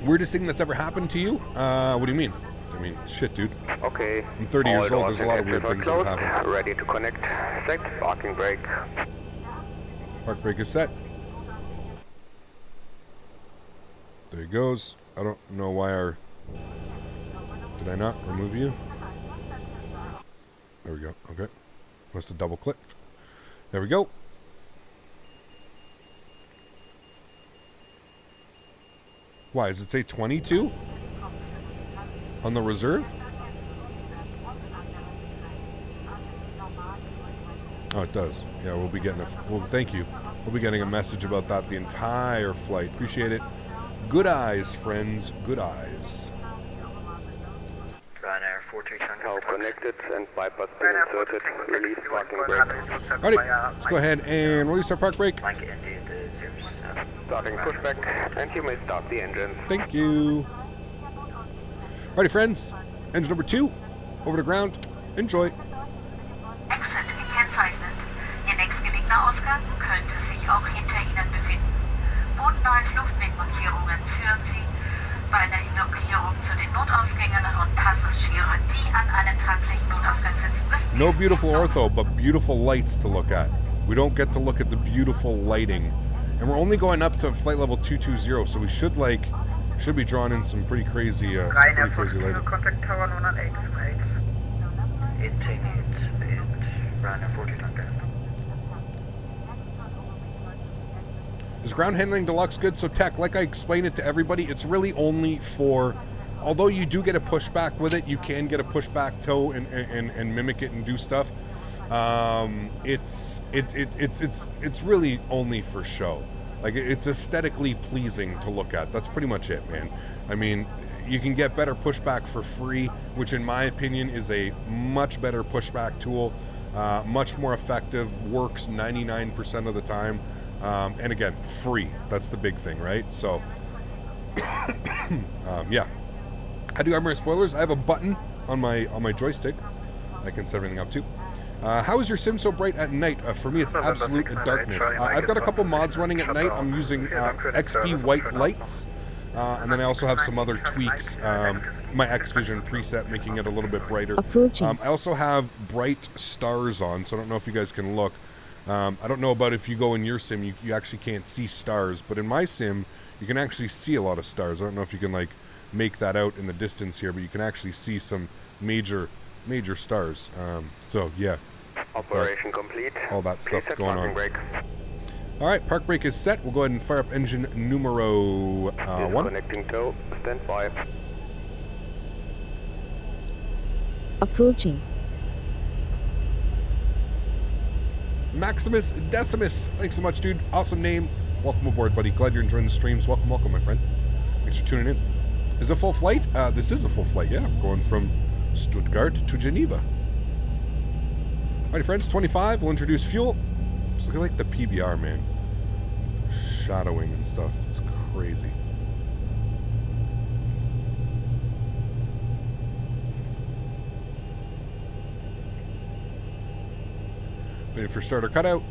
Weirdest thing that's ever happened to you? What do you mean? I mean, shit, dude. Okay. I'm 30 years old. There's a lot of weird things that closed. have happened. Ready to connect. Set parking brake. Park brake is set. There he goes. I don't know why our... Did I not remove you? There we go. Okay. Must have double clicked. There we go. Why, does it say 22? On the reserve? Oh, it does. Yeah, we'll be getting a... Well, thank you. We'll be getting a message about that the entire flight. Appreciate it. Good eyes, friends. Good eyes. Ryanair 432. Now connected and bypass pin inserted. Release parking brake. Alrighty, let's go ahead and release our park brake. Starting pushback, and you may start the engine. Thank you. Alrighty, friends. Engine number 2. Over to ground. Enjoy. Exit gekennzeichnet. Ihr nächstgelegener Ausgang könnte sich auch hinter Ihnen befinden. Bodennahe Fluchtwegmarkierungen führen Sie bei einer Evakuierung zu den Notausgängen und Passagiere, die an einem tagslichen Notausgang sitzen müssen. No beautiful ortho, but beautiful lights to look at. We don't get to look at the beautiful lighting. And we're only going up to flight level 220, so we should be drawing in some pretty crazy Ryanair lighting. 42, contact tower 108 28. Intake it, Ryanair 42. Is ground handling deluxe good? So tech, like I explained it to everybody, it's really only for, although you do get a pushback with it, you can get a pushback tow and mimic it and do stuff. It's really only for show. Like, it's aesthetically pleasing to look at. That's pretty much it, man. I mean, you can get better pushback for free, which in my opinion is a much better pushback tool, much more effective, works 99% of the time. And again, free. That's the big thing, right? So, yeah. How do you arm my spoilers? I have a button on my joystick. I can set everything up too. How is your sim so bright at night? For me, it's absolute darkness. I've got a couple mods running at night. I'm using XP white lights. And then I also have some other tweaks. My XVision preset making it a little bit brighter. I also have bright stars on, so I don't know if you guys can look. I don't know about if you go in your sim, you actually can't see stars, but in my sim, you can actually see a lot of stars. I don't know if you can like make that out in the distance here, but you can actually see some major stars. So yeah. Operation complete. All that stuff Please going on. Brake. All right, park brake is set. We'll go ahead and fire up engine numero 1. Connecting tow. Stand by. Approaching. Maximus Decimus. Thanks so much, dude. Awesome name. Welcome aboard, buddy. Glad you're enjoying the streams. Welcome, my friend. Thanks for tuning in. Is it a full flight? This is a full flight, yeah. I'm going from Stuttgart to Geneva. Alrighty, friends, 25. We'll introduce fuel. Just look at like the PBR, man. Shadowing and stuff. It's crazy. Waiting for starter cutout.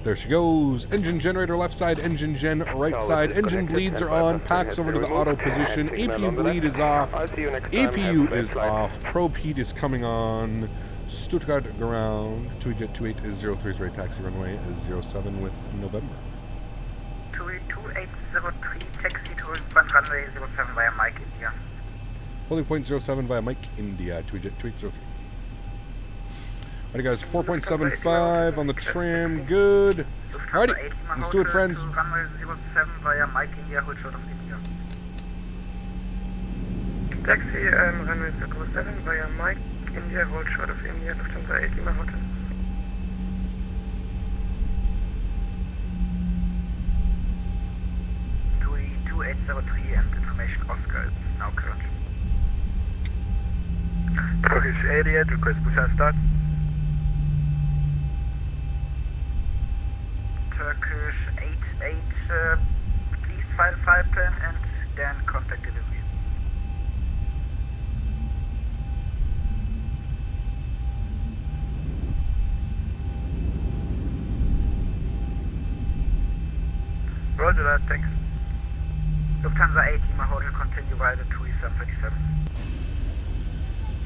There she goes. Engine generator left side, engine gen right side. Engine bleeds are on. Packs over to the auto position. APU bleed is off. APU is off. Probe heat is coming on. Stuttgart ground. TUI-Jet 28 is 03's right taxi runway is 07 with November. TUI 2803 taxi to runway 07 via Mike India. Holding point 07 via Mike India. TUI-Jet 2803. Alrighty guys, 4.75 on the tram, good. Alrighty, let's do it friends. Runway 07 via Mike India, hold short of India. Taxi, runway 07 via Mike India, hold short of India, Lufthansa 8 Lima Hotel. TUI 2803 and information Oscar is now currently. Turkish 88, request push and start. Turkish 88, please file plan and then contact delivery. Roger that, thanks. Lufthansa 8 Lima Hotel, continue via the TUI 737.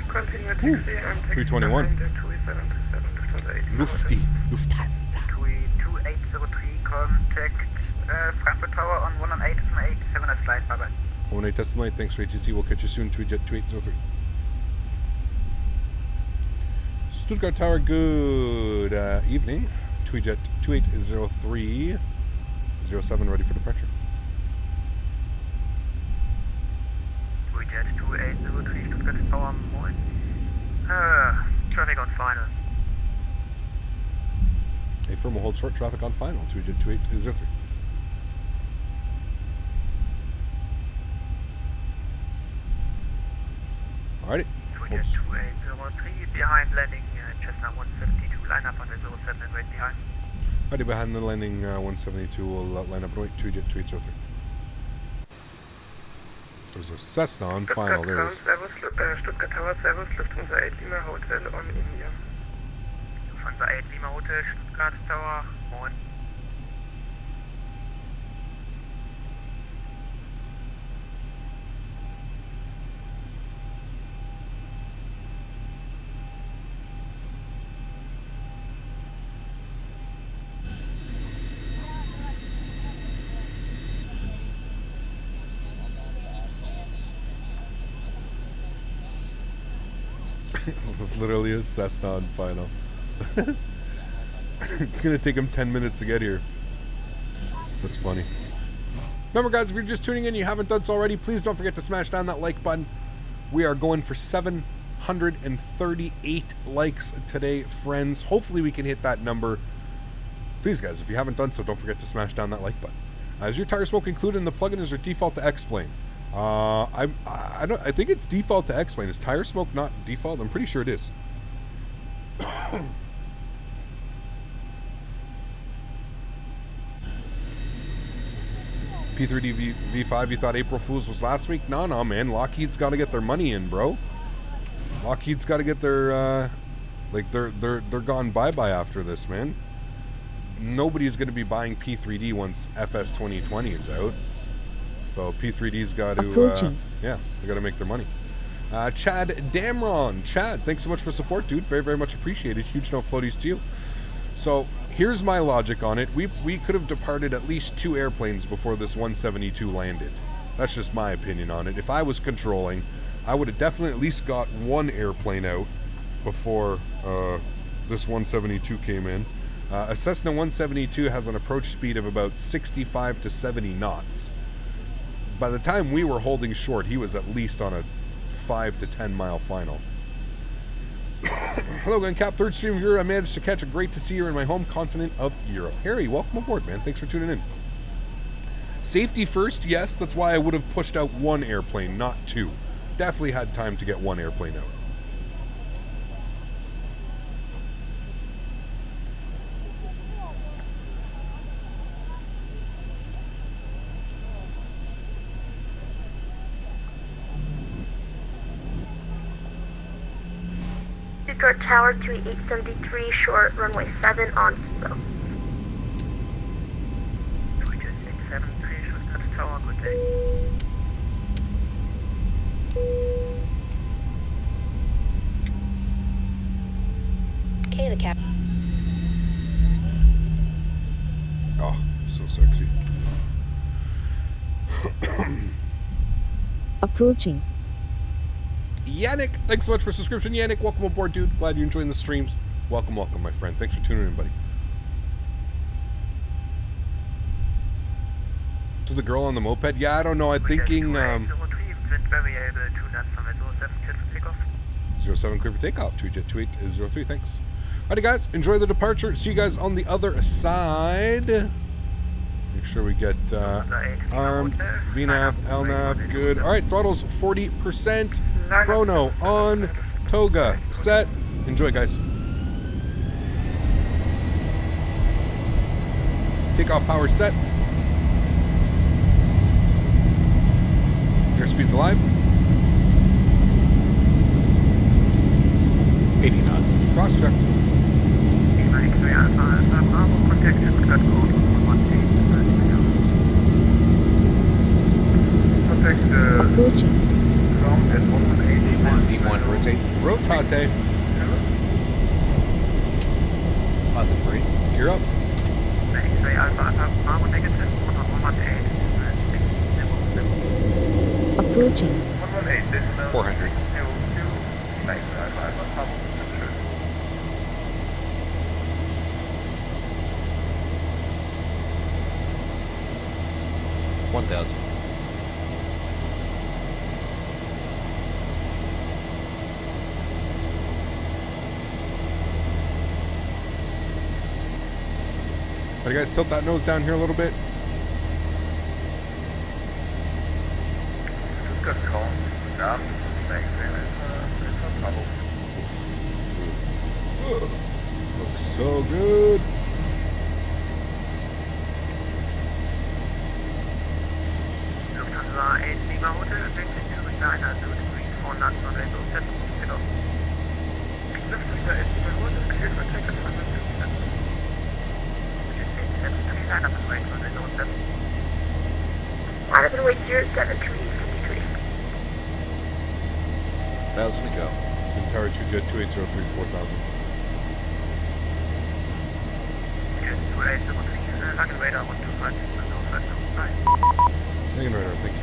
Continue taxi and 321. TUI 737, Lufthansa 8 Lima Lufty. Lufthansa. TUI 2803, contact Frankfurt Tower on 118.8, 7 at flight, bye bye. 18.8, thanks for ATC, we'll catch you soon, TUI-Jet 2803. Stuttgart Tower, good evening. TUI-Jet 2803, 07 ready for departure. TUI-Jet 2803, Stuttgart Tower, moin. Traffic on final. A firm will hold short traffic on final, TUI-Jet 2803. Alrighty. TUI-Jet 2803, behind landing Cessna 172, line up on the 07 and right behind. Alrighty, behind the landing 172, we'll line up and wait, TUI-Jet 2803. There's a Cessna on final, there it is. Stuttgart Tower, Servus, Lufthansa 8 Lima Hotel on India. Lufthansa 8 Lima Hotel, Stuttgart Tower, moin. Literally a Cessna on final. It's gonna take him 10 minutes to get here. That's funny. Remember guys, if you're just tuning in, you haven't done so already, please don't forget to smash down that like button. We are going for 738 likes today, friends. Hopefully we can hit that number. Please guys, if you haven't done so, don't forget to smash down that like button. Is your tire smoke included in the plugin, or is it default to X-Plane? I think it's default to X-Plane. Is tire smoke not default? I'm pretty sure it is. P3D V5, you thought April Fools was last week? No, man. Lockheed's got to get their money in, bro. Lockheed's got to get their, they're gone bye-bye after this, man. Nobody's going to be buying P3D once FS 2020 is out. So P3D's got to, yeah, they got to make their money. Chad Damron. Chad, thanks so much for support, dude. Very, very much appreciated. Huge no floaties to you. So here's my logic on it. We could have departed at least 2 airplanes before this 172 landed. That's just my opinion on it. If I was controlling, I would have definitely at least got 1 airplane out before this 172 came in. A Cessna 172 has an approach speed of about 65 to 70 knots. By the time we were holding short, he was at least on a 5 to 10 mile final. Hello again, Cap, third stream viewer. I managed to catch a great to see you in my home continent of Europe. Harry, welcome aboard, man. Thanks for tuning in. Safety first, yes. That's why I would have pushed out 1 airplane, not 2. Definitely had time to get 1 airplane out. Stuttgart Tower 2873, short runway 7 on Zibo. Tower, good day. Okay, the cap. Oh, so sexy. Approaching. Yannick, thanks so much for subscription. Yannick, welcome aboard, dude. Glad you're enjoying the streams. Welcome, welcome, my friend. Thanks for tuning in, buddy. To the girl on the moped? Yeah, I don't know. I'm thinking 07 clear for takeoff. 2Jet2803, thanks. Alrighty, guys, enjoy the departure. See you guys on the other side. Make sure we get armed, VNAV, LNAV, good. Alright, throttles 40%. Chrono on, toga set. Enjoy, guys. Takeoff power set. Airspeed's alive. 80 knots. Cross checked. Approaching. D1 rotate. Rotate. Positive green. Gear up. Approaching. 400. 1,000. Alright, guys, tilt that nose down here a little bit. Looks so good. Thousand to go. Entire 2Jet 2803, 4,000. Hanging radar, thank you.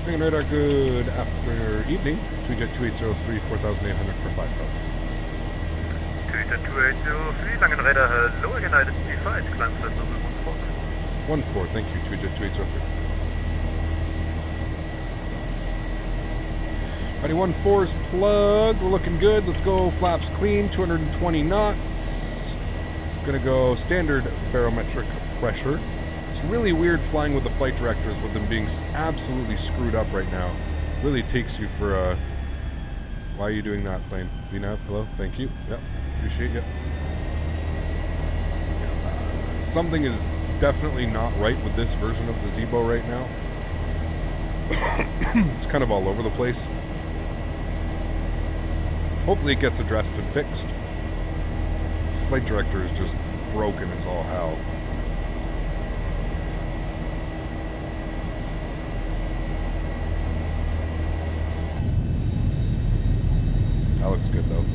Hanging radar, good after evening. 2Jet 2803, 4,800 for 5,000. 2Jet 2803, langen radar, hello, United P5, climb flight level 14. 1-4, thank you, 2Jet 2803. Alrighty, 1-4's plugged. We're looking good. Let's go flaps clean, 220 knots. Gonna go standard barometric pressure. It's really weird flying with the flight directors with them being absolutely screwed up right now. Really takes you for a... Why are you doing that, plane? VNAV, hello, thank you. Yep, appreciate you. Something is definitely not right with this version of the Zibo right now. It's kind of all over the place. Hopefully it gets addressed and fixed. Flight director is just broken as all hell. That looks good though.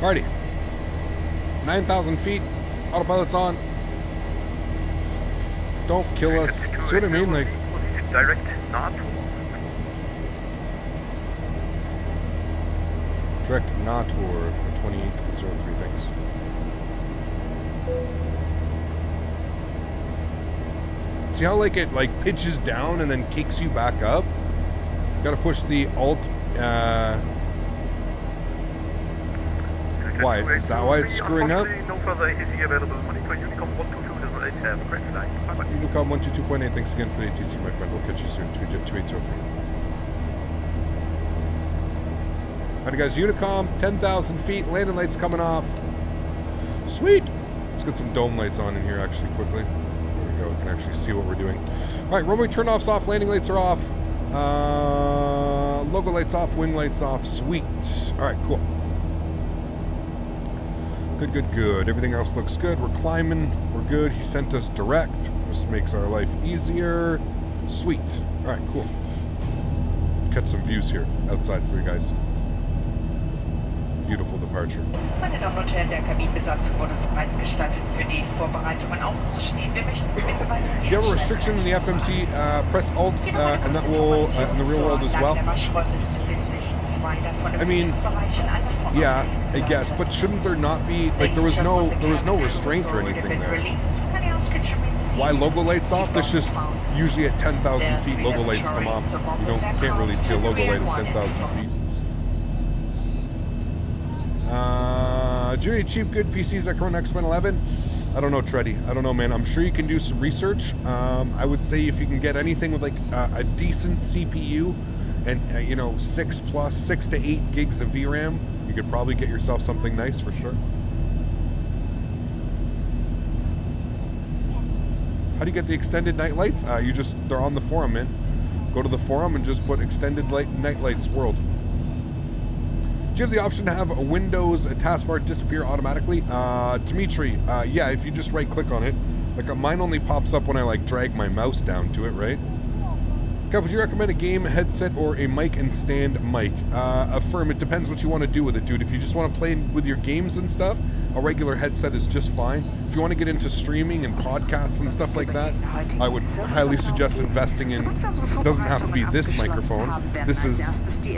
Alrighty. 9,000 feet. Autopilot's on. Don't kill us. See what I mean? Like, direct not. direct not tour for 2803, thanks. See how like it like pitches down and then kicks you back up? Gotta push the Alt. Why? Is that why it's screwing up? No further ATC available. Monitor Unicom 122.8. Have a great flight. Bye-bye. Unicom 122.8. Thanks again for the ATC, my friend. We'll catch you soon. 2803. Alright guys, Unicom, 10,000 feet. Landing lights coming off. Sweet. Let's get some dome lights on in here actually quickly. There we go. We can actually see what we're doing. Alright, runway turn-offs off. Landing lights are off. Logo lights off. Wing lights off. Sweet. Alright, cool. Good. Everything else looks good. We're climbing. We're good. He sent us direct. This makes our life easier. Sweet. Alright, cool. Catch some views here outside for you guys. Beautiful departure. Meine Damen und Herren, der Kabinenbesatzung wurde es bereitgestattet, für die Vorbereitungen aufzustehen. Wir möchten Sie bitten, weiter If you have a restriction in the FMC, press Alt, and that will, in the real world as well. I mean, yeah, I guess, but shouldn't there not be, like, there was no restraint or anything there. Why logo lights off? There's just, usually at 10,000 feet, logo lights come off. You can't really see a logo light at 10,000 feet. Do you need cheap, good PCs that run X-Men 11? I don't know, Treddy. I don't know, man. I'm sure you can do some research. I would say if you can get anything with like a decent CPU and 6 to 8 gigs of VRAM, you could probably get yourself something nice for sure. How do you get the extended night lights? They're on the forum, man. Go to the forum and just put extended night lights world. Do you have the option to have a Windows taskbar disappear automatically? Dimitri, yeah, if you just right click on it. Like mine only pops up when I like drag my mouse down to it, right? Okay, would you recommend a game headset or a mic and stand mic? Affirm, it depends what you want to do with it, dude. If you just want to play with your games and stuff, a regular headset is just fine. If you want to get into streaming and podcasts and stuff like that, I would highly suggest investing in, it doesn't have to be this microphone. This is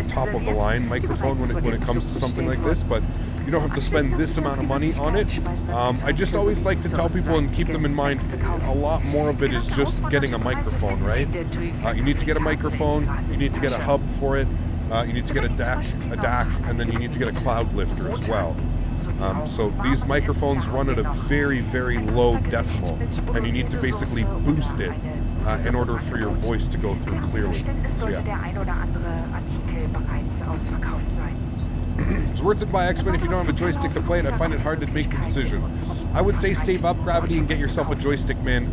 top of the line microphone when it comes to something like this, but you don't have to spend this amount of money on it. I just always like to tell people and keep them in mind, a lot more of it is just getting a microphone, right? You need to get a microphone, you need to get a hub for it, you need to get a DAC, and then you need to get a cloud lifter as well. So these microphones run at a very, very low decimal, and you need to basically boost it in order for your voice to go through clearly. So yeah. It's worth it by X-Men if you don't have a joystick to play it. I find it hard to make the decision. I would say save up Gravity and get yourself a joystick, man.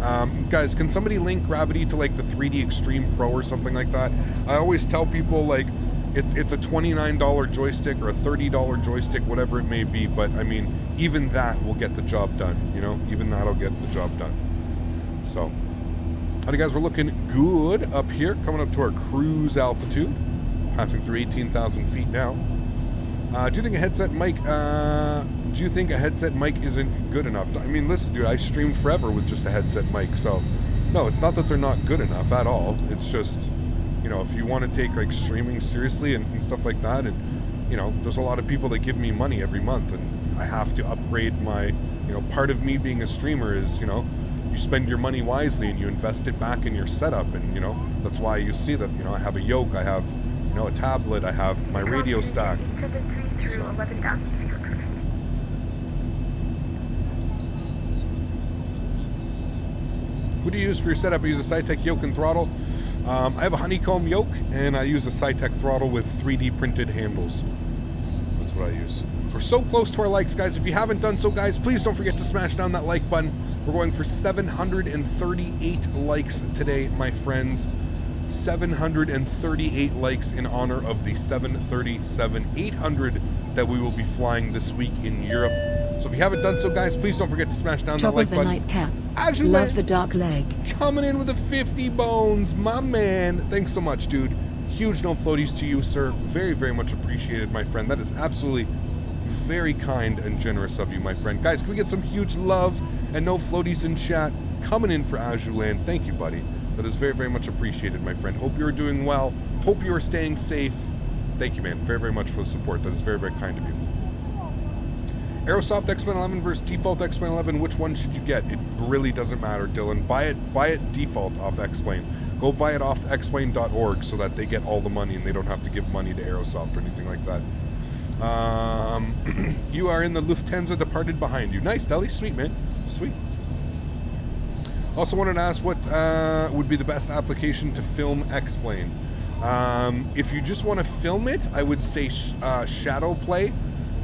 Guys, can somebody link Gravity to like the 3D Extreme Pro or something like that? I always tell people like it's a $29 joystick or a $30 joystick, whatever it may be. But I mean, even that will get the job done. Even that'll get the job done. So, alright, guys, we're looking good up here, coming up to our cruise altitude, passing through 18,000 feet now. Do you think a headset mic? Do you think a headset mic isn't good enough? I mean, listen, dude, I stream forever with just a headset mic, so no, it's not that they're not good enough at all. It's just, if you want to take like streaming seriously and stuff like that, and there's a lot of people that give me money every month, and I have to upgrade my, part of me being a streamer is, you spend your money wisely and you invest it back in your setup, and that's why you see that, I have a yoke, I have, a tablet, I have my radio stack. So. Who do you use for your setup? I use a Saitek yoke and throttle. I have a Honeycomb yoke, and I use a Saitek throttle with 3D printed handles. That's what I use. We're so close to our likes, guys. If you haven't done so, guys, please don't forget to smash down that like button. We're going for 738 likes today, my friends. 738 likes in honor of the 737-800 that we will be flying this week in Europe. So if you haven't done so, guys, please don't forget to smash down that like button. Top of the night, Cap. Love the dark leg. Coming in with a 50 bones, my man. Thanks so much, dude. Huge no floaties to you, sir. Very, very much appreciated, my friend. That is absolutely very kind and generous of you, my friend. Guys, can we get some huge love and no floaties in chat? Coming in for Ajulan. Thank you, buddy. That is very, very much appreciated, my friend. Hope you're doing well. Hope you are staying safe. Thank you, man. Very, very much for the support. That is very, very kind of you. Aerosoft X-Plane 11 versus default X-Plane 11, which one should you get? It really doesn't matter, Dylan. Buy it default off X-Plane. Go buy it off xplane.org so that they get all the money and they don't have to give money to Aerosoft or anything like that. You are in the Lufthansa departed behind you. Nice, Deli. Sweet, man. Sweet. Also wanted to ask what would be the best application to film X-Plane. If you just want to film it, I would say Shadow Play.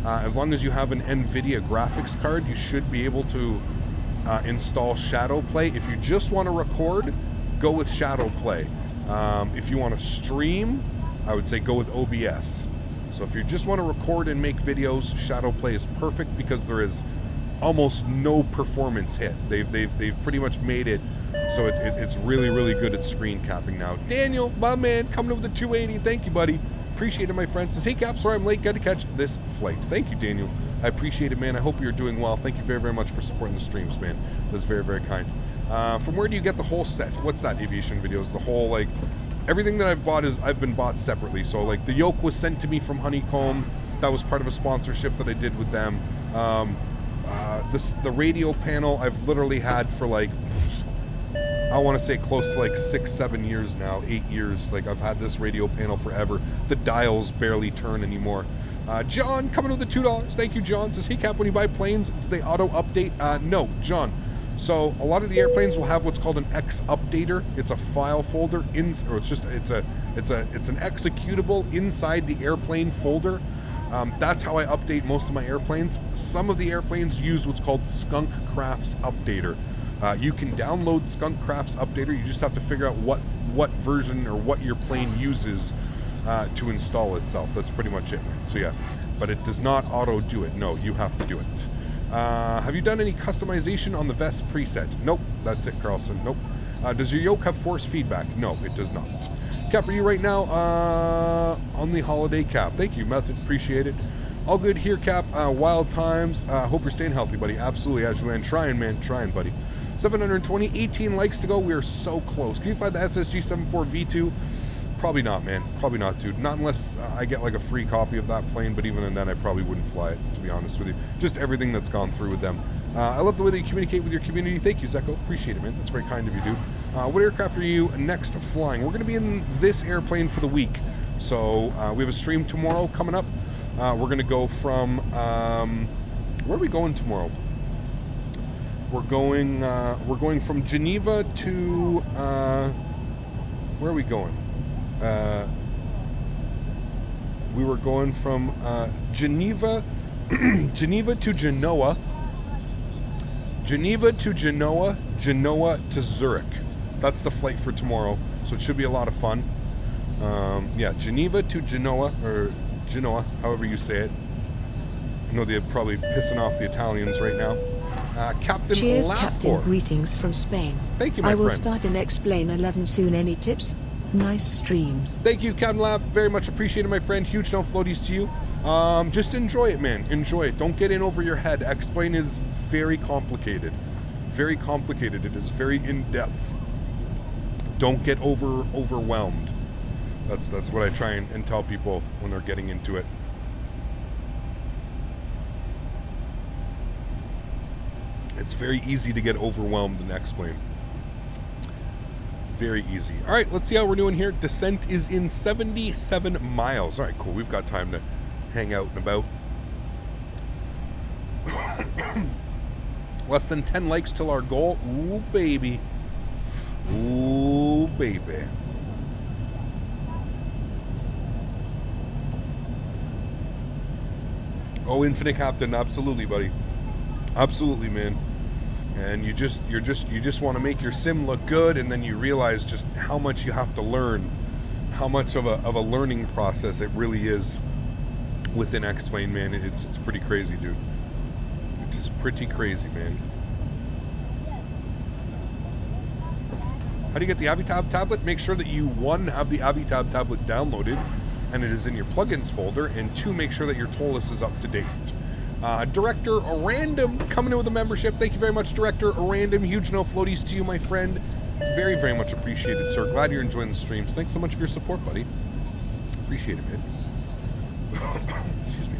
As long as you have an NVIDIA graphics card, you should be able to install Shadow Play. If you just want to record, go with Shadow Play. If you want to stream, I would say go with OBS. So if you just want to record and make videos, Shadow Play is perfect because there is almost no performance hit. They've pretty much made it so it's really, really good at screen capping now. Daniel, my man, coming over the 280. Thank you, buddy. Appreciate it, my friend. Says, hey, Cap, sorry I'm late. Got to catch this flight. Thank you, Daniel. I appreciate it, man. I hope you're doing well. Thank you very, very much for supporting the streams, man. That's very, very kind. From where do you get the whole set? What's that, aviation videos? The whole, like, everything that I've been bought separately. So, like, the yoke was sent to me from Honeycomb. That was part of a sponsorship that I did with them. The radio panel I've literally had for, like, I want to say close to like 6-7 years now, 8 years. Like, I've had this radio panel forever. The dials barely turn anymore. John coming with the $2. Thank you, John. Says, hey, Cap, when you buy planes, do they auto update? No, John. So a lot of the airplanes will have what's called an X updater. It's a file folder it's an executable inside the airplane folder. That's how I update most of my airplanes. Some of the airplanes use what's called Skunk Crafts Updater. You can download Skunk Crafts Updater. You just have to figure out what version or what your plane uses to install itself. That's pretty much it, man. So yeah, but it does not auto do it. No, you have to do it. Have you done any customization on the vest preset? Nope, that's it, Carlson. Nope. Does your yoke have force feedback? No, it does not. Cap, are you right now on the holiday, Cap? Thank you, Melton. Appreciate it. All good here, Cap. Wild times. Hope you're staying healthy, buddy. Absolutely, Azulan. Trying, man. Trying, buddy. 720, 18 likes to go. We are so close. Can you find the SSG 74 V2? Probably not, man. Probably not, dude. Not unless I get like a free copy of that plane, but even then I probably wouldn't fly it, to be honest with you. Just everything that's gone through with them. I love the way that you communicate with your community. Thank you, Zeko. Appreciate it, man. That's very kind of you, dude. What aircraft are you next flying? We're going to be in this airplane for the week. So we have a stream tomorrow coming up. We're going to go from... where are we going tomorrow? We're going from Geneva to... where are we going? We were going from Geneva to Genoa, Geneva to Genoa, Genoa to Zurich. That's the flight for tomorrow, so it should be a lot of fun. Yeah, Geneva to Genoa, or Genoa, however you say it. I know they're probably pissing off the Italians right now. Captain Cheers, Laughcore. Captain. Greetings from Spain. Thank you, my friend. I will start an X-Plane 11 soon. Any tips? Nice streams. Thank you, Captain Laugh. Very much appreciated, my friend. Huge no floaties to you. Just enjoy it, man. Enjoy it. Don't get in over your head. X-Plane is very complicated. Very complicated. It is very in-depth. Don't get overwhelmed. That's what I try and tell people when they're getting into it. It's very easy to get overwhelmed in X-Plane. Very easy. All right, let's see how we're doing here. Descent is in 77 miles. All right, cool. We've got time to hang out and about. Less than 10 likes till our goal. Ooh, baby. Ooh, baby. Oh, Infinite Captain. Absolutely, buddy. Absolutely, man. And you just want to make your sim look good, and then you realize just how much you have to learn, how much of a learning process it really is within X-Plane, man. It's pretty crazy, dude. It is pretty crazy, man. How do you get the Avitab tablet? Make sure that you, 1, have the Avitab tablet downloaded and it is in your plugins folder, and 2, make sure that your TOLUS is up to date. Director Random coming in with a membership. Thank you very much, Director Random. Huge no floaties to you, my friend. Very, very much appreciated, sir. Glad you're enjoying the streams. Thanks so much for your support, buddy. Appreciate it, man. Excuse me.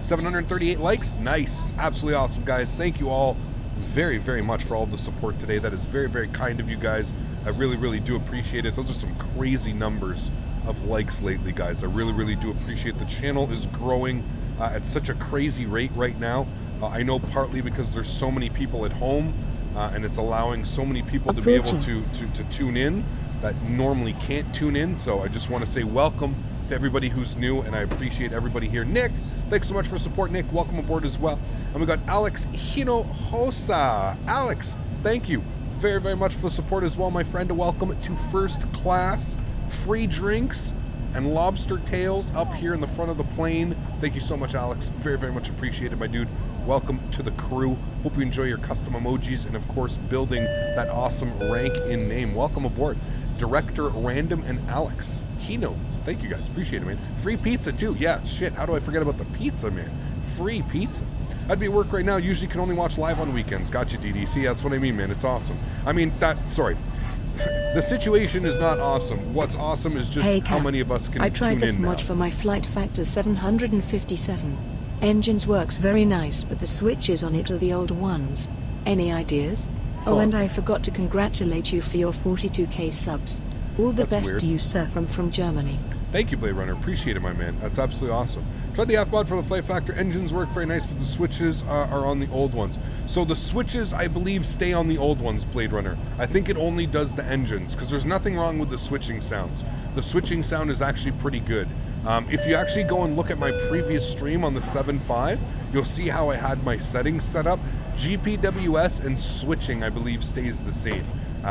738 likes. Nice. Absolutely awesome, guys. Thank you all very, very much for all the support today. That is very, very kind of you guys. I really, really do appreciate it. Those are some crazy numbers of likes lately, guys. I really, really do appreciate it. The channel is growing at such a crazy rate right now. I know partly because there's so many people at home and it's allowing so many people to be able to tune in that normally can't tune in. So I just want to say welcome to everybody who's new, and I appreciate everybody here. Nick, thanks so much for support, Nick. Welcome aboard as well. And we got Alex Hinojosa. Alex, thank you very, very much for the support as well, my friend. Welcome to first class. Free drinks and lobster tails up here in the front of the plane. Thank you so much, Alex. Very, very much appreciated, my dude. Welcome to the crew. Hope you enjoy your custom emojis and, of course, building that awesome rank in name. Welcome aboard, Director Random and Alex Hino. Thank you guys. Appreciate it, man. Free pizza, too. Yeah, shit. How do I forget about the pizza, man? Free pizza. I'd be at work right now. Usually can only watch live on weekends. Gotcha, DDC. That's what I mean, man. It's awesome. I mean, sorry. The situation is not awesome. What's awesome is just how many of us can tune in now. I tried the mod for my FlightFactor 757. Engines works very nice, but the switches on it are the old ones. Any ideas? Oh, and I forgot to congratulate you for your 42k subs. All the best to you, sir, from Germany. Thank you, Blade Runner. Appreciate it, my man. That's absolutely awesome. Tried the F-mod for the FlightFactor. Engines work very nice, but the switches are on the old ones. So the switches, I believe, stay on the old ones, Blade Runner. I think it only does the engines, because there's nothing wrong with the switching sounds. The switching sound is actually pretty good. If you actually go and look at my previous stream on the 7.5, you'll see how I had my settings set up. GPWS and switching, I believe, stays the same.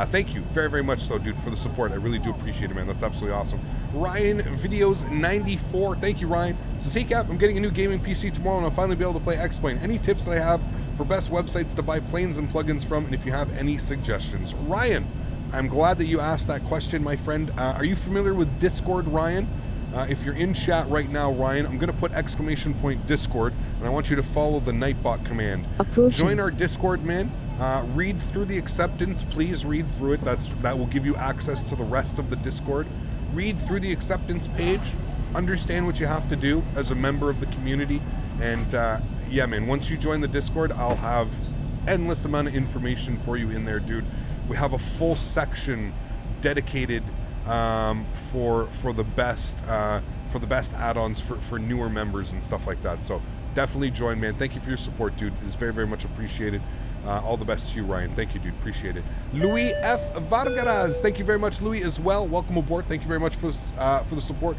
Thank you very, very much, though, dude, for the support. I really do appreciate it, man. That's absolutely awesome. Ryan Videos 94. Thank you, Ryan. Says, hey, Cap, I'm getting a new gaming PC tomorrow, and I'll finally be able to play X-Plane. Any tips that I have for best websites to buy planes and plugins from, and if you have any suggestions? Ryan, I'm glad that you asked that question, my friend. Are you familiar with Discord, Ryan? If you're in chat right now, Ryan, I'm going to put ! Discord, and I want you to follow the Nightbot command. Join our Discord, man. Read through the acceptance. Please read through it. That will give you access to the rest of the Discord. Read through the acceptance page. Understand what you have to do as a member of the community. And yeah, man, once you join the Discord, I'll have endless amount of information for you in there, dude. We have a full section dedicated for the best add-ons for newer members and stuff like that. So definitely join, man. Thank you for your support, dude. It's very, very much appreciated. All the best to you, Ryan. Thank you, dude. Appreciate it. Louis F. Vargas. Thank you very much, Louis, as well. Welcome aboard. Thank you very much for the support.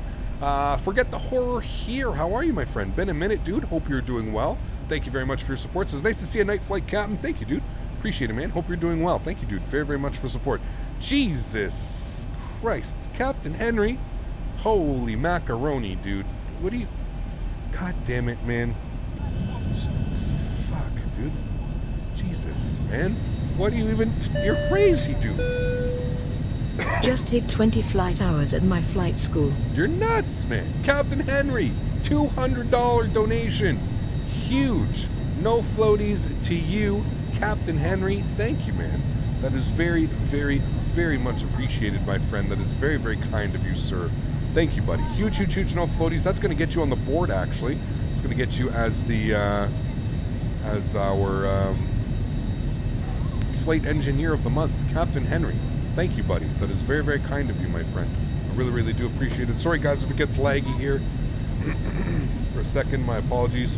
Forget the horror here. How are you, my friend? Been a minute, dude. Hope you're doing well. Thank you very much for your support. It's nice to see a night flight captain. Thank you, dude. Appreciate it, man. Hope you're doing well. Thank you, dude. Very, very much for support. Jesus Christ. Captain Henry. Holy macaroni, dude. What do you... God damn it, man. Fuck, dude. Jesus, man. What do you even... You're crazy, dude. Just hit 20 flight hours at my flight school. You're nuts, man. Captain Henry, $200 donation. Huge. No floaties to you, Captain Henry. Thank you, man. That is very, very, very much appreciated, my friend. That is very, very kind of you, sir. Thank you, buddy. Huge, huge, huge. No floaties. That's going to get you on the board, actually. It's going to get you as the... as our... Flight Engineer of the Month, Captain Henry. Thank you, buddy. That is very, very kind of you, my friend. I really, really do appreciate it. Sorry, guys, if it gets laggy here for a second. My apologies.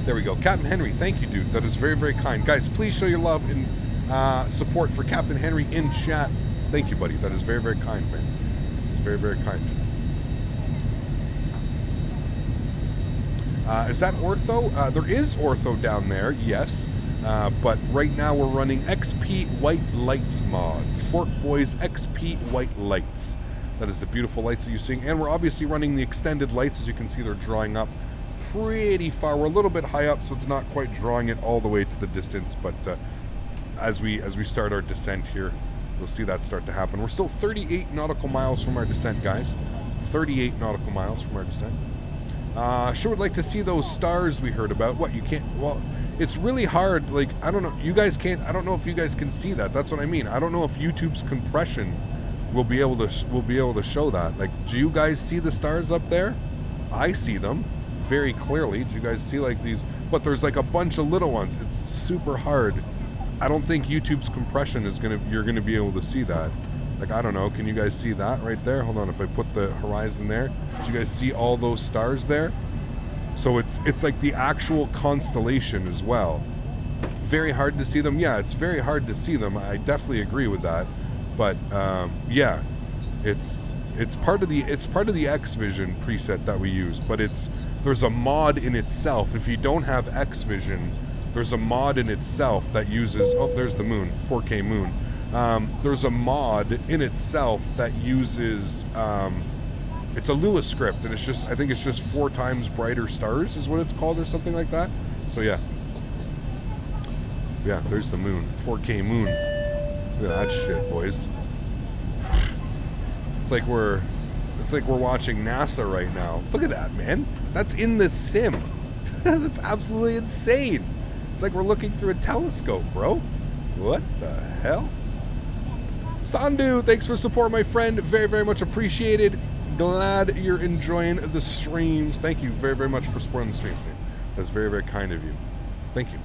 There we go. Captain Henry, thank you, dude. That is very, very kind. Guys, please show your love and support for Captain Henry in chat. Thank you, buddy. That is very, very kind, man. It's very, very kind. Is that ortho? There is ortho down there, yes. But right now we're running XP White Lights mod. Fork Boys XP White Lights. That is the beautiful lights that you're seeing. And we're obviously running the extended lights. As you can see, they're drawing up pretty far. We're a little bit high up, so it's not quite drawing it all the way to the distance. But as we start our descent here, you'll see that start to happen. We're still 38 nautical miles from our descent, guys. 38 nautical miles from our descent. Sure would like to see those stars we heard about. What, you can't... Well... It's really hard, like, I don't know, you guys can't, I don't know if you guys can see that. That's what I mean. I don't know if YouTube's compression will be able to show that. Like, do you guys see the stars up there? I see them. very clearly. Did you guys see like these? But there's like a bunch of little ones. It's super hard. I don't think YouTube's compression is you're gonna be able to see that. Like, I don't know, can you guys see that right there? Hold on, if I put the horizon there, did you guys see all those stars there? So it's like the actual constellation as well. Very hard to see them. Yeah, it's very hard to see them. I definitely agree with that. But yeah, it's part of the XVision preset that we use. But there's a mod in itself. If you don't have XVision, there's a mod in itself that uses. Oh, there's the moon, 4K moon. There's a mod in itself that uses. It's a Lua script, and I think it's just 4 times brighter stars is what it's called, or something like that. So yeah. Yeah, there's the moon, 4K moon. Look at that shit, boys. It's like we're watching NASA right now. Look at that, man. That's in the sim. That's absolutely insane. It's like we're looking through a telescope, bro. What the hell? Sandu, thanks for support, my friend. Very, very much appreciated. Glad you're enjoying the streams. Thank you very, very much for supporting the streams, man. That's very, very kind of you. Thank you.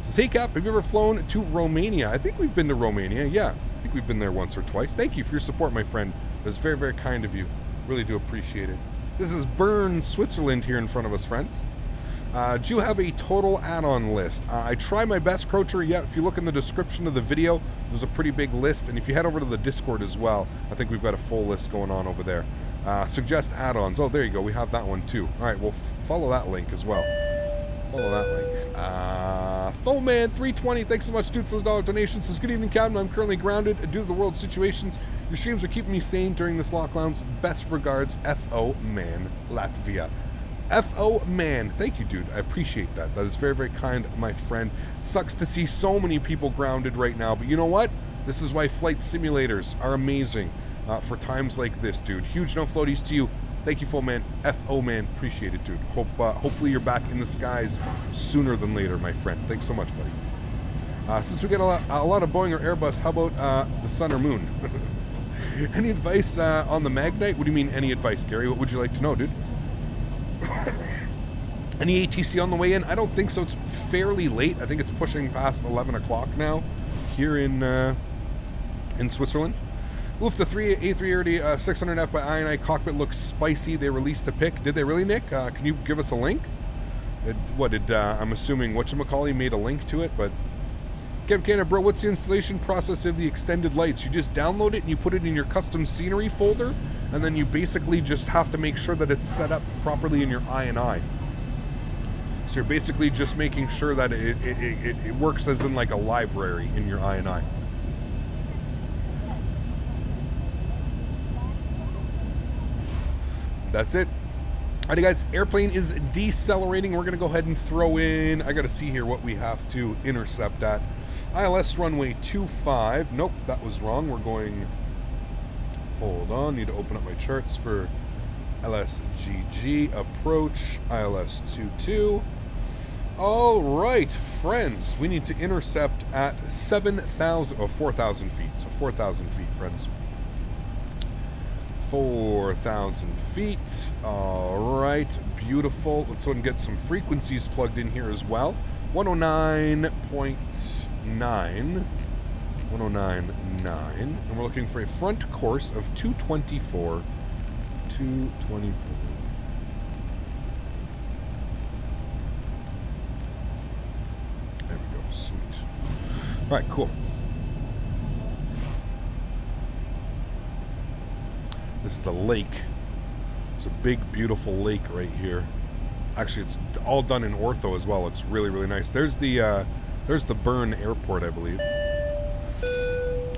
So, hey, Cap, have you ever flown to Romania? I think we've been to Romania. Yeah, I think we've been there once or twice. Thank you for your support, my friend. That's very, very kind of you. Really do appreciate it. This is Bern, Switzerland here in front of us, friends. Do you have a total add-on list? I try my best, Crocher. Yeah, if you look in the description of the video, there's a pretty big list. And if you head over to the Discord as well, I think we've got a full list going on over there. Suggest add-ons. Oh, there you go. We have that one too. All right, well, follow that link as well. Follow that link. Foeman320, thanks so much, dude, for the $1 donation. Says, good evening, Captain. I'm currently grounded due to the world situations. Your streams are keeping me sane during this lockdowns. Best regards, F.O. Man, Latvia. F.O. Man, thank you, dude. I appreciate that. That is very, very kind, my friend. Sucks to see so many people grounded right now, but you know what? This is why flight simulators are amazing for times like this, dude. Huge no floaties to you. Thank you, full man. F.O. Man, appreciate it, dude. Hopefully you're back in the skies sooner than later, my friend. Thanks so much, buddy. Since we get a lot of Boeing or Airbus, how about the sun or moon? Any advice on the Magnite? What do you mean, any advice, Gary? What would you like to know, dude? Any ATC on the way in? I don't think so. It's fairly late. I think it's pushing past 11 o'clock now here in Switzerland. Oof, the A380 600F by I&I cockpit looks spicy. They released a pic. Did they really, Nick? Can you give us a link? I'm assuming whatchamacallit made a link to it, but... Canada, bro, what's the installation process of the extended lights? You just download it and you put it in your custom scenery folder, and then you basically just have to make sure that it's set up properly in your I&I. So you're basically just making sure that it works as in like a library in your I&I. That's it. Alrighty, guys, airplane is decelerating. We're gonna go ahead and throw in, I gotta see here what we have to intercept at. ILS runway 25. Nope, that was wrong. We're going, hold on, need to open up my charts for LSGG approach, ILS 22. All right, friends, we need to intercept at 4,000 feet. So 4,000 feet, friends. 4,000 feet. All right, beautiful. Let's go ahead and get some frequencies plugged in here as well. 109.9. 109.9. And we're looking for a front course of 224. 224. There we go. Sweet. All right, cool. This is a lake. It's a big, beautiful lake right here. Actually, it's all done in ortho as well. It's really, really nice. There's the Bern Airport, I believe.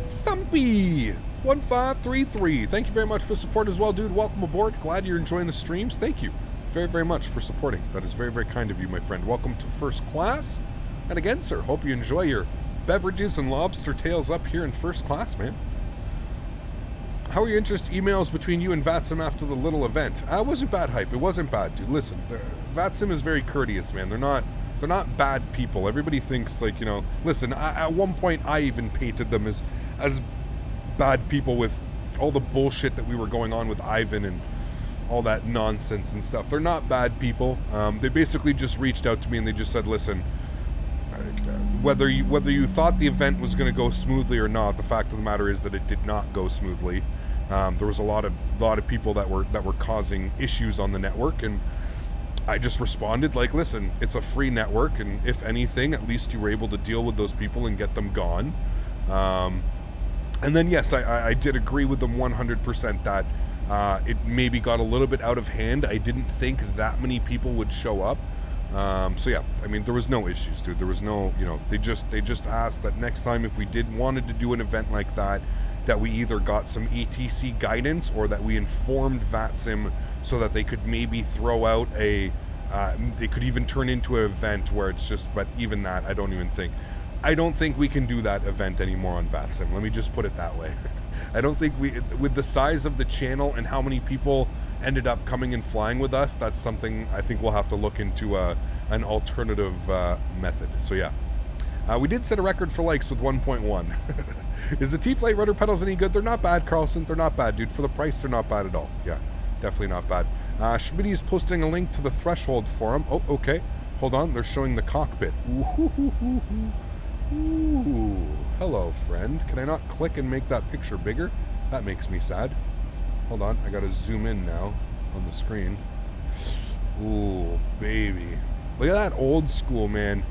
Stumpy 1533. Thank you very much for support as well, dude. Welcome aboard. Glad you're enjoying the streams. Thank you very, very much for supporting. That is very, very kind of you, my friend. Welcome to first class. And again, sir, hope you enjoy your beverages and lobster tails up here in first class, man. How are your interest emails between you and VATSIM after the little event? It wasn't bad hype. It wasn't bad, dude. Listen, VATSIM is very courteous, man. They're not bad people. Everybody thinks, like, you know, listen, at one point I even painted them as bad people with all the bullshit that we were going on with Ivan and all that nonsense and stuff. They're not bad people. They basically just reached out to me and they just said, listen, whether you thought the event was going to go smoothly or not, the fact of the matter is that it did not go smoothly. There was a lot of people that were causing issues on the network, and I just responded like, listen, it's a free network, and if anything, at least you were able to deal with those people and get them gone. And then yes, I did agree with them 100% that it maybe got a little bit out of hand. I didn't think that many people would show up. So yeah, I mean, there was no issues, dude. There was no, they just asked that next time if we wanted to do an event like that we either got some ATC guidance or that we informed VATSIM so that they could maybe throw out they could even turn into an event where it's just, but even that, I don't think we can do that event anymore on VATSIM. Let me just put it that way. I don't think with the size of the channel and how many people ended up coming and flying with us, that's something I think we'll have to look into an alternative method. So yeah, we did set a record for likes with 1.1. Is the T-Flight rudder pedals any good? They're not bad, Carlson. They're not bad, dude. For the price, they're not bad at all. Yeah, definitely not bad. Smitty is posting a link to the Threshold forum. Oh, okay. Hold on. They're showing the cockpit. Ooh, hello, friend. Can I not click and make that picture bigger? That makes me sad. Hold on, I gotta zoom in now on the screen. Ooh, baby. Look at that old school, man.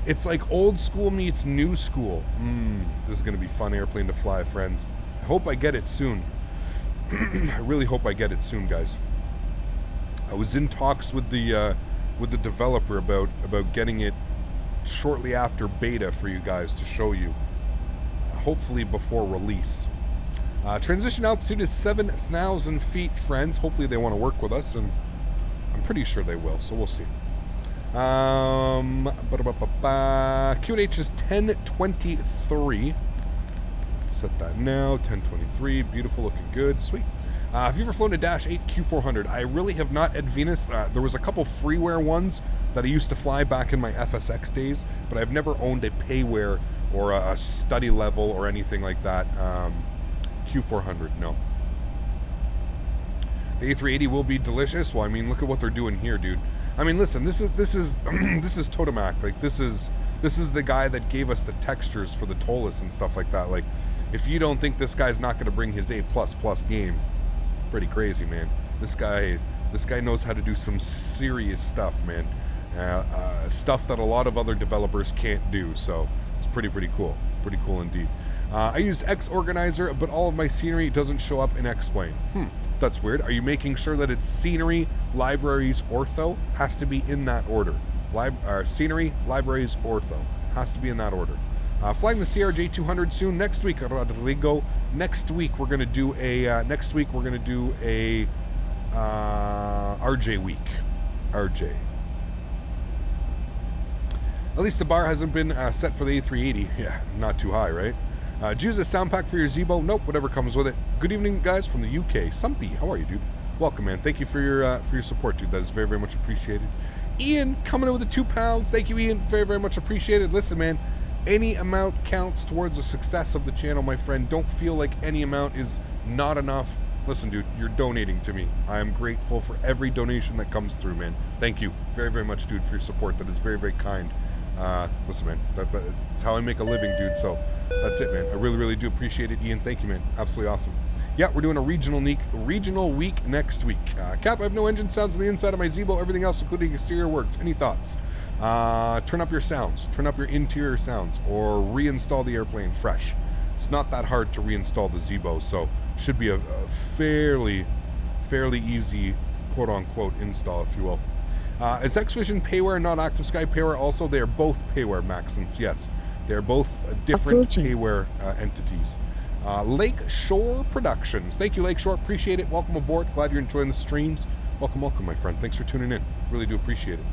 It's like old school meets new school. This is gonna be fun airplane to fly, friends. I hope I get it soon. I really hope I get it soon, guys. I was in talks with the developer about getting it shortly after beta for you guys to show you, hopefully before release. Transition altitude is 7,000 feet, friends. Hopefully they want to work with us, and I'm pretty sure they will, so we'll see. QNH is 1023. Set that now. 1023. Beautiful, looking good. Sweet. Have you ever flown a Dash 8 Q400? I really have not at Venus. There was a couple freeware ones that I used to fly back in my FSX days, but I've never owned a payware or a study level or anything like that. Q400, no. The A380 will be delicious. Well, I mean, look at what they're doing here, dude. I mean, listen, this is this is Totomac. Like, this is the guy that gave us the textures for the Tolus and stuff like that. Like, if you don't think this guy's not going to bring his A++ game, pretty crazy, man. This guy knows how to do some serious stuff, man. Stuff that a lot of other developers can't do. So it's pretty cool. Pretty cool indeed. I use X-Organizer, but all of my scenery doesn't show up in X-Plane. That's weird. Are you making sure that it's scenery, libraries, ortho? Has to be in that order. Scenery, libraries, ortho. Has to be in that order. Flying the CRJ 200 soon. Next week, Rodrigo. Next week we're gonna do a RJ week. RJ. At least the bar hasn't been set for the A380. Yeah, not too high, right? Do you use a sound pack for your Zibo? Nope, whatever comes with it. Good evening, guys, from the UK. Sumpy, how are you, dude? Welcome, man. Thank you for your support, dude. That is very, very much appreciated. Ian, coming in with the £2. Thank you, Ian. Very, very much appreciated. Listen, man, any amount counts towards the success of the channel, my friend. Don't feel like any amount is not enough. Listen, dude, you're donating to me. I am grateful for every donation that comes through, man. Thank you very, very much, dude, for your support. That is very, very kind. Listen, man, that's how I make a living, dude. So that's it, man. I really, really do appreciate it, Ian. Thank you, man. Absolutely awesome. Yeah, we're doing a regional week next week. Cap, I have no engine sounds on the inside of my Zibo. Everything else, including exterior, works. Any thoughts? Turn up your sounds. Turn up your interior sounds, or reinstall the airplane fresh. It's not that hard to reinstall the Zibo, so should be a fairly easy quote-unquote install, if you will. Is XPRealistic payware, not Active Sky payware? Also, they are both payware, Maxence. Yes, they are both different payware entities. Lakeshore Productions. Thank you, Lakeshore. Appreciate it. Welcome aboard. Glad you're enjoying the streams. Welcome, my friend. Thanks for tuning in. Really do appreciate it.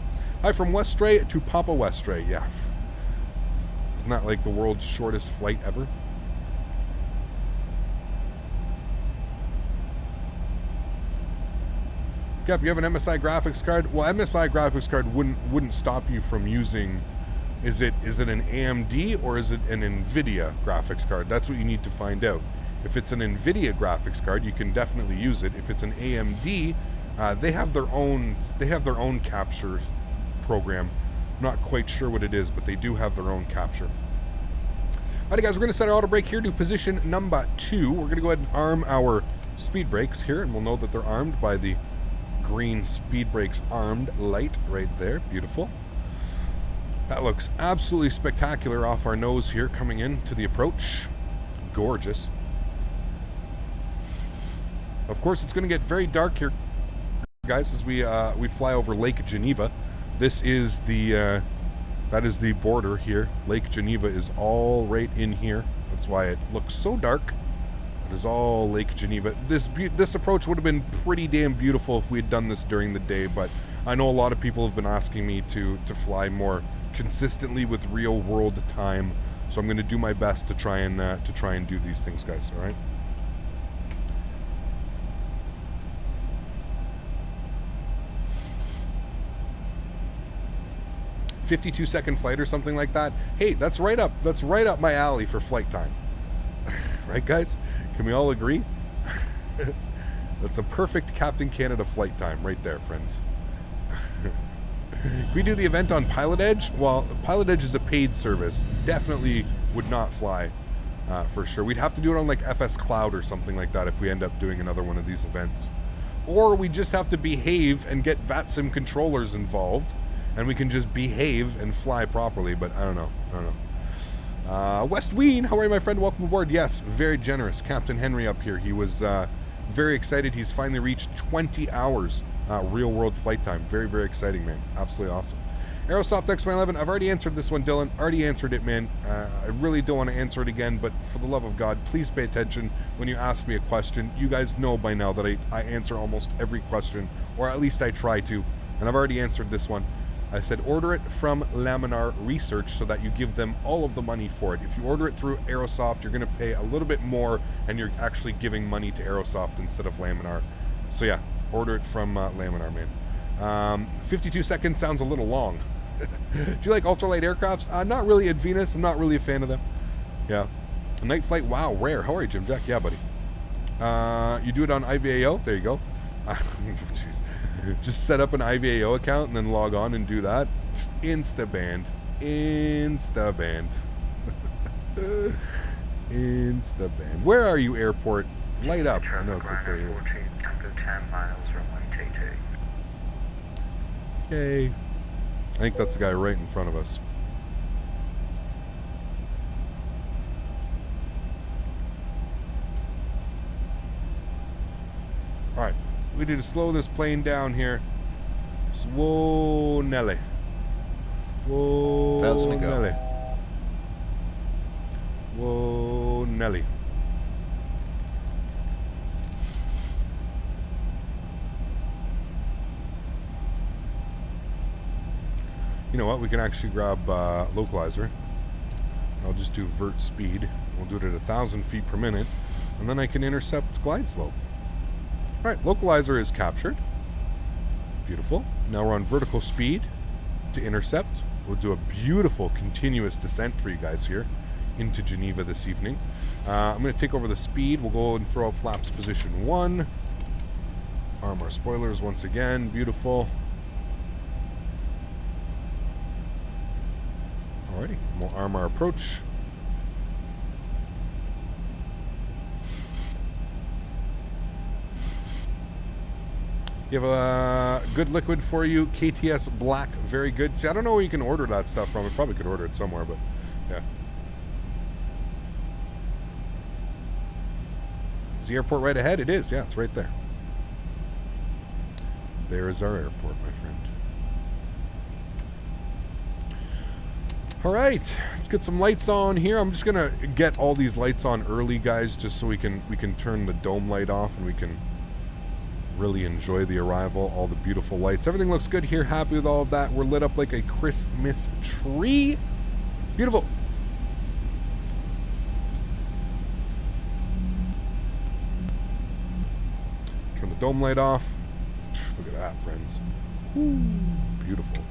Hi from Westray to Papa Westray. Yeah, isn't that like the world's shortest flight ever? Yep, you have an MSI graphics card. Well, MSI graphics card wouldn't stop you from using. Is it an AMD or is it an NVIDIA graphics card? That's what you need to find out. If it's an NVIDIA graphics card, you can definitely use it. If it's an AMD, they have their own capture program. I'm not quite sure what it is, but they do have their own capture. Alright guys, we're going to set our auto brake here to position number 2. We're going to go ahead and arm our speed brakes here, and we'll know that they're armed by the green speed brakes armed light right there. Beautiful. That looks absolutely spectacular off our nose here coming in to the approach. Gorgeous. Of course, it's going to get very dark here, guys, as we fly over Lake Geneva. This is the that is the border here. Lake Geneva is all right in here. That's why it looks so dark. It is all Lake Geneva. This approach would have been pretty damn beautiful if we had done this during the day, but I know a lot of people have been asking me to fly more consistently with real world time, so I'm going to do my best to try and do these things, guys. All right. "52-second flight" or something like that. Hey, that's right up my alley for flight time. Right, guys? Can we all agree? That's a perfect Captain Canada flight time right there, friends. Can we do the event on Pilot Edge? Well, Pilot Edge is a paid service. Definitely would not fly for sure. We'd have to do it on like FS Cloud or something like that if we end up doing another one of these events. Or we just have to behave and get VATSIM controllers involved, and we can just behave and fly properly, but I don't know. West Ween, how are you, my friend? Welcome aboard. Yes, very generous. Captain Henry up here. He was very excited. He's finally reached 20 hours real world flight time. Very, very exciting, man. Absolutely awesome. Aerosoft X11, I've already answered this one, Dylan. Already answered it, man. I really don't want to answer it again, but for the love of God, please pay attention when you ask me a question. You guys know by now that I answer almost every question, or at least I try to, and I've already answered this one. I said order it from Laminar Research so that you give them all of the money for it. If you order it through Aerosoft, you're going to pay a little bit more, and you're actually giving money to Aerosoft instead of Laminar. So yeah, order it from Laminar, man. 52 seconds sounds a little long. Do you like ultralight aircrafts? Not really at Venus. I'm not really a fan of them. Yeah. A night flight, wow, rare. How are you, Jim Jack? Yeah, buddy. You do it on IVAO? There you go. Jeez. Just set up an IVAO account and then log on and do that. Instaband. Instaband. Instaband. Where are you, airport? Light up. I know it's okay. 14, Tango 10 miles, runway 22. Yay. I think that's the guy right in front of us. Alright. We need to slow this plane down here. Whoa, Nelly. Whoa, 1,000 to go. Nelly. Whoa, Nelly. You know what? We can actually grab localizer. I'll just do vert speed. We'll do it at 1,000 feet per minute, and then I can intercept glide slope. All right, localizer is captured. Beautiful. Now we're on vertical speed to intercept. We'll do a beautiful continuous descent for you guys here into Geneva this evening. I'm going to take over the speed. We'll go and throw out flaps position 1. Arm our spoilers once again. Beautiful. Alrighty, we'll arm our approach. You have a good liquid for you, KTS Black, very good. See, I don't know where you can order that stuff from. I probably could order it somewhere, but yeah. Is the airport right ahead? It is, yeah, it's right there. There is our airport, my friend. All right, let's get some lights on here. I'm just gonna get all these lights on early, guys, just so we can turn the dome light off and we can really enjoy the arrival, all the beautiful lights. Everything looks good here. Happy with all of that. We're lit up like a Christmas tree. Beautiful. Turn the dome light off. Look at that, friends. Ooh, beautiful.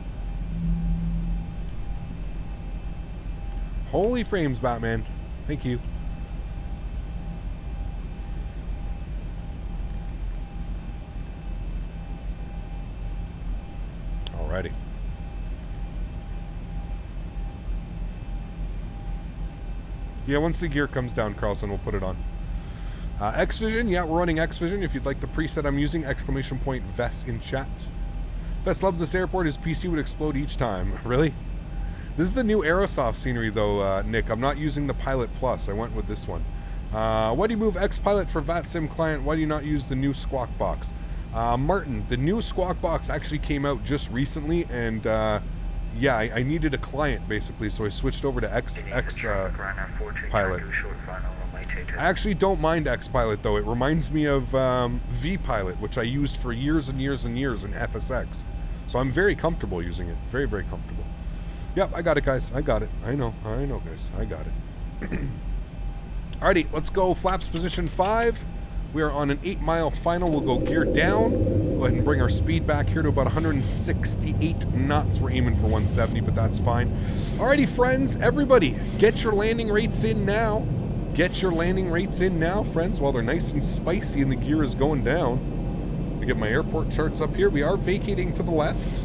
Holy frames, Batman. Thank you. Alrighty. Yeah, once the gear comes down, Carlson, we'll put it on. XVision, yeah, we're running XVision. If you'd like the preset I'm using, exclamation point Vess in chat. Best loves this airport. His PC would explode each time. Really? This is the new Aerosoft scenery, though, Nick. I'm not using the Pilot Plus. I went with this one. Why do you move X-Pilot for VATSIM client? Why do you not use the new Squawk Box? Martin, the new Squawk Box actually came out just recently, and yeah, I needed a client, basically, so I switched over to X-Pilot. I actually don't mind X-Pilot, though. It reminds me of V-Pilot, which I used for years and years and years in FSX. So I'm very comfortable using it. Very, very comfortable. Yep, I got it, guys. I got it. I know, guys. I got it. Alrighty, let's go flaps position 5. We are on an 8-mile final. We'll go gear down. Go ahead and bring our speed back here to about 168 knots. We're aiming for 170, but that's fine. Alrighty, friends, everybody, get your landing rates in now. Get your landing rates in now, friends, while they're nice and spicy and the gear is going down. Let me get my airport charts up here. We are vacating to the left.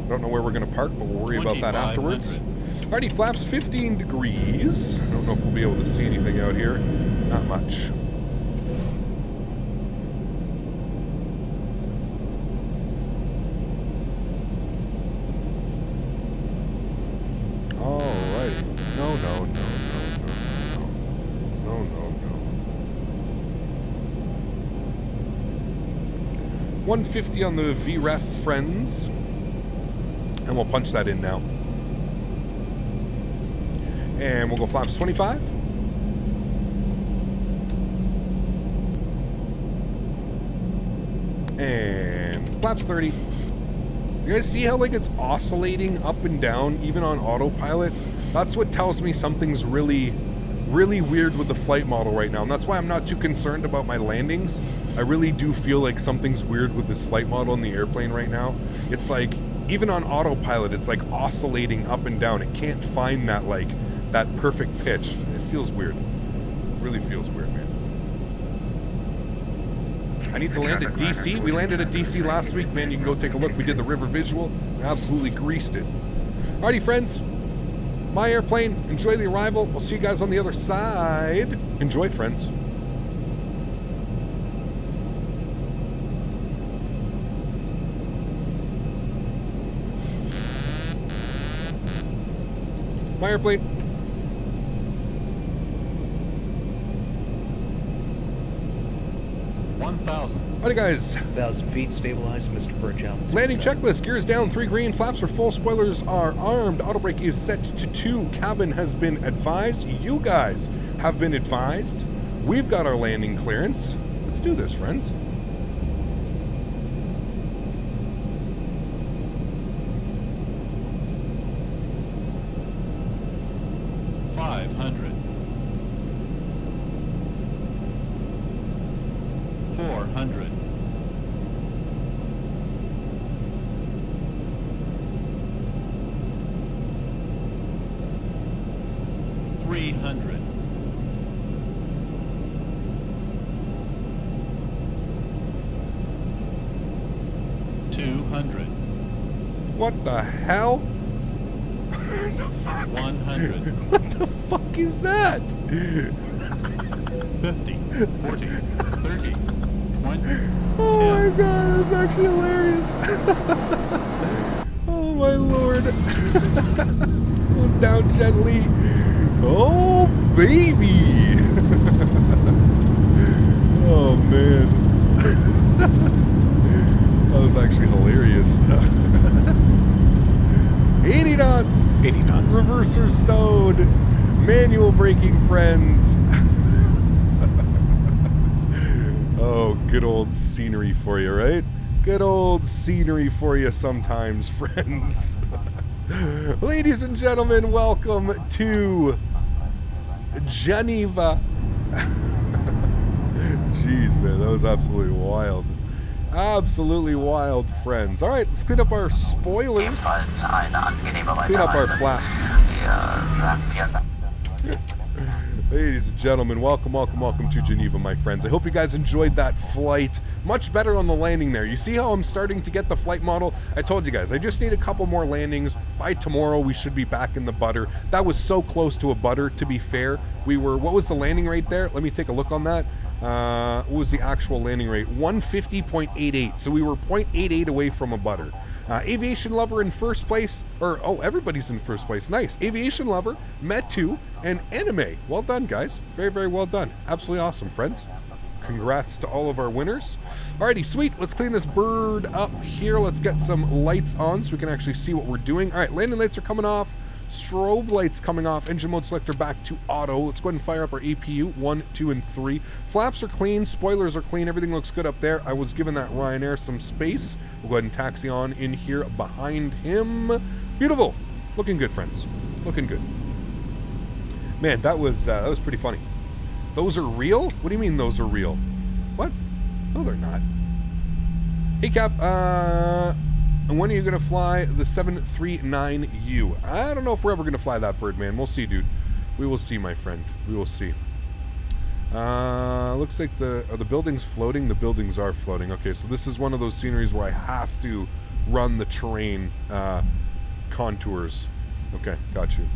I don't know where we're going to park, but we'll worry about that afterwards. Alrighty, flaps 15 degrees. I don't know if we'll be able to see anything out here. Not much. Alrighty. No. 150 on the VREF, friends. And we'll punch that in now. And we'll go flaps 25. And flaps 30. You guys see how like it's oscillating up and down even on autopilot? That's what tells me something's really weird with the flight model right now. And that's why I'm not too concerned about my landings. I really do feel like something's weird with this flight model in the airplane right now. It's like, even on autopilot, it's like oscillating up and down. It can't find that like that perfect pitch. It feels weird. It really feels weird, man. I need to land at DC. We landed at DC last week, man. You can go take a look. We did the river visual. We absolutely greased it. Alrighty, friends. My airplane. Enjoy the arrival. We'll see you guys on the other side. Enjoy, friends. My airplane. 1,000. Alrighty, guys. 1,000 feet, stabilized, Mr. Burchell. Landing checklist. Gears down, 3 green. Flaps are full. Spoilers are armed. Auto brake is set to 2. Cabin has been advised. You guys have been advised. We've got our landing clearance. Let's do this, friends. What the hell? The fuck? 100. What the fuck is that? 50, 40, 30, 20. Oh 10. My god, that's actually hilarious. Oh my lord. Goes down gently. Oh baby. Oh man. That was actually hilarious. 80 knots. 80 knots. Reverser stowed. Manual braking, friends. Oh, good old scenery for you, right? Good old scenery for you sometimes, friends. Ladies and gentlemen, welcome to Geneva. Jeez, man, that was absolutely wild. Absolutely wild, friends. All right, let's clean up our spoilers. Clean up our flaps. Ladies and gentlemen, welcome, welcome, welcome to Geneva, my friends. I hope you guys enjoyed that flight. Much better on the landing there. You see how I'm starting to get the flight model? I told you guys, I just need a couple more landings. By tomorrow, we should be back in the butter. That was so close to a butter, to be fair. We were, what was the landing rate there? Let me take a look on that. What was the actual landing rate? 150.88. So we were 0.88 away from a butter. Aviation Lover in first place, or, oh, everybody's in first place. Nice. Aviation Lover, Met2, and Anime. Well done, guys. Very, very well done. Absolutely awesome, friends. Congrats to all of our winners. Alrighty, sweet. Let's clean this bird up here. Let's get some lights on so we can actually see what we're doing. All right, landing lights are coming off. Strobe lights coming off. Engine mode selector back to auto. Let's go ahead and fire up our APU 1, 2, and 3. Flaps are clean. Spoilers are clean. Everything looks good up there. I was giving that Ryanair some space. We'll go ahead and taxi on in here behind him. Beautiful. Looking good, friends. Looking good. Man, that was pretty funny. Those are real? What do you mean those are real? What? No, they're not. Hey, Cap. And when are you going to fly the 739U? I don't know if we're ever going to fly that bird, man. We'll see, dude. We will see, my friend. We will see. Looks like are the buildings floating? The buildings are floating. Okay, so this is one of those sceneries where I have to run the terrain contours. Okay, got you.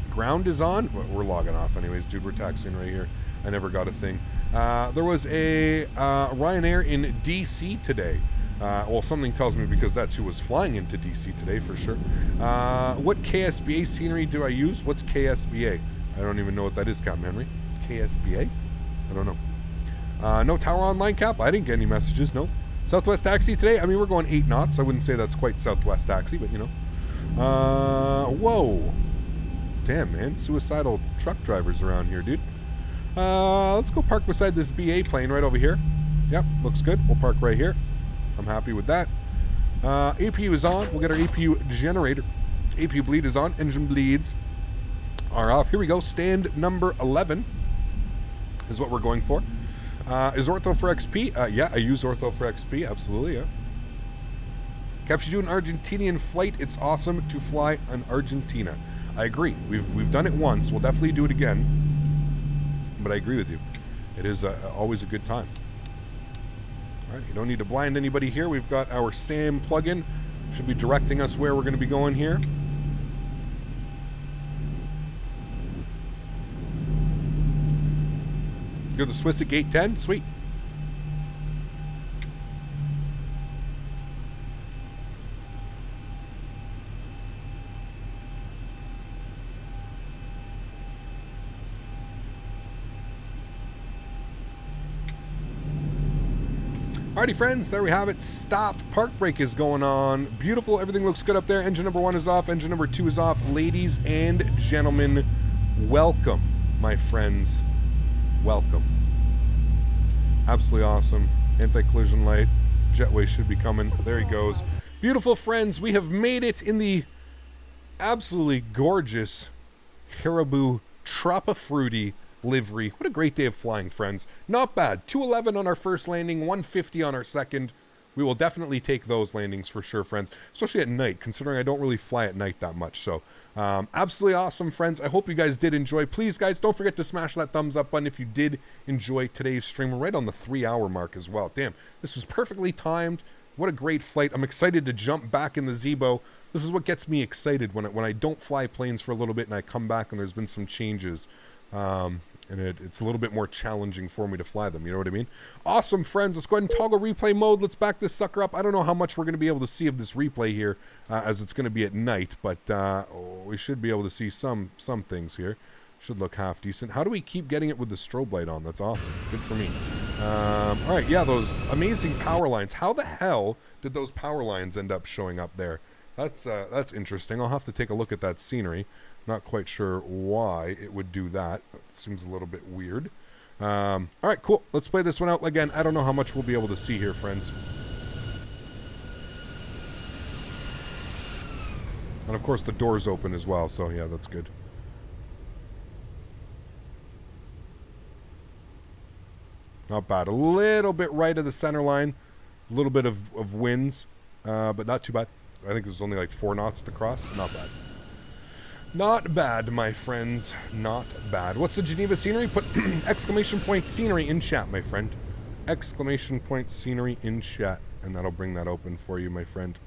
Ground is on? Well, we're logging off anyways, dude. We're taxiing right here. I never got a thing. There was a Ryanair in DC today. Well, something tells me because that's who was flying into DC today for sure. What KSBA scenery do I use? What's KSBA? I don't even know what that is, Cap Memory. KSBA? I don't know. No tower online, Cap? I didn't get any messages, no. Southwest Taxi today? I mean, we're going 8 knots. I wouldn't say that's quite Southwest Taxi, but you know. Whoa. Damn, man. Suicidal truck drivers around here, dude. Let's go park beside this BA plane right over here. Yep, looks good. We'll park right here. I'm happy with that. APU is on. We'll get our APU generator. APU bleed is on. Engine bleeds are off. Here we go. Stand number 11 is what we're going for. Is Ortho for XP? Yeah, I use Ortho for XP. Absolutely, yeah. Cap, should do an Argentinian flight. It's awesome to fly on Argentina. I agree. We've done it once. We'll definitely do it again. But I agree with you. It is always a good time. All right, you don't need to blind anybody here. We've got our SAM plugin. Should be directing us where we're going to be going here. Go to Swiss at gate 10. Sweet. Alrighty, friends, there we have it. Stop. Park brake is going on. Beautiful. Everything looks good up there. Engine number 1 is off. Engine number 2 is off. Ladies and gentlemen, welcome, my friends. Welcome. Absolutely awesome. Anti-collision light. Jetway should be coming. There he goes. Beautiful, friends. We have made it in the absolutely gorgeous Haribo Tropifrutti livery. What a great day of flying, friends. Not bad. 211 on our first landing, 150 on our second. We will definitely take those landings for sure, friends, especially at night, considering I don't really fly at night that much. So absolutely awesome, friends. I hope you guys did enjoy. Please, guys, don't forget to smash that thumbs up button if you did enjoy today's stream. We're right on the 3-hour mark as well. Damn, this was perfectly timed. What a great flight. I'm excited to jump back in the Zibo. This is what gets me excited when I don't fly planes for a little bit and I come back and there's been some changes. And it's a little bit more challenging for me to fly them, you know what I mean? Awesome, friends. Let's go ahead and toggle replay mode. Let's back this sucker up. I don't know how much we're going to be able to see of this replay here, as it's going to be at night, but we should be able to see some things here. Should look half decent. How do we keep getting it with the strobe light on? That's awesome. Good for me. All right, yeah, those amazing power lines. How the hell did those power lines end up showing up there? That's interesting. I'll have to take a look at that scenery. Not quite sure why it would do that. That seems a little bit weird. All right, cool. Let's play this one out again. I don't know how much we'll be able to see here, friends. And of course, the door's open as well, so yeah, that's good. Not bad. A little bit right of the center line. A little bit of winds, but not too bad. I think it was only like 4 knots to cross. Not bad. Not bad, my friends. Not bad. What's the Geneva scenery? Put exclamation point scenery in chat, my friend. Exclamation point scenery in chat. And that'll bring that open for you, my friend.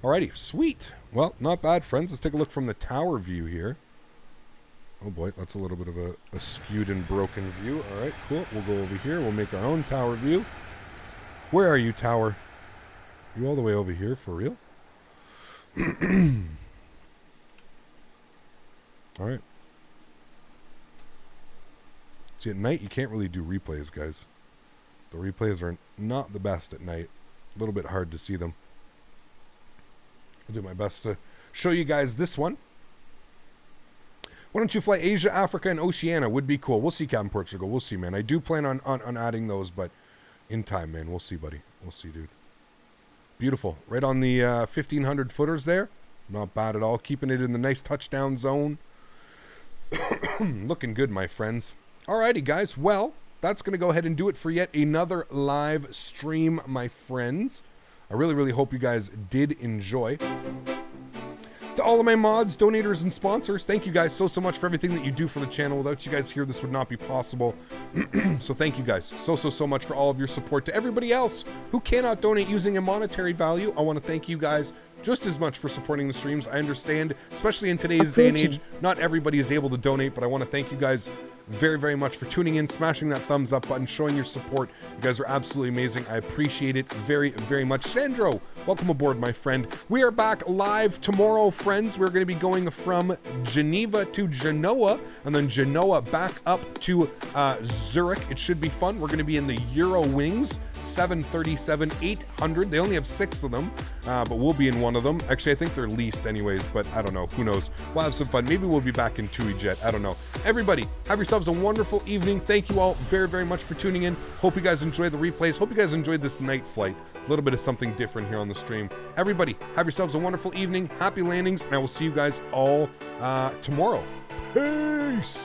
Alrighty, sweet. Well, not bad, friends. Let's take a look from the tower view here. Oh boy, that's a little bit of a skewed and broken view. Alright, cool. We'll go over here. We'll make our own tower view. Where are you, tower? You all the way over here, for real? Alright. See, at night, you can't really do replays, guys. The replays are not the best at night. A little bit hard to see them. I'll do my best to show you guys this one. Why don't you fly Asia, Africa, and Oceania? Would be cool. We'll see, Captain Portugal. We'll see, man. I do plan on adding those, but in time, man. We'll see, buddy. We'll see, dude. Beautiful. Right on the 1,500 footers there. Not bad at all. Keeping it in the nice touchdown zone. Looking good, my friends. Alrighty, guys. Well, that's going to go ahead and do it for yet another live stream, my friends. I really, really hope you guys did enjoy. To all of my mods, donators, and sponsors, thank you guys so much for everything that you do for the channel. Without you guys here, this would not be possible. So thank you guys so much for all of your support. To everybody else who cannot donate using a monetary value, I want to thank you guys just as much for supporting the streams. I understand, especially in today's day and age, not everybody is able to donate, but I want to thank you guys very much for tuning in, smashing that thumbs up button, showing your support. You guys are absolutely amazing. I appreciate it very much. Sandro, welcome aboard, my friend. We are back live tomorrow, friends. We're going to be going from Geneva to Genoa, and then Genoa back up to Zurich. It should be fun. We're going to be in the Eurowings 737-800. They only have 6 of them, but we'll be in one of them. Actually, I think they're leased anyways, but I don't know. Who knows? We'll have some fun. Maybe we'll be back in TUI Jet. I don't know. Everybody, have yourselves a wonderful evening. Thank you all very much for tuning in. Hope you guys enjoyed the replays. Hope you guys enjoyed this night flight. A little bit of something different here on the stream. Everybody, have yourselves a wonderful evening. Happy landings, and I will see you guys all tomorrow. Peace!